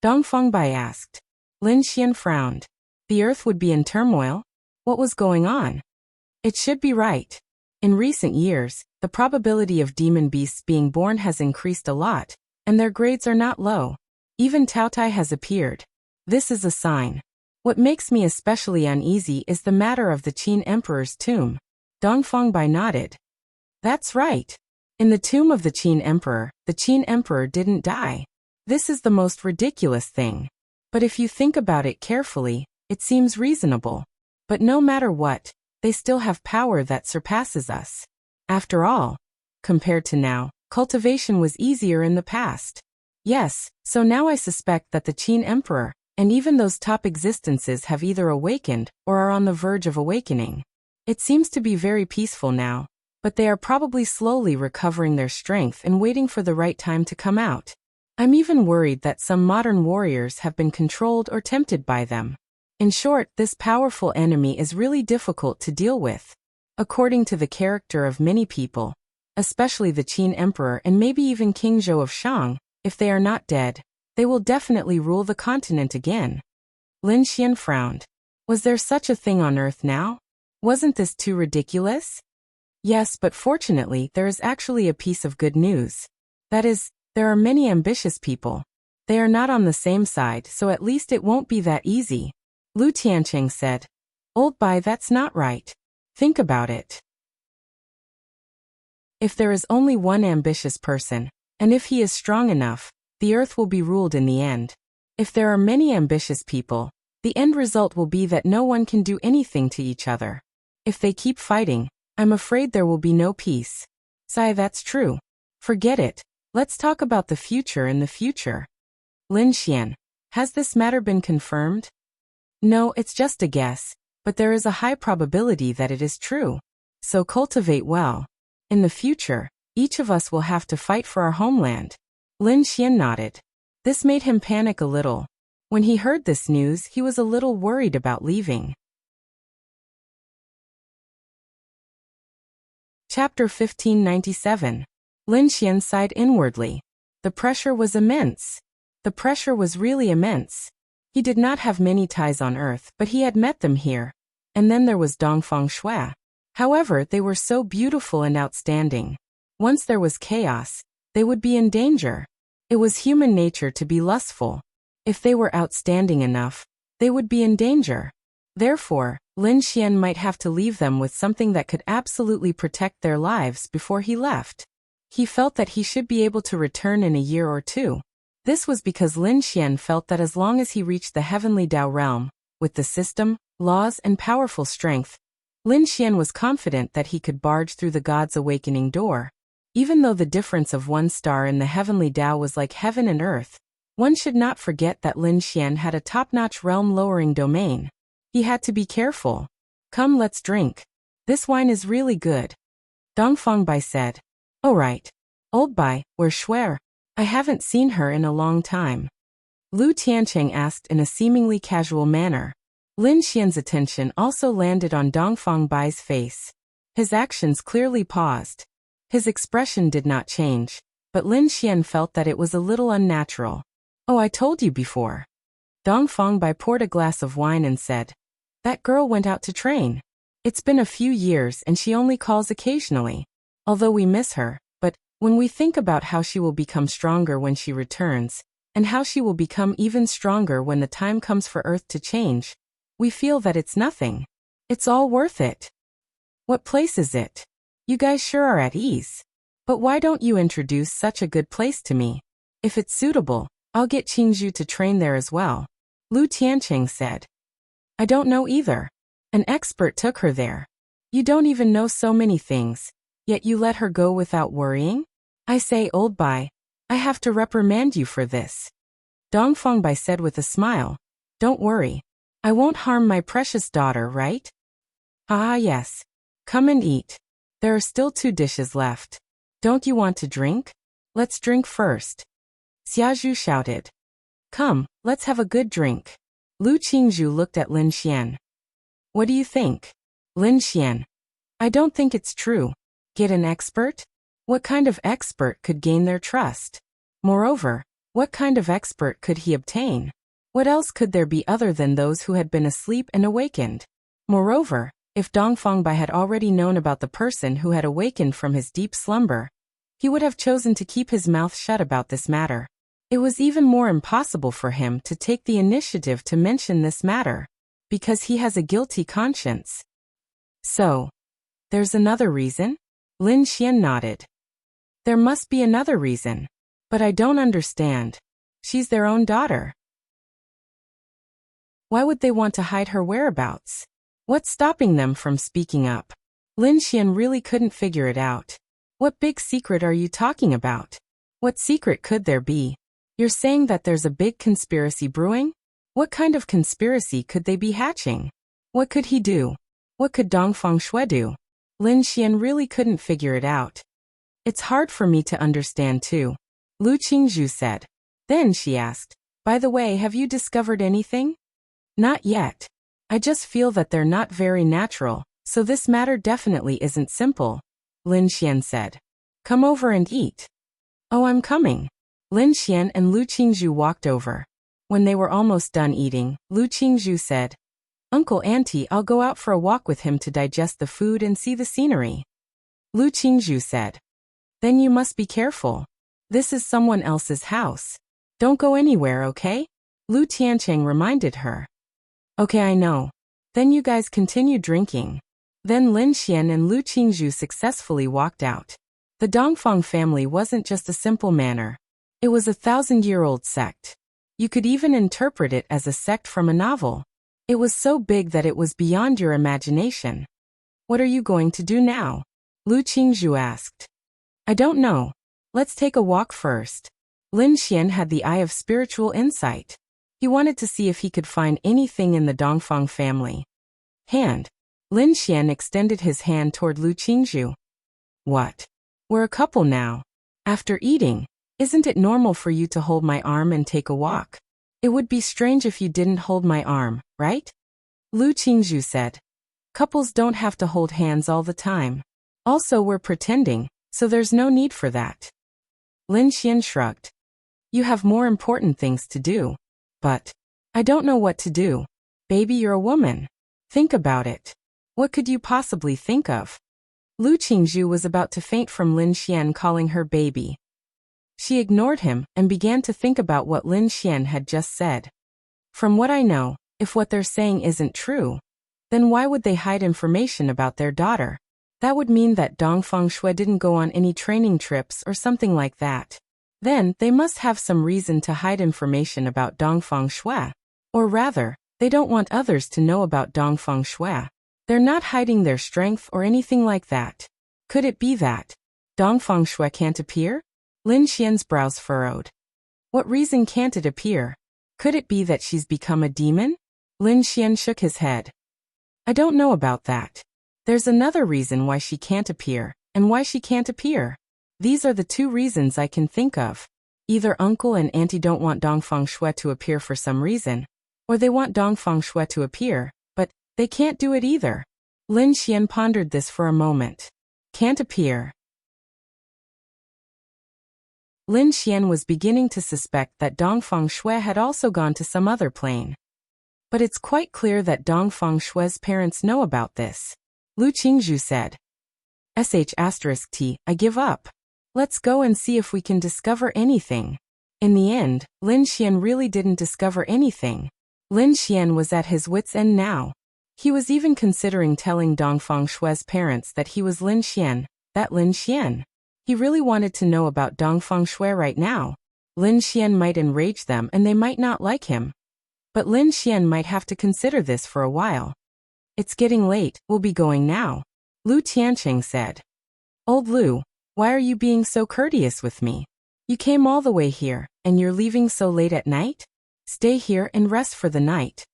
Dongfeng Bai asked. Lin Xian frowned. The earth would be in turmoil? What was going on? It should be right. In recent years, the probability of demon beasts being born has increased a lot, and their grades are not low. Even Taotai has appeared. This is a sign. What makes me especially uneasy is the matter of the Qin Emperor's tomb. Dongfeng Bai nodded. That's right. In the tomb of the Qin Emperor didn't die. This is the most ridiculous thing. But if you think about it carefully, it seems reasonable. But no matter what, they still have power that surpasses us. After all, compared to now, cultivation was easier in the past. Yes, so now I suspect that the Qin Emperor, and even those top existences have either awakened or are on the verge of awakening. It seems to be very peaceful now, but they are probably slowly recovering their strength and waiting for the right time to come out. I'm even worried that some modern warriors have been controlled or tempted by them. In short, this powerful enemy is really difficult to deal with. According to the character of many people, especially the Qin Emperor and maybe even King Zhou of Shang, if they are not dead, they will definitely rule the continent again. Lin Xian frowned. Was there such a thing on Earth now? Wasn't this too ridiculous? Yes, but fortunately there is actually a piece of good news. That is, there are many ambitious people. They are not on the same side, so at least it won't be that easy. Lu Tiancheng said. Old Bai, that's not right. Think about it. If there is only one ambitious person, and if he is strong enough, the earth will be ruled in the end. If there are many ambitious people, the end result will be that no one can do anything to each other. If they keep fighting, I'm afraid there will be no peace. Sai, that's true. Forget it. Let's talk about the future in the future. Lin Xian, has this matter been confirmed? No, it's just a guess, but there is a high probability that it is true. So cultivate well. In the future, each of us will have to fight for our homeland. Lin Xian nodded. This made him panic a little. When he heard this news, he was a little worried about leaving. Chapter 1597. Lin Xian sighed inwardly. The pressure was immense. The pressure was really immense. He did not have many ties on Earth, but he had met them here. And then there was Dongfeng Shui. However, they were so beautiful and outstanding. Once there was chaos, they would be in danger. It was human nature to be lustful. If they were outstanding enough, they would be in danger. Therefore, Lin Xian might have to leave them with something that could absolutely protect their lives before he left. He felt that he should be able to return in a year or two. This was because Lin Xian felt that as long as he reached the heavenly Dao realm, with the system, laws and powerful strength, Lin Xian was confident that he could barge through the God's awakening door. Even though the difference of one star in the heavenly Dao was like heaven and earth, one should not forget that Lin Xian had a top-notch realm-lowering domain. He had to be careful. Come, let's drink. This wine is really good. Dongfeng Bai said. Oh right. Old Bai, where's Shui? I haven't seen her in a long time. Lu Tiancheng asked in a seemingly casual manner. Lin Xian's attention also landed on Dongfeng Bai's face. His actions clearly paused. His expression did not change, but Lin Xian felt that it was a little unnatural. Oh, I told you before. Dongfeng Bai poured a glass of wine and said, that girl went out to train. It's been a few years and she only calls occasionally. Although we miss her, but when we think about how she will become stronger when she returns, and how she will become even stronger when the time comes for Earth to change, we feel that it's nothing. It's all worth it. What place is it? You guys sure are at ease. But why don't you introduce such a good place to me? If it's suitable, I'll get Qingzhu to train there as well. Lu Tiancheng said. I don't know either. An expert took her there. You don't even know so many things, yet you let her go without worrying? I say, Old Bai, I have to reprimand you for this. Dongfeng Bai said with a smile. Don't worry. I won't harm my precious daughter, right? Ah yes. Come and eat. There are still 2 dishes left. Don't you want to drink? Let's drink first. Xiazhu shouted. Come, let's have a good drink. Lu Qingzhu looked at Lin Xian. What do you think? Lin Xian. I don't think it's true. Get an expert? What kind of expert could gain their trust? Moreover, What kind of expert could he obtain? What else could there be other than those who had been asleep and awakened? Moreover, if Dongfang Bai had already known about the person who had awakened from his deep slumber, he would have chosen to keep his mouth shut about this matter. It was even more impossible for him to take the initiative to mention this matter, because he has a guilty conscience. So, there's another reason? Lin Xian nodded. There must be another reason. But I don't understand. She's their own daughter. Why would they want to hide her whereabouts? What's stopping them from speaking up? Lin Xian really couldn't figure it out. What big secret are you talking about? What secret could there be? You're saying that there's a big conspiracy brewing? What kind of conspiracy could they be hatching? What could he do? What could Dongfang Shui do? Lin Xian really couldn't figure it out. It's hard for me to understand too, Lu Qingzhu said. Then she asked, by the way, have you discovered anything? Not yet. I just feel that they're not very natural, so this matter definitely isn't simple, Lin Xian said. Come over and eat. Oh, I'm coming. Lin Xian and Lu Qingzhu walked over. When they were almost done eating, Lu Qingzhu said, Uncle Auntie, I'll go out for a walk with him to digest the food and see the scenery. Lu Qingzhu said, then you must be careful. This is someone else's house. Don't go anywhere, okay? Lu Tiancheng reminded her. Okay, I know. Then you guys continue drinking. Then Lin Xian and Lu Qingzhu successfully walked out. The Dongfang family wasn't just a simple manor. It was a 1,000-year-old sect. You could even interpret it as a sect from a novel. It was so big that it was beyond your imagination. What are you going to do now? Lu Qingzhu asked. I don't know. Let's take a walk first. Lin Xian had the eye of spiritual insight. He wanted to see if he could find anything in the Dongfang family. Hand. Lin Xian extended his hand toward Lu Qingzhu. What? We're a couple now. After eating, isn't it normal for you to hold my arm and take a walk? It would be strange if you didn't hold my arm, right? Lu Qingzhu said. Couples don't have to hold hands all the time. Also, we're pretending, so there's no need for that. Lin Xian shrugged. You have more important things to do. But I don't know what to do. Baby, you're a woman. Think about it. What could you possibly think of? Lu Qingzhu was about to faint from Lin Xian calling her baby. She ignored him and began to think about what Lin Xian had just said. From what I know, if what they're saying isn't true, then why would they hide information about their daughter? That would mean that Dongfang Shui didn't go on any training trips or something like that. Then, they must have some reason to hide information about Dongfang Shui. Or rather, they don't want others to know about Dongfang Shui. They're not hiding their strength or anything like that. Could it be that Dongfang Shui can't appear? Lin Xian's brows furrowed. What reason can't it appear? Could it be that she's become a demon? Lin Xian shook his head. I don't know about that. There's another reason why she can't appear, and why she can't appear. These are the two reasons I can think of. Either uncle and auntie don't want Dongfang Shui to appear for some reason, or they want Dongfang Shui to appear, but they can't do it either. Lin Xian pondered this for a moment. Can't appear. Lin Xian was beginning to suspect that Dongfang Shui had also gone to some other plane. But it's quite clear that Dongfang Shui's parents know about this. Lu Qingzhu said. *T, I give up. Let's go and see if we can discover anything. In the end, Lin Xian really didn't discover anything. Lin Xian was at his wits' end now. He was even considering telling Dongfang Shui's parents that he was Lin Xian, that Lin Xian. He really wanted to know about Dongfang Shui right now. Lin Xian might enrage them and they might not like him. But Lin Xian might have to consider this for a while. It's getting late, we'll be going now, Lu Tiancheng said. Old Lu, why are you being so courteous with me? You came all the way here, and you're leaving so late at night? Stay here and rest for the night.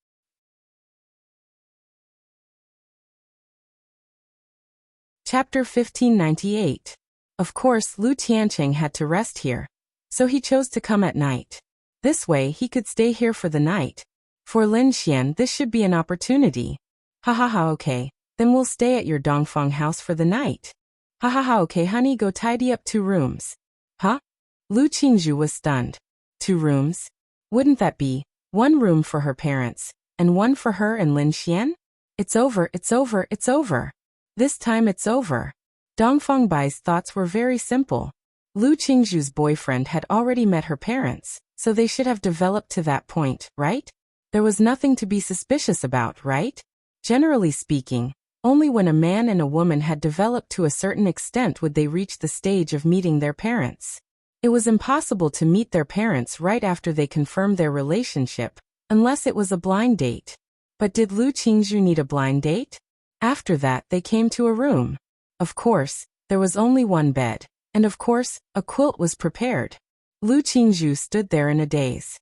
Chapter 1598. Of course, Lu Tiancheng had to rest here, so he chose to come at night. This way he could stay here for the night. For Lin Xian, this should be an opportunity. Ha ha ha, okay, then we'll stay at your Dongfang house for the night. Ha ha ha, okay honey, go tidy up 2 rooms. Huh? Lu Qingzhu was stunned. 2 rooms? Wouldn't that be 1 room for her parents, and 1 for her and Lin Xian? It's over, it's over, it's over. This time it's over. Dongfang Bai's thoughts were very simple. Lu Qingzhu's boyfriend had already met her parents, so they should have developed to that point, right? There was nothing to be suspicious about, right? Generally speaking, only when a man and a woman had developed to a certain extent would they reach the stage of meeting their parents. It was impossible to meet their parents right after they confirmed their relationship, unless it was a blind date. But did Lu Qingzhu need a blind date? After that they came to a room. Of course, there was only 1 bed. And of course, a quilt was prepared. Lu Qingzhu stood there in a daze.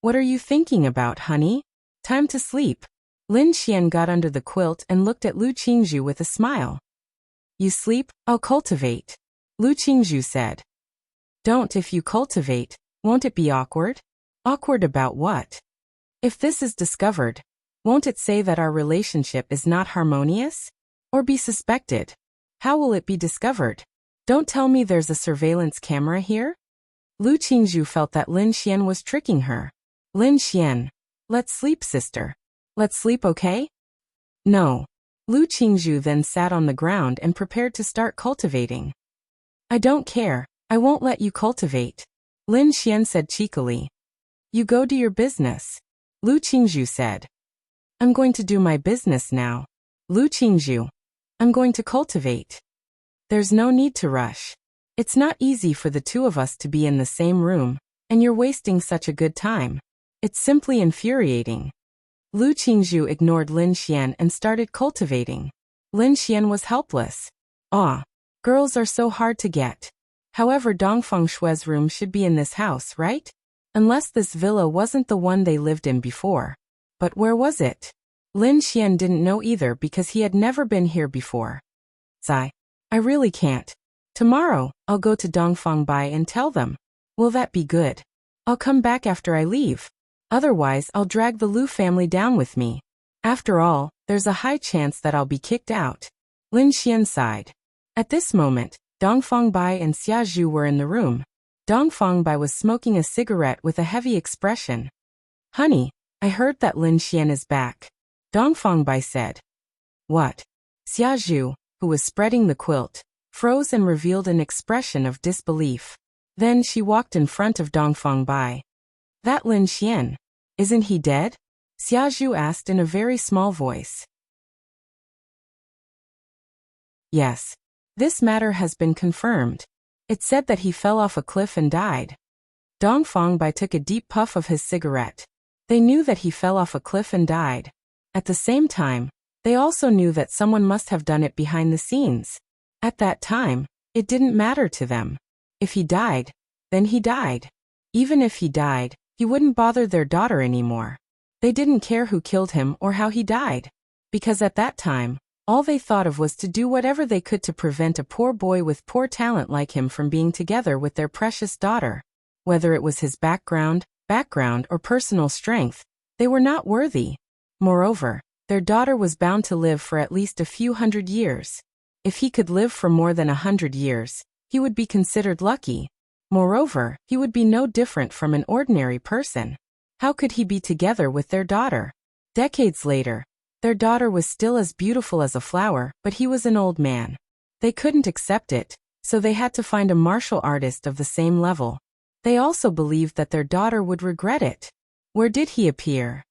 What are you thinking about, honey? Time to sleep. Lin Xian got under the quilt and looked at Lu Qingzhu with a smile. You sleep, I'll cultivate. Lu Qingzhu said. Don't. If you cultivate, won't it be awkward? Awkward about what? If this is discovered, won't it say that our relationship is not harmonious? Or be suspected? How will it be discovered? Don't tell me there's a surveillance camera here? Lu Qingzhu felt that Lin Xian was tricking her. Lin Xian. Let's sleep, sister. Let's sleep, okay? No. Lu Qingzhu then sat on the ground and prepared to start cultivating. I don't care. I won't let you cultivate. Lin Xian said cheekily. You go do your business. Lu Qingzhu said. I'm going to do my business now. Lu Qingzhu. I'm going to cultivate. There's no need to rush. It's not easy for the 2 of us to be in the same room, and you're wasting such a good time. It's simply infuriating. Lu Qingzhu ignored Lin Xian and started cultivating. Lin Xian was helpless. Girls are so hard to get. However, Dongfang Shui's room should be in this house, right? Unless this villa wasn't the one they lived in before. But where was it? Lin Xian didn't know either because he had never been here before. Sigh. I really can't. Tomorrow, I'll go to Dongfang Bai and tell them. Will that be good? I'll come back after I leave. Otherwise, I'll drag the Lu family down with me. After all, there's a high chance that I'll be kicked out. Lin Xian sighed. At this moment, Dongfang Bai and Xia Zhu were in the room. Dongfang Bai was smoking a cigarette with a heavy expression. Honey, I heard that Lin Xian is back. Dongfang Bai said. What? Xia Zhu, who was spreading the quilt, froze and revealed an expression of disbelief. Then she walked in front of Dongfang Bai. That Lin Xian. Isn't he dead? Xia Zhu asked in a very small voice. Yes. This matter has been confirmed. It said that he fell off a cliff and died. Dongfang Bai took a deep puff of his cigarette. They knew that he fell off a cliff and died. At the same time, they also knew that someone must have done it behind the scenes. At that time, it didn't matter to them. If he died, then he died. Even if he died, he wouldn't bother their daughter anymore. They didn't care who killed him or how he died. Because at that time, all they thought of was to do whatever they could to prevent a poor boy with poor talent like him from being together with their precious daughter. Whether it was his background, or personal strength, they were not worthy. Moreover, their daughter was bound to live for at least a few hundred years. If he could live for more than 100 years, he would be considered lucky. Moreover, he would be no different from an ordinary person. How could he be together with their daughter? Decades later, their daughter was still as beautiful as a flower, but he was an old man. They couldn't accept it, so they had to find a martial artist of the same level. They also believed that their daughter would regret it. Where did he appear?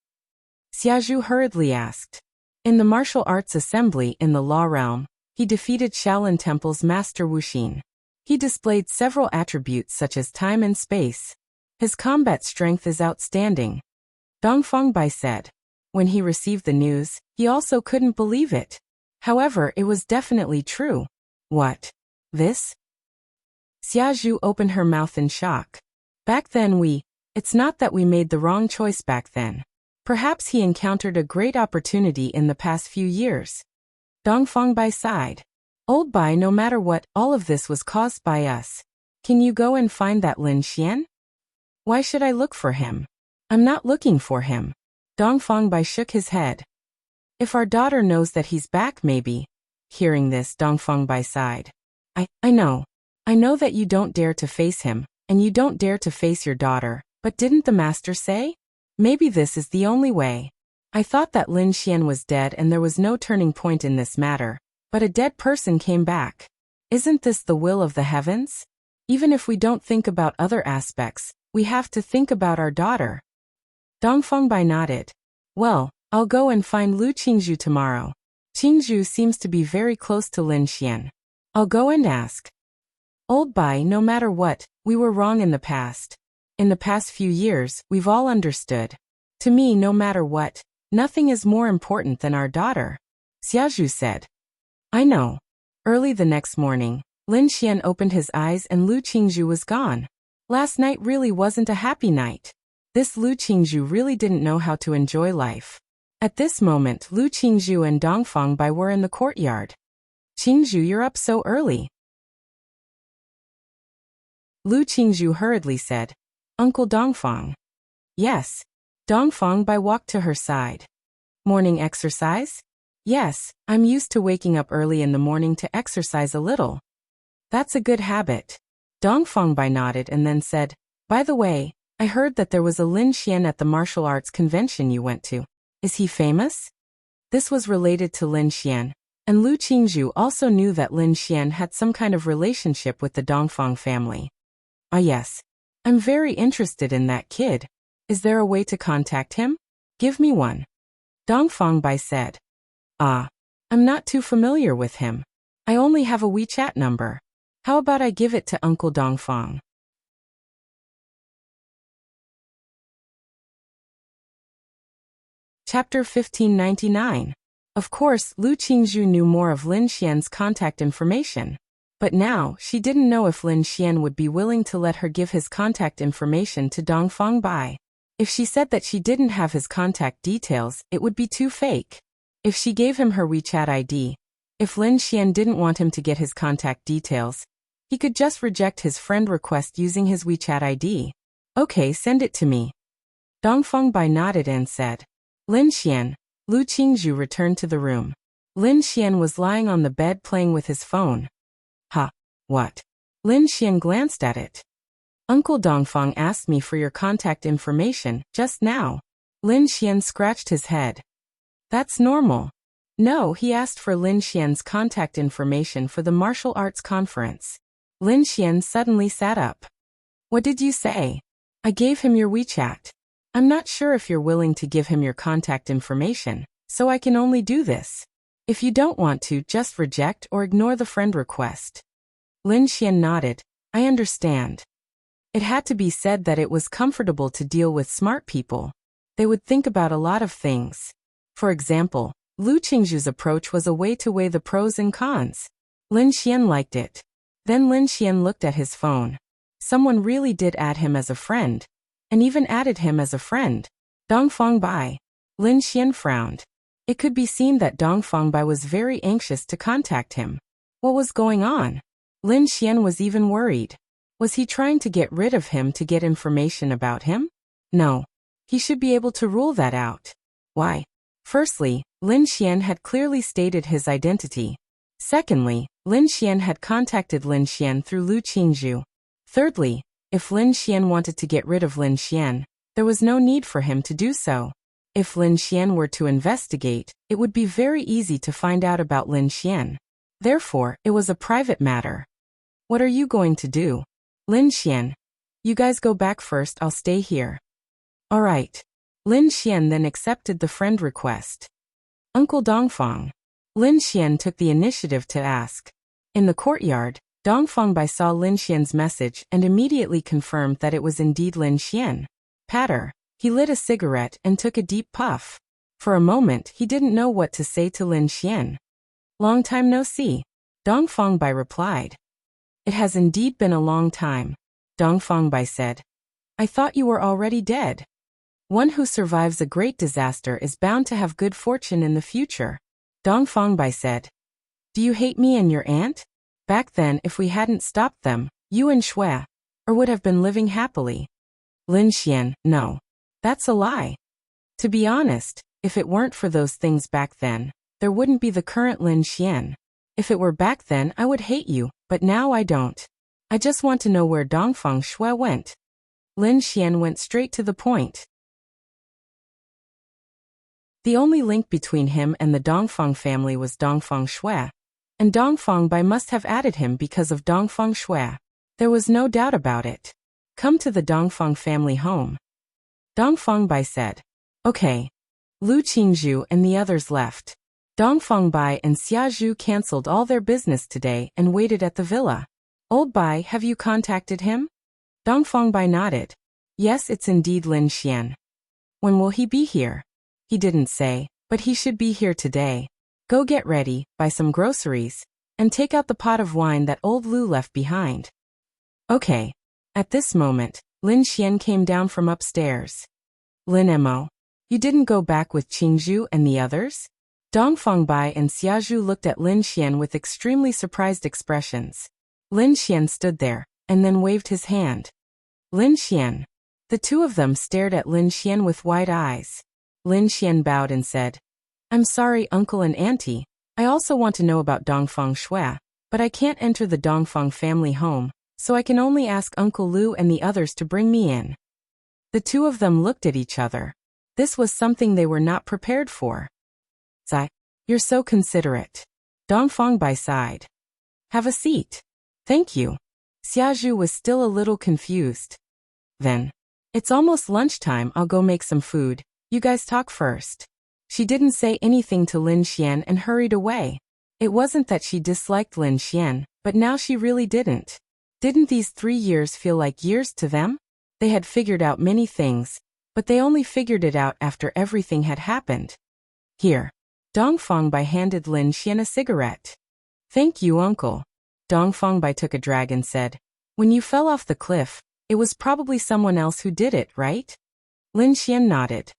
Xia Zhu hurriedly asked. In the martial arts assembly in the law realm, he defeated Shaolin Temple's master Wuxin. He displayed several attributes such as time and space. His combat strength is outstanding. Dongfang Bai said. When he received the news, he also couldn't believe it. However, it was definitely true. What? This? Xia Zhu opened her mouth in shock. Back then it's not that we made the wrong choice back then. Perhaps he encountered a great opportunity in the past few years. Dongfang Bai sighed. Old Bai, no matter what, all of this was caused by us. Can you go and find that Lin Xian? Why should I look for him? I'm not looking for him. Dongfang Bai shook his head. If our daughter knows that he's back, maybe. Hearing this, Dongfang Bai sighed. I know. I know that you don't dare to face him, and you don't dare to face your daughter, But didn't the master say? Maybe this is the only way. I thought that Lin Xian was dead and there was no turning point in this matter, but a dead person came back. Isn't this the will of the heavens? Even if we don't think about other aspects, we have to think about our daughter. Dongfeng Bai nodded. Well, I'll go and find Lu Qingzhu tomorrow. Qingzhu seems to be very close to Lin Xian. I'll go and ask. Old Bai, no matter what, we were wrong in the past. In the past few years, we've all understood. To me, no matter what, nothing is more important than our daughter. Xiaozhu said. I know. Early the next morning, Lin Xian opened his eyes and Lu Qingzhu was gone. Last night really wasn't a happy night. This Lu Qingzhu really didn't know how to enjoy life. At this moment, Lu Qingzhu and Dongfeng Bai were in the courtyard. Qingzhu, you're up so early. Lu Qingzhu hurriedly said. Uncle Dongfeng. Yes. Dongfeng Bai walked to her side. Morning exercise? Yes, I'm used to waking up early in the morning to exercise a little. That's a good habit. Dongfeng Bai nodded and then said, By the way, I heard that there was a Lin Xian at the martial arts convention you went to. Is he famous? This was related to Lin Xian, and Lu Qingzhu also knew that Lin Xian had some kind of relationship with the Dongfeng family. Ah yes. I'm very interested in that kid. Is there a way to contact him? Give me one. Dongfeng Bai said. Ah. I'm not too familiar with him. I only have a WeChat number. How about I give it to Uncle Dongfeng? Chapter 1599. Of course, Lu Qingzhu knew more of Lin Xian's contact information. But now, she didn't know if Lin Xian would be willing to let her give his contact information to Dongfeng Bai. If she said that she didn't have his contact details, it would be too fake. If she gave him her WeChat ID, if Lin Xian didn't want him to get his contact details, he could just reject his friend request using his WeChat ID. Okay, send it to me. Dongfeng Bai nodded and said. Lin Xian. Lu Qingzhu returned to the room. Lin Xian was lying on the bed playing with his phone. Ha. What? Lin Xian glanced at it. Uncle Dongfeng asked me for your contact information just now. Lin Xian scratched his head. That's normal. No, he asked for Lin Xian's contact information for the martial arts conference. Lin Xian suddenly sat up. What did you say? I gave him your WeChat. I'm not sure if you're willing to give him your contact information, so I can only do this. If you don't want to, just reject or ignore the friend request. Lin Xian nodded. I understand. It had to be said that it was comfortable to deal with smart people. They would think about a lot of things. For example, Lu Qingzhu's approach was a way to weigh the pros and cons. Lin Xian liked it. Then Lin Xian looked at his phone. Someone really did add him as a friend, and even added him as a friend. Dongfeng Bai. Lin Xian frowned. It could be seen that Dongfeng Bai was very anxious to contact him. What was going on? Lin Xian was even worried. Was he trying to get rid of him to get information about him? No. He should be able to rule that out. Why? Firstly, Lin Xian had clearly stated his identity. Secondly, Lin Xian had contacted Lin Xian through Lu Qingzhu. Thirdly, if Lin Xian wanted to get rid of Lin Xian, there was no need for him to do so. If Lin Xian were to investigate, it would be very easy to find out about Lin Xian. Therefore, it was a private matter. What are you going to do? Lin Xian. You guys go back first, I'll stay here. All right. Lin Xian then accepted the friend request. Uncle Dongfeng. Lin Xian took the initiative to ask. In the courtyard, Dongfeng Bai saw Lin Xian's message and immediately confirmed that it was indeed Lin Xian. Patter. He lit a cigarette and took a deep puff. For a moment, he didn't know what to say to Lin Xian. Long time no see. Dongfeng Bai replied. It has indeed been a long time. Dongfeng Bai said. I thought you were already dead. One who survives a great disaster is bound to have good fortune in the future. Dongfeng Bai said. Do you hate me and your aunt? Back then, if we hadn't stopped them, you and Shui, or would have been living happily. Lin Xian, no. That's a lie. To be honest, if it weren't for those things back then, there wouldn't be the current Lin Xian. If it were back then, I would hate you, but now I don't. I just want to know where Dongfeng Shui went. Lin Xian went straight to the point. The only link between him and the Dongfang family was Dongfang Shui, and Dongfang Bai must have added him because of Dongfang Shui. There was no doubt about it. Come to the Dongfang family home. Dongfang Bai said. Okay. Lu Qingzhu and the others left. Dongfang Bai and Xia Zhu cancelled all their business today and waited at the villa. Old Bai, have you contacted him? Dongfang Bai nodded. Yes, it's indeed Lin Xian. When will he be here? He didn't say, but he should be here today. Go get ready, buy some groceries, and take out the pot of wine that old Lu left behind. Okay. At this moment, Lin Xian came down from upstairs. Lin Mo, you didn't go back with Qingzhu and the others? Dongfang Bai and Xia Zhu looked at Lin Xian with extremely surprised expressions. Lin Xian stood there, and then waved his hand. Lin Xian. The two of them stared at Lin Xian with wide eyes. Lin Xian bowed and said, I'm sorry, uncle and auntie. I also want to know about Dongfang Shui, but I can't enter the Dongfang family home, so I can only ask Uncle Lu and the others to bring me in. The two of them looked at each other. This was something they were not prepared for. Zai, you're so considerate. Dongfang Bai sighed. Have a seat. Thank you. Xia Zhu was still a little confused. Then, it's almost lunchtime, I'll go make some food. You guys talk first. She didn't say anything to Lin Xian and hurried away. It wasn't that she disliked Lin Xian, but now she really didn't. Didn't these 3 years feel like years to them? They had figured out many things, but they only figured it out after everything had happened. Here. Dongfang Bai handed Lin Xian a cigarette. Thank you, uncle. Dongfang Bai took a drag and said, when you fell off the cliff, it was probably someone else who did it, right? Lin Xian nodded.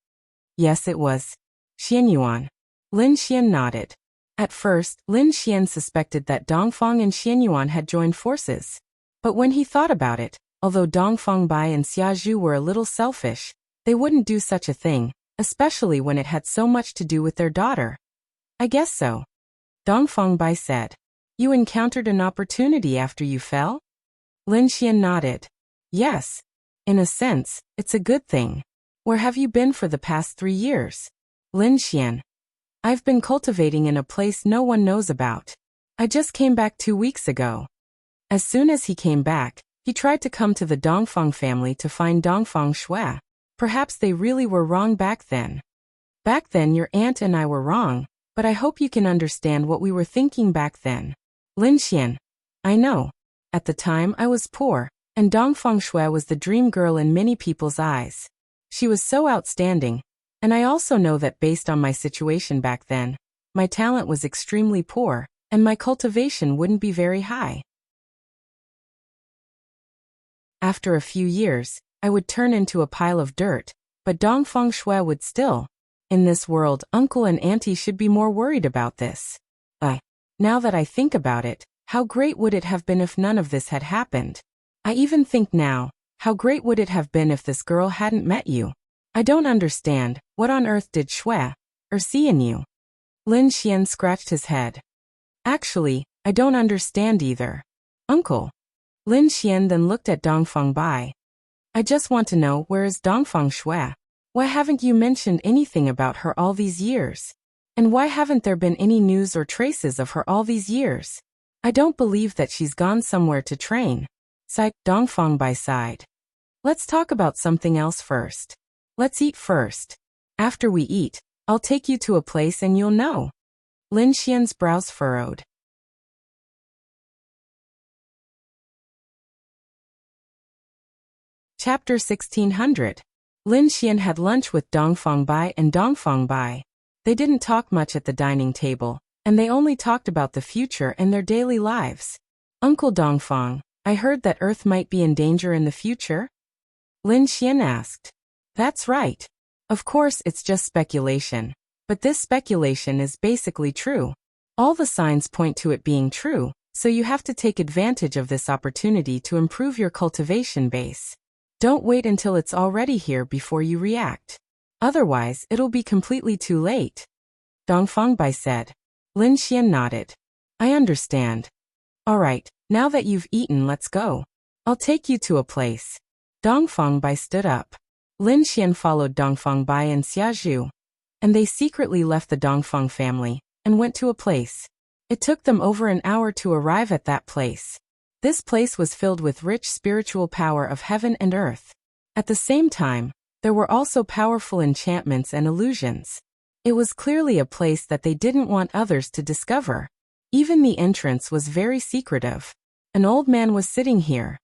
Yes, it was. Xianyuan. Lin Xian nodded. At first, Lin Xian suspected that Dongfang and Xianyuan had joined forces. But when he thought about it, although Dongfang Bai and Xia Zhu were a little selfish, they wouldn't do such a thing, especially when it had so much to do with their daughter. I guess so. Dongfang Bai said. You encountered an opportunity after you fell? Lin Xian nodded. Yes. In a sense, it's a good thing. Where have you been for the past 3 years? Lin Xian. I've been cultivating in a place no one knows about. I just came back 2 weeks ago. As soon as he came back, he tried to come to the Dongfang family to find Dongfang Shui. Perhaps they really were wrong back then. Back then your aunt and I were wrong, but I hope you can understand what we were thinking back then. Lin Xian. I know. At the time I was poor, and Dongfang Shui was the dream girl in many people's eyes. She was so outstanding, and I also know that based on my situation back then, my talent was extremely poor, and my cultivation wouldn't be very high. After a few years, I would turn into a pile of dirt, but Dongfang Shui would still. In this world, uncle and auntie should be more worried about this. Now that I think about it, how great would it have been if none of this had happened? I even think now, how great would it have been if this girl hadn't met you? I don't understand, what on earth did Shui see in you? Lin Xian scratched his head. Actually, I don't understand either. Uncle. Lin Xian then looked at Dongfang Bai. I just want to know, where is Dongfang Shui? Why haven't you mentioned anything about her all these years? And why haven't there been any news or traces of her all these years? I don't believe that she's gone somewhere to train. Sighed. Dongfang Bai sighed. Let's talk about something else first. Let's eat first. After we eat, I'll take you to a place and you'll know. Lin Xian's brows furrowed. Chapter 1600. Lin Xian had lunch with Dongfang Bai and Dongfang Bai. They didn't talk much at the dining table, and they only talked about the future and their daily lives. Uncle Dongfang, I heard that Earth might be in danger in the future? Lin Xian asked. That's right. Of course it's just speculation, but this speculation is basically true. All the signs point to it being true, so you have to take advantage of this opportunity to improve your cultivation base. Don't wait until it's already here before you react. Otherwise, it'll be completely too late. Dongfang Bai said. Lin Xian nodded. I understand. All right, now that you've eaten, let's go. I'll take you to a place. Dongfang Bai stood up. Lin Xian followed Dongfang Bai and Xia Zhu, and they secretly left the Dongfang family and went to a place. It took them over an hour to arrive at that place. This place was filled with rich spiritual power of heaven and earth. At the same time, there were also powerful enchantments and illusions. It was clearly a place that they didn't want others to discover. Even the entrance was very secretive. An old man was sitting here.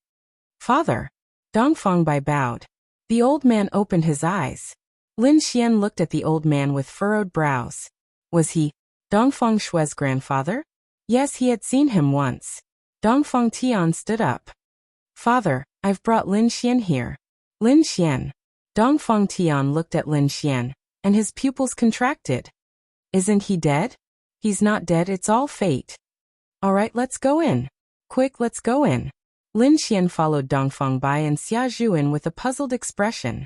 Father. Dongfang Bai bowed. The old man opened his eyes. Lin Xian looked at the old man with furrowed brows. Was he Dongfang Shui's grandfather? Yes, he had seen him once. Dongfang Tian stood up. Father, I've brought Lin Xian here. Lin Xian. Dongfang Tian looked at Lin Xian, and his pupils contracted. Isn't he dead? He's not dead, it's all fate. All right, let's go in. Quick, let's go in. Lin Xian followed Dongfang Bai and Xia Zhu in with a puzzled expression.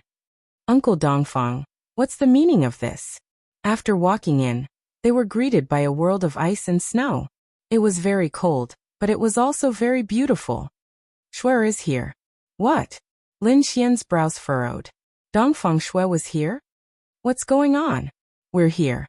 Uncle Dongfang, what's the meaning of this? After walking in, they were greeted by a world of ice and snow. It was very cold, but it was also very beautiful. Shui is here. What? Lin Xian's brows furrowed. Dongfang Shui was here? What's going on? We're here.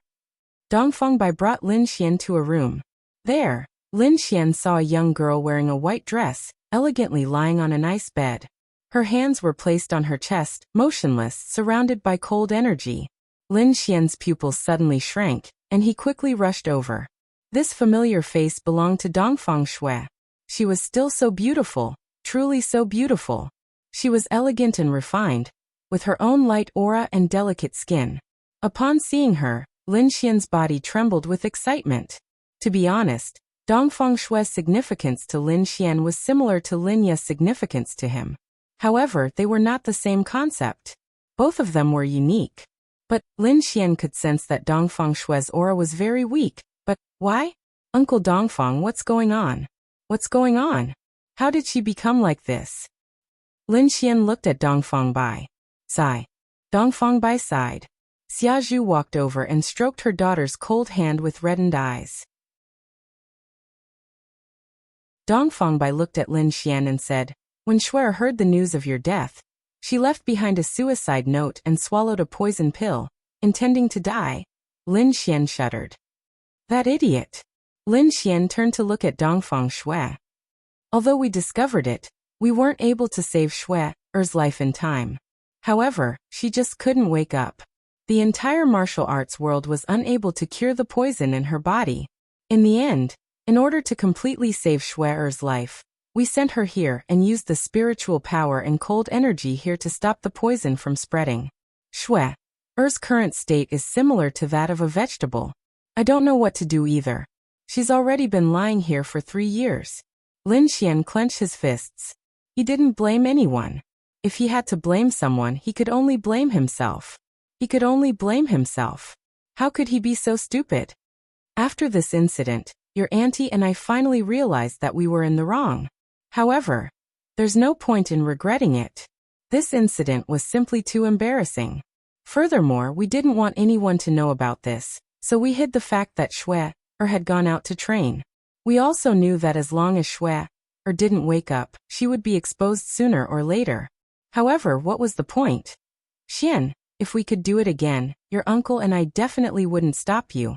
Dongfang Bai brought Lin Xian to a room. There, Lin Xian saw a young girl wearing a white dress, elegantly lying on a nice bed. Her hands were placed on her chest, motionless, surrounded by cold energy. Lin Xian's pupils suddenly shrank, and he quickly rushed over. This familiar face belonged to Dongfang Shui. She was still so beautiful, truly so beautiful. She was elegant and refined, with her own light aura and delicate skin. Upon seeing her, Lin Xian's body trembled with excitement. To be honest, Dongfang Shui's significance to Lin Xian was similar to Lin Ye's significance to him. However, they were not the same concept. Both of them were unique. But Lin Xian could sense that Dongfang Shui's aura was very weak. But why? Uncle Dongfang, what's going on? What's going on? How did she become like this? Lin Xian looked at Dongfang Bai. Sigh. Dongfang Bai sighed. Xia Zhu walked over and stroked her daughter's cold hand with reddened eyes. Dongfang Bai looked at Lin Xian and said, When Shui heard the news of your death, she left behind a suicide note and swallowed a poison pill, intending to die. Lin Xian shuddered. That idiot. Lin Xian turned to look at Dongfang Shui. Although we discovered it, we weren't able to save Shui's life in time. However, she just couldn't wake up. The entire martial arts world was unable to cure the poison in her body. In the end, in order to completely save Shui's life, we sent her here and used the spiritual power and cold energy here to stop the poison from spreading. Shui's current state is similar to that of a vegetable. I don't know what to do either. She's already been lying here for 3 years. Lin Xian clenched his fists. He didn't blame anyone. If he had to blame someone, he could only blame himself. He could only blame himself. How could he be so stupid? After this incident, your auntie and I finally realized that we were in the wrong. However, there's no point in regretting it. This incident was simply too embarrassing. Furthermore, we didn't want anyone to know about this, so we hid the fact that Shui had gone out to train. We also knew that as long as Shui didn't wake up, she would be exposed sooner or later. However, what was the point? Xian, if we could do it again, your uncle and I definitely wouldn't stop you.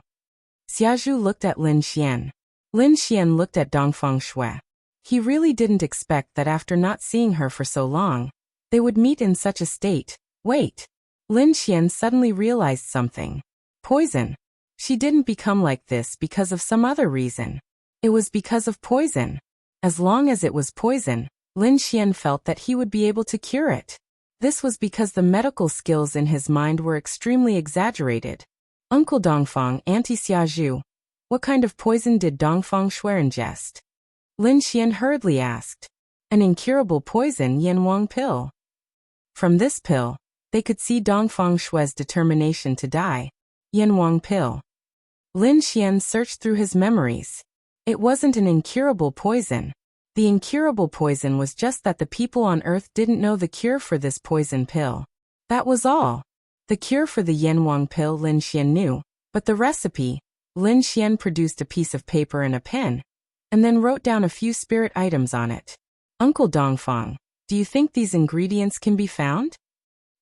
Xia Zhu looked at Lin Xian. Lin Xian looked at Dongfang Shui. He really didn't expect that after not seeing her for so long, they would meet in such a state. Wait. Lin Xian suddenly realized something. Poison. She didn't become like this because of some other reason. It was because of poison. As long as it was poison, Lin Xian felt that he would be able to cure it. This was because the medical skills in his mind were extremely exaggerated. Uncle Dongfang, Auntie Xia Zhu, what kind of poison did Dongfang Shui ingest? Lin Xian hurriedly asked. An incurable poison Yanwang pill. From this pill, they could see Dongfang Shui's determination to die. Yanwang pill. Lin Xian searched through his memories. It wasn't an incurable poison. The incurable poison was just that the people on Earth didn't know the cure for this poison pill. That was all. The cure for the Yanwang pill Lin Xian knew, but the recipe, Lin Xian produced a piece of paper and a pen, and then wrote down a few spirit items on it. Uncle Dongfang, Do you think these ingredients can be found?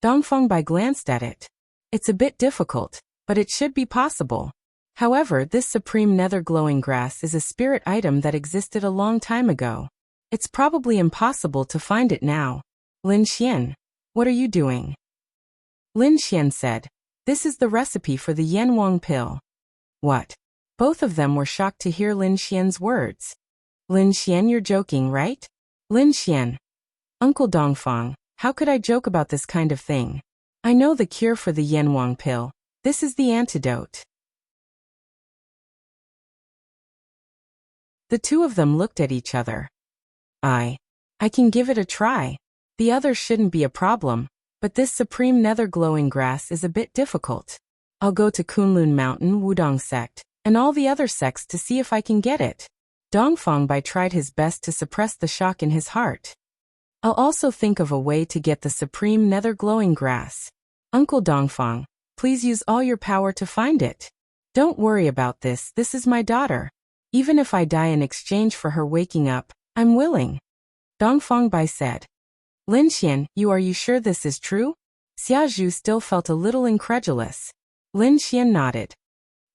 Dongfeng glanced at it. It's a bit difficult, but it should be possible. However, this supreme nether glowing grass is a spirit item that existed a long time ago. It's probably impossible to find it now. Lin Xian, what are you doing? Lin Xian said, this is the recipe for the Yan Wang pill. What? Both of them were shocked to hear Lin Xian's words. Lin Xian, you're joking, right? Lin Xian. Uncle Dongfeng, how could I joke about this kind of thing? I know the cure for the Yan Wang pill. This is the antidote. The two of them looked at each other. I can give it a try. The other shouldn't be a problem, but this supreme nether glowing grass is a bit difficult. I'll go to Kunlun Mountain Wudong sect, and all the other sects to see if I can get it. Dongfeng tried his best to suppress the shock in his heart. I'll also think of a way to get the supreme nether glowing grass. Uncle Dongfeng, please use all your power to find it. Don't worry about this is my daughter. Even if I die in exchange for her waking up, I'm willing. Dongfeng said. Lin Xian, are you sure this is true? Xia Zhu still felt a little incredulous. Lin Xian nodded.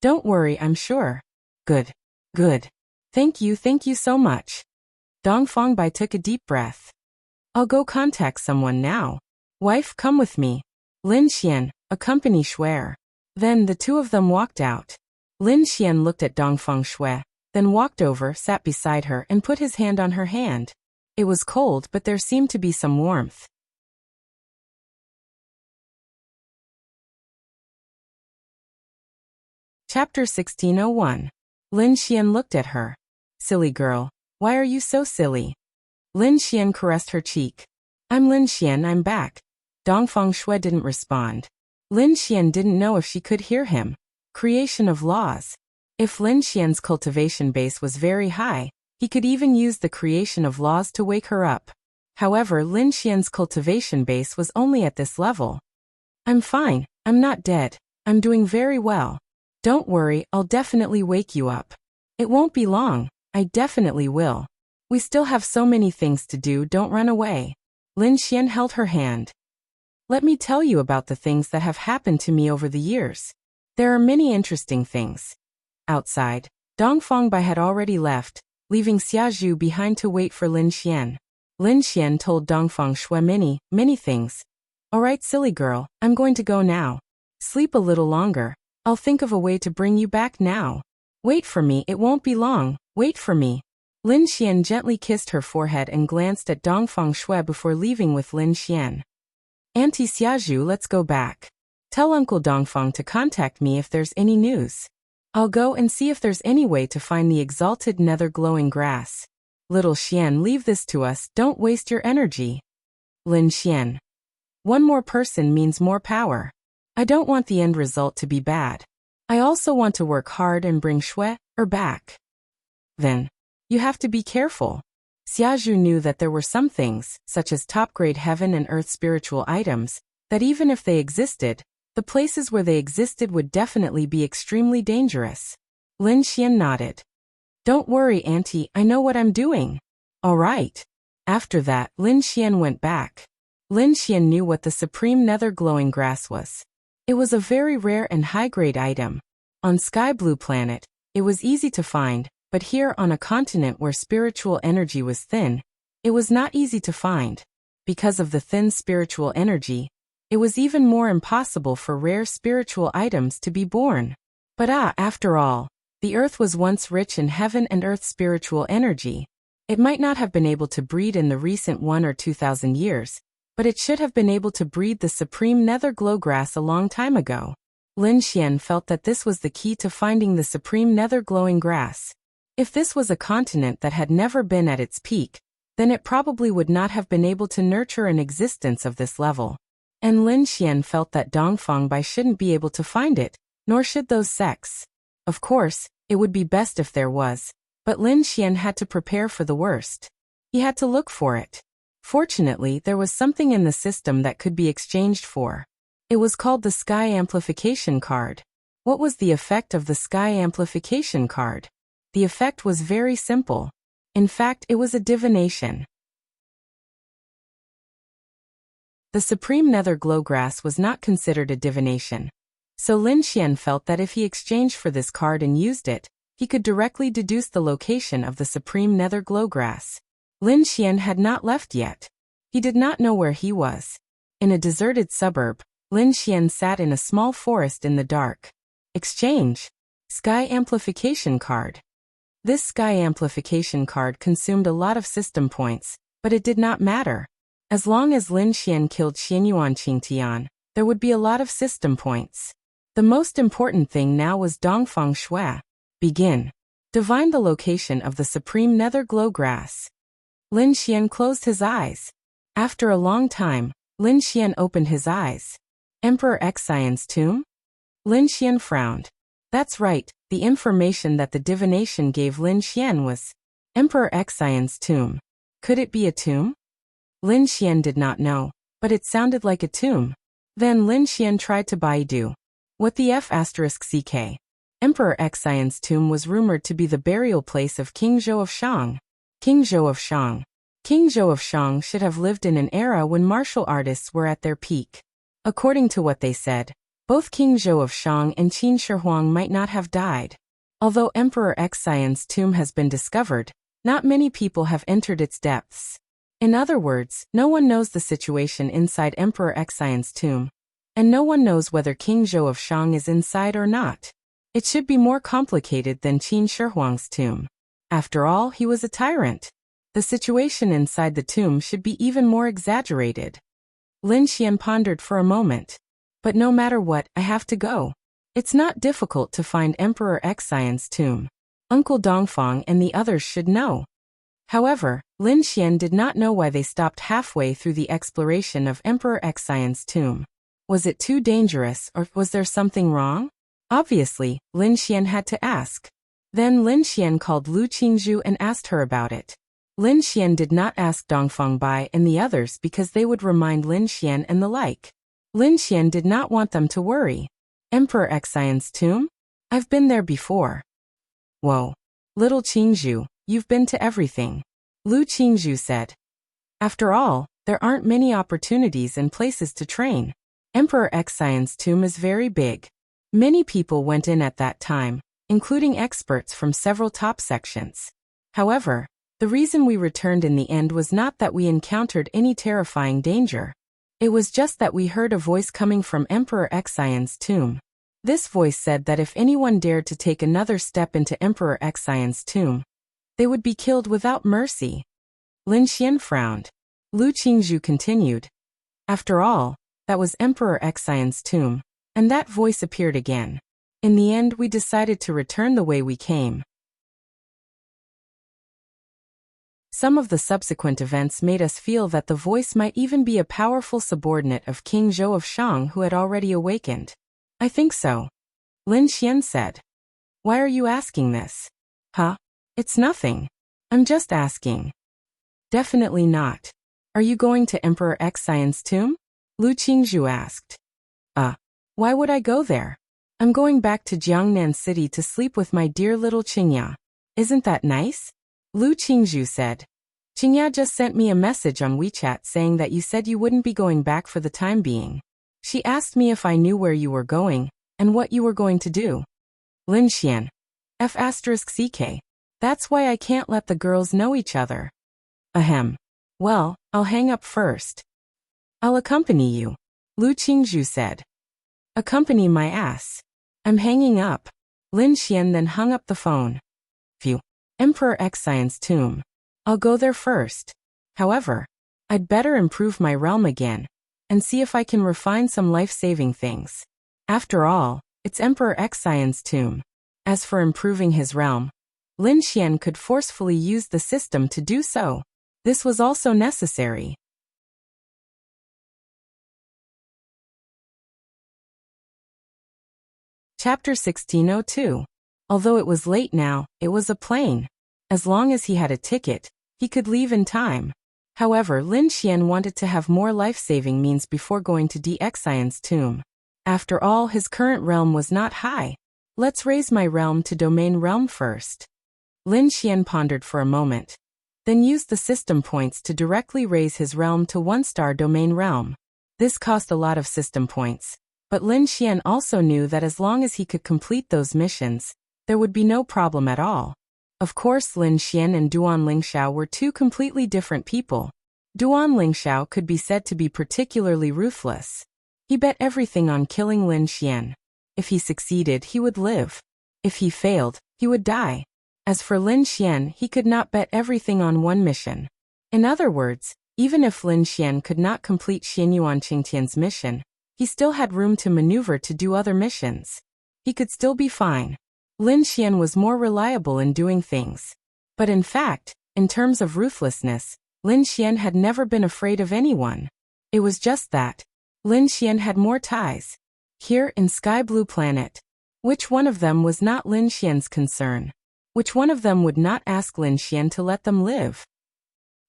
Don't worry, I'm sure. Good. Thank you so much. Dongfeng took a deep breath. I'll go contact someone now. Wife, come with me. Lin Xian, accompany Shui. Then the two of them walked out. Lin Xian looked at Dongfeng Shui, then walked over, sat beside her and put his hand on her hand. It was cold, but there seemed to be some warmth. Chapter 1601. Lin Xian looked at her. Silly girl, why are you so silly? Lin Xian caressed her cheek. I'm Lin Xian, I'm back. Dongfeng Shui didn't respond. Lin Xian didn't know if she could hear him. Creation of laws. If Lin Xian's cultivation base was very high, he could even use the creation of laws to wake her up. However, Lin Xian's cultivation base was only at this level. I'm fine, I'm not dead, I'm doing very well. Don't worry, I'll definitely wake you up. It won't be long, I definitely will. We still have so many things to do, don't run away. Lin Xian held her hand. Let me tell you about the things that have happened to me over the years. There are many interesting things. Outside, Dongfeng had already left, leaving Xia Zhu behind to wait for Lin Xian. Lin Xian told Dongfeng Shui many things. Alright, silly girl, I'm going to go now. Sleep a little longer. I'll think of a way to bring you back now. Wait for me, it won't be long, wait for me. Lin Xian gently kissed her forehead and glanced at Dongfeng Shui before leaving with Lin Xian. Auntie Xia Zhu, let's go back. Tell Uncle Dongfeng to contact me if there's any news. I'll go and see if there's any way to find the exalted nether glowing grass. Little Xian, leave this to us, don't waste your energy. Lin Xian. One more person means more power. I don't want the end result to be bad. I also want to work hard and bring Shui back. Then, you have to be careful. Xia Zhu knew that there were some things, such as top-grade heaven and earth spiritual items, that even if they existed, the places where they existed would definitely be extremely dangerous. Lin Xian nodded. Don't worry, Auntie, I know what I'm doing. All right. After that, Lin Xian went back. Lin Xian knew what the supreme nether glowing grass was. It was a very rare and high-grade item. On Sky Blue Planet, it was easy to find, but here on a continent where spiritual energy was thin, it was not easy to find. Because of the thin spiritual energy, it was even more impossible for rare spiritual items to be born. But after all, the earth was once rich in heaven and earth spiritual energy. It might not have been able to breed in the recent 1 or 2,000 years, but it should have been able to breed the supreme nether glow grass a long time ago. Lin Xian felt that this was the key to finding the supreme nether glowing grass. If this was a continent that had never been at its peak, then it probably would not have been able to nurture an existence of this level. And Lin Xian felt that Dongfeng shouldn't be able to find it, nor should those sects. Of course, it would be best if there was, but Lin Xian had to prepare for the worst. He had to look for it. Fortunately, there was something in the system that could be exchanged for. It was called the Sky Amplification Card. What was the effect of the Sky Amplification Card? The effect was very simple. In fact, it was a divination. The supreme nether glowgrass was not considered a divination. So Lin Xian felt that if he exchanged for this card and used it, he could directly deduce the location of the supreme nether glowgrass. Lin Xian had not left yet. He did not know where he was. In a deserted suburb, Lin Xian sat in a small forest in the dark. Exchange. Sky Amplification Card. This Sky Amplification card consumed a lot of system points, but it did not matter. As long as Lin Xian killed Xianyuan Qingtian, there would be a lot of system points. The most important thing now was Dongfang Shui. Begin. Divine the location of the supreme nether glowgrass. Lin Xian closed his eyes. After a long time, Lin Xian opened his eyes. Emperor Xian's tomb? Lin Xian frowned. That's right, the information that the divination gave Lin Xian was Emperor Xian's tomb. Could it be a tomb? Lin Xian did not know, but it sounded like a tomb. Then Lin Xian tried to Baidu. What the F***ck? Emperor Xian's tomb was rumored to be the burial place of King Zhou of Shang. King Zhou of Shang. King Zhou of Shang should have lived in an era when martial artists were at their peak. According to what they said, both King Zhou of Shang and Qin Shi Huang might not have died. Although Emperor Xian's tomb has been discovered, not many people have entered its depths. In other words, no one knows the situation inside Emperor Xian's tomb. And no one knows whether King Zhou of Shang is inside or not. It should be more complicated than Qin Shi Huang's tomb. After all, he was a tyrant. The situation inside the tomb should be even more exaggerated. Lin Xian pondered for a moment. But no matter what, I have to go. It's not difficult to find Emperor Xian's tomb. Uncle Dongfang and the others should know. However, Lin Xian did not know why they stopped halfway through the exploration of Emperor Xian's tomb. Was it too dangerous, or was there something wrong? Obviously, Lin Xian had to ask. Then Lin Xian called Lu Qingzhu and asked her about it. Lin Xian did not ask Dongfang Bai and the others because they would remind Lin Xian and the like. Lin Xian did not want them to worry. Emperor Xian's tomb? I've been there before. Whoa. Little Qingzhu, you've been to everything. Lu Qingzhu said. After all, there aren't many opportunities and places to train. Emperor Xian's tomb is very big. Many people went in at that time, including experts from several top sections. However, the reason we returned in the end was not that we encountered any terrifying danger. It was just that we heard a voice coming from Emperor Xian's tomb. This voice said that if anyone dared to take another step into Emperor Xian's tomb, they would be killed without mercy. Lin Xian frowned. Lu Qingzhu continued. After all, that was Emperor Xian's tomb, and that voice appeared again. In the end, we decided to return the way we came. Some of the subsequent events made us feel that the voice might even be a powerful subordinate of King Zhou of Shang who had already awakened. I think so. Lin Xian said. Why are you asking this? Huh? It's nothing. I'm just asking. Definitely not. Are you going to Emperor Xian's tomb? Lu Qingzhu asked. Why would I go there? I'm going back to Jiangnan City to sleep with my dear little Qingya. Isn't that nice? Lu Qingzhu said. Qingya just sent me a message on WeChat saying that you said you wouldn't be going back for the time being. She asked me if I knew where you were going, and what you were going to do. Lin Xian. F***ck. That's why I can't let the girls know each other. Ahem. Well, I'll hang up first. I'll accompany you. Lu Qingzhu said. Accompany my ass. I'm hanging up. Lin Xian then hung up the phone. Phew. Emperor Xian's tomb. I'll go there first. However, I'd better improve my realm again, and see if I can refine some life-saving things. After all, it's Emperor Xian's tomb. As for improving his realm, Lin Xian could forcefully use the system to do so. This was also necessary. Chapter 1602. Although it was late now, it was a plane. As long as he had a ticket, he could leave in time. However, Lin Xian wanted to have more life-saving means before going to Xian's tomb. After all, his current realm was not high. Let's raise my realm to domain realm first. Lin Xian pondered for a moment, then used the system points to directly raise his realm to 1-star domain realm. This cost a lot of system points. But Lin Xian also knew that as long as he could complete those missions, there would be no problem at all. Of course, Lin Xian and Duan Lingxiao were two completely different people. Duan Lingxiao could be said to be particularly ruthless. He bet everything on killing Lin Xian. If he succeeded, he would live. If he failed, he would die. As for Lin Xian, he could not bet everything on one mission. In other words, even if Lin Xian could not complete Xianyuan Qingtian's mission, he still had room to maneuver to do other missions. He could still be fine. Lin Xian was more reliable in doing things. But in fact, in terms of ruthlessness, Lin Xian had never been afraid of anyone. It was just that Lin Xian had more ties. Here in Sky Blue Planet. Which one of them was not Lin Xian's concern? Which one of them would not ask Lin Xian to let them live?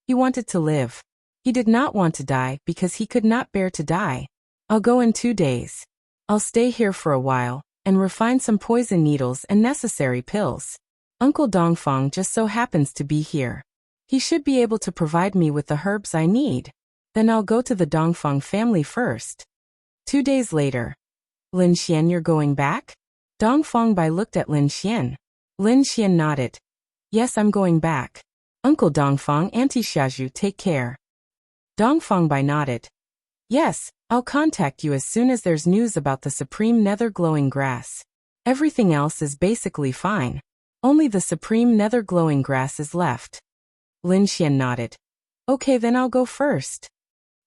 He wanted to live. He did not want to die because he could not bear to die. I'll go in 2 days. I'll stay here for a while and refine some poison needles and necessary pills. Uncle Dongfang just so happens to be here. He should be able to provide me with the herbs I need. Then I'll go to the Dongfang family first. 2 days later. Lin Xian, you're going back? Dongfang Bai looked at Lin Xian. Lin Xian nodded. Yes, I'm going back. Uncle Dongfang, Auntie Xiazhu, take care. Dongfang Bai nodded. Yes, I'll contact you as soon as there's news about the supreme nether glowing grass. Everything else is basically fine. Only the supreme nether glowing grass is left. Lin Xian nodded. Okay, then I'll go first.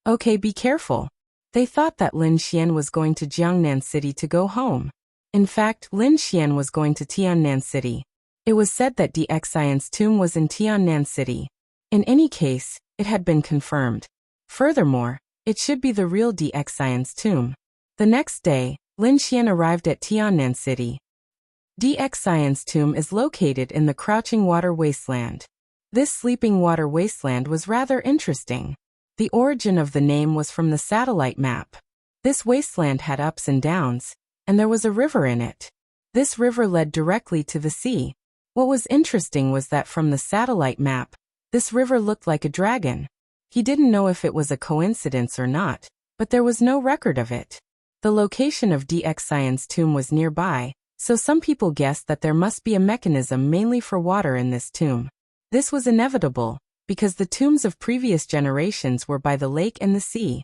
Okay, be careful. They thought that Lin Xian was going to Jiangnan City to go home. In fact, Lin Xian was going to Tiannan City. It was said that Dxian's tomb was in Tiannan City. In any case, it had been confirmed. Furthermore, it should be the real Dxian's tomb. The next day, Lin Xian arrived at Tiannan City. Dxian's tomb is located in the Crouching Water Wasteland. This sleeping water wasteland was rather interesting. The origin of the name was from the satellite map. This wasteland had ups and downs, and there was a river in it. This river led directly to the sea. What was interesting was that from the satellite map, this river looked like a dragon. He didn't know if it was a coincidence or not, but there was no record of it. The location of Dxian's tomb was nearby, so some people guessed that there must be a mechanism mainly for water in this tomb. This was inevitable, because the tombs of previous generations were by the lake and the sea.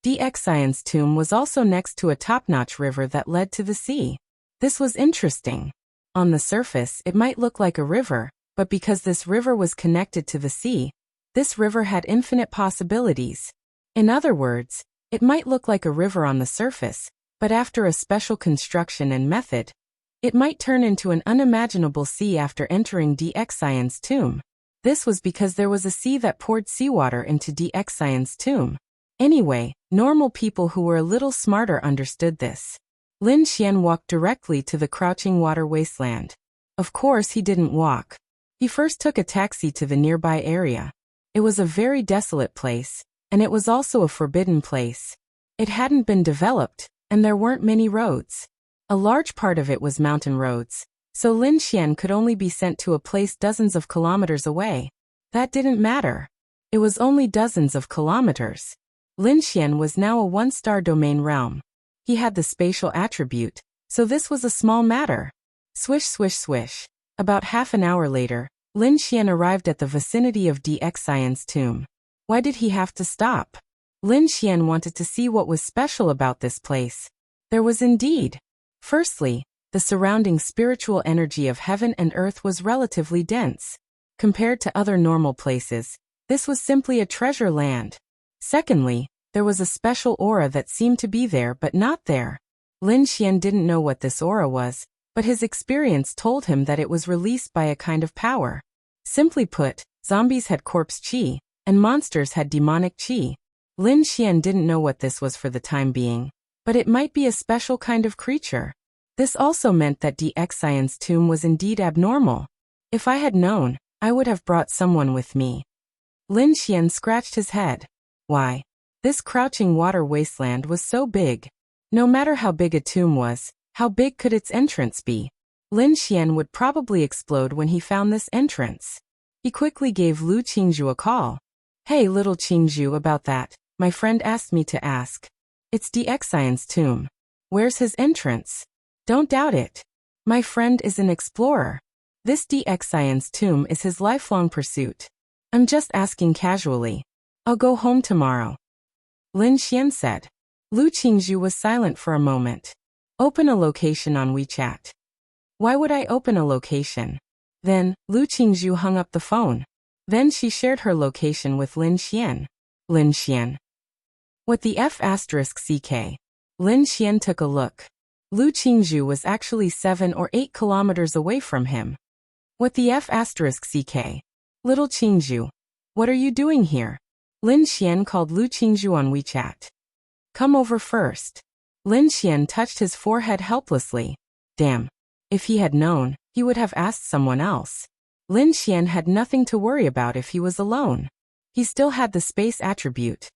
Dxian's tomb was also next to a top-notch river that led to the sea. This was interesting. On the surface, it might look like a river, but because this river was connected to the sea, this river had infinite possibilities. In other words, it might look like a river on the surface, but after a special construction and method, it might turn into an unimaginable sea after entering Dxian's tomb. This was because there was a sea that poured seawater into Dxian's tomb. Anyway, normal people who were a little smarter understood this. Lin Xian walked directly to the Crouching Water Wasteland. Of course, he didn't walk. He first took a taxi to the nearby area. It was a very desolate place, and it was also a forbidden place. It hadn't been developed, and there weren't many roads. A large part of it was mountain roads, so Lin Xian could only be sent to a place dozens of kilometers away. That didn't matter. It was only dozens of kilometers. Lin Xian was now a one-star domain realm. He had the spatial attribute, so this was a small matter. Swish, swish, swish. About half an hour later, Lin Xian arrived at the vicinity of Dxian's tomb. Why did he have to stop? Lin Xian wanted to see what was special about this place. There was indeed. Firstly, the surrounding spiritual energy of heaven and earth was relatively dense. Compared to other normal places, this was simply a treasure land. Secondly, there was a special aura that seemed to be there but not there. Lin Xian didn't know what this aura was, but his experience told him that it was released by a kind of power. Simply put, zombies had corpse qi, and monsters had demonic qi. Lin Xian didn't know what this was for the time being, but it might be a special kind of creature. This also meant that Dxian's tomb was indeed abnormal. If I had known, I would have brought someone with me. Lin Xian scratched his head. Why? This crouching water wasteland was so big. No matter how big a tomb was, how big could its entrance be? Lin Xian would probably explode when he found this entrance. He quickly gave Lu Qingzhu a call. Hey little Qingzhu, about that, my friend asked me to ask. It's DXIan's tomb. Where's his entrance? Don't doubt it. My friend is an explorer. This DXIan's tomb is his lifelong pursuit. I'm just asking casually. I'll go home tomorrow. Lin Xian said. Lu Qingzhu was silent for a moment. Open a location on WeChat. Why would I open a location? Then, Lu Qingzhu hung up the phone. Then she shared her location with Lin Xian. Lin Xian. What the F***ck? Lin Xian took a look. Lu Qingzhu was actually 7 or 8 kilometers away from him. What the F***ck? Little Qingzhu. What are you doing here? Lin Xian called Lu Qingzhu on WeChat. Come over first. Lin Xian touched his forehead helplessly. Damn. If he had known, he would have asked someone else. Lin Xian had nothing to worry about if he was alone. He still had the space attribute.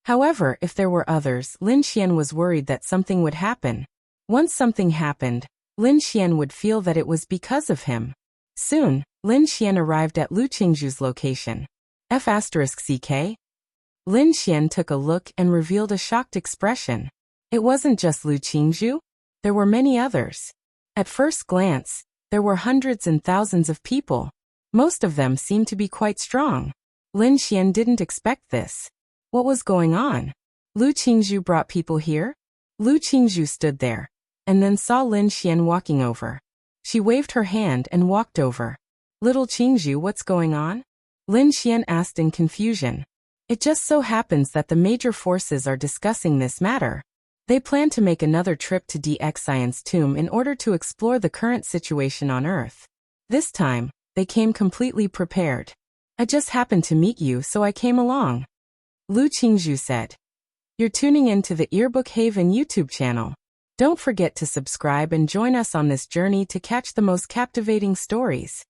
However, if there were others, Lin Xian was worried that something would happen. Once something happened, Lin Xian would feel that it was because of him. Soon, Lin Xian arrived at Lu Qingzhu's location. F***ck? Lin Xian took a look and revealed a shocked expression. It wasn't just Lu Qingzhu. There were many others. At first glance, there were hundreds and thousands of people. Most of them seemed to be quite strong. Lin Xian didn't expect this. What was going on? Lu Qingzhu brought people here? Lu Qingzhu stood there, and then saw Lin Xian walking over. She waved her hand and walked over. Little Qingzhu, what's going on? Lin Xian asked in confusion. It just so happens that the major forces are discussing this matter. They plan to make another trip to DXIan's tomb in order to explore the current situation on Earth. This time, they came completely prepared. I just happened to meet you, so I came along. Lu Qingzhu said. You're tuning in to the Earbook Haven YouTube channel. Don't forget to subscribe and join us on this journey to catch the most captivating stories.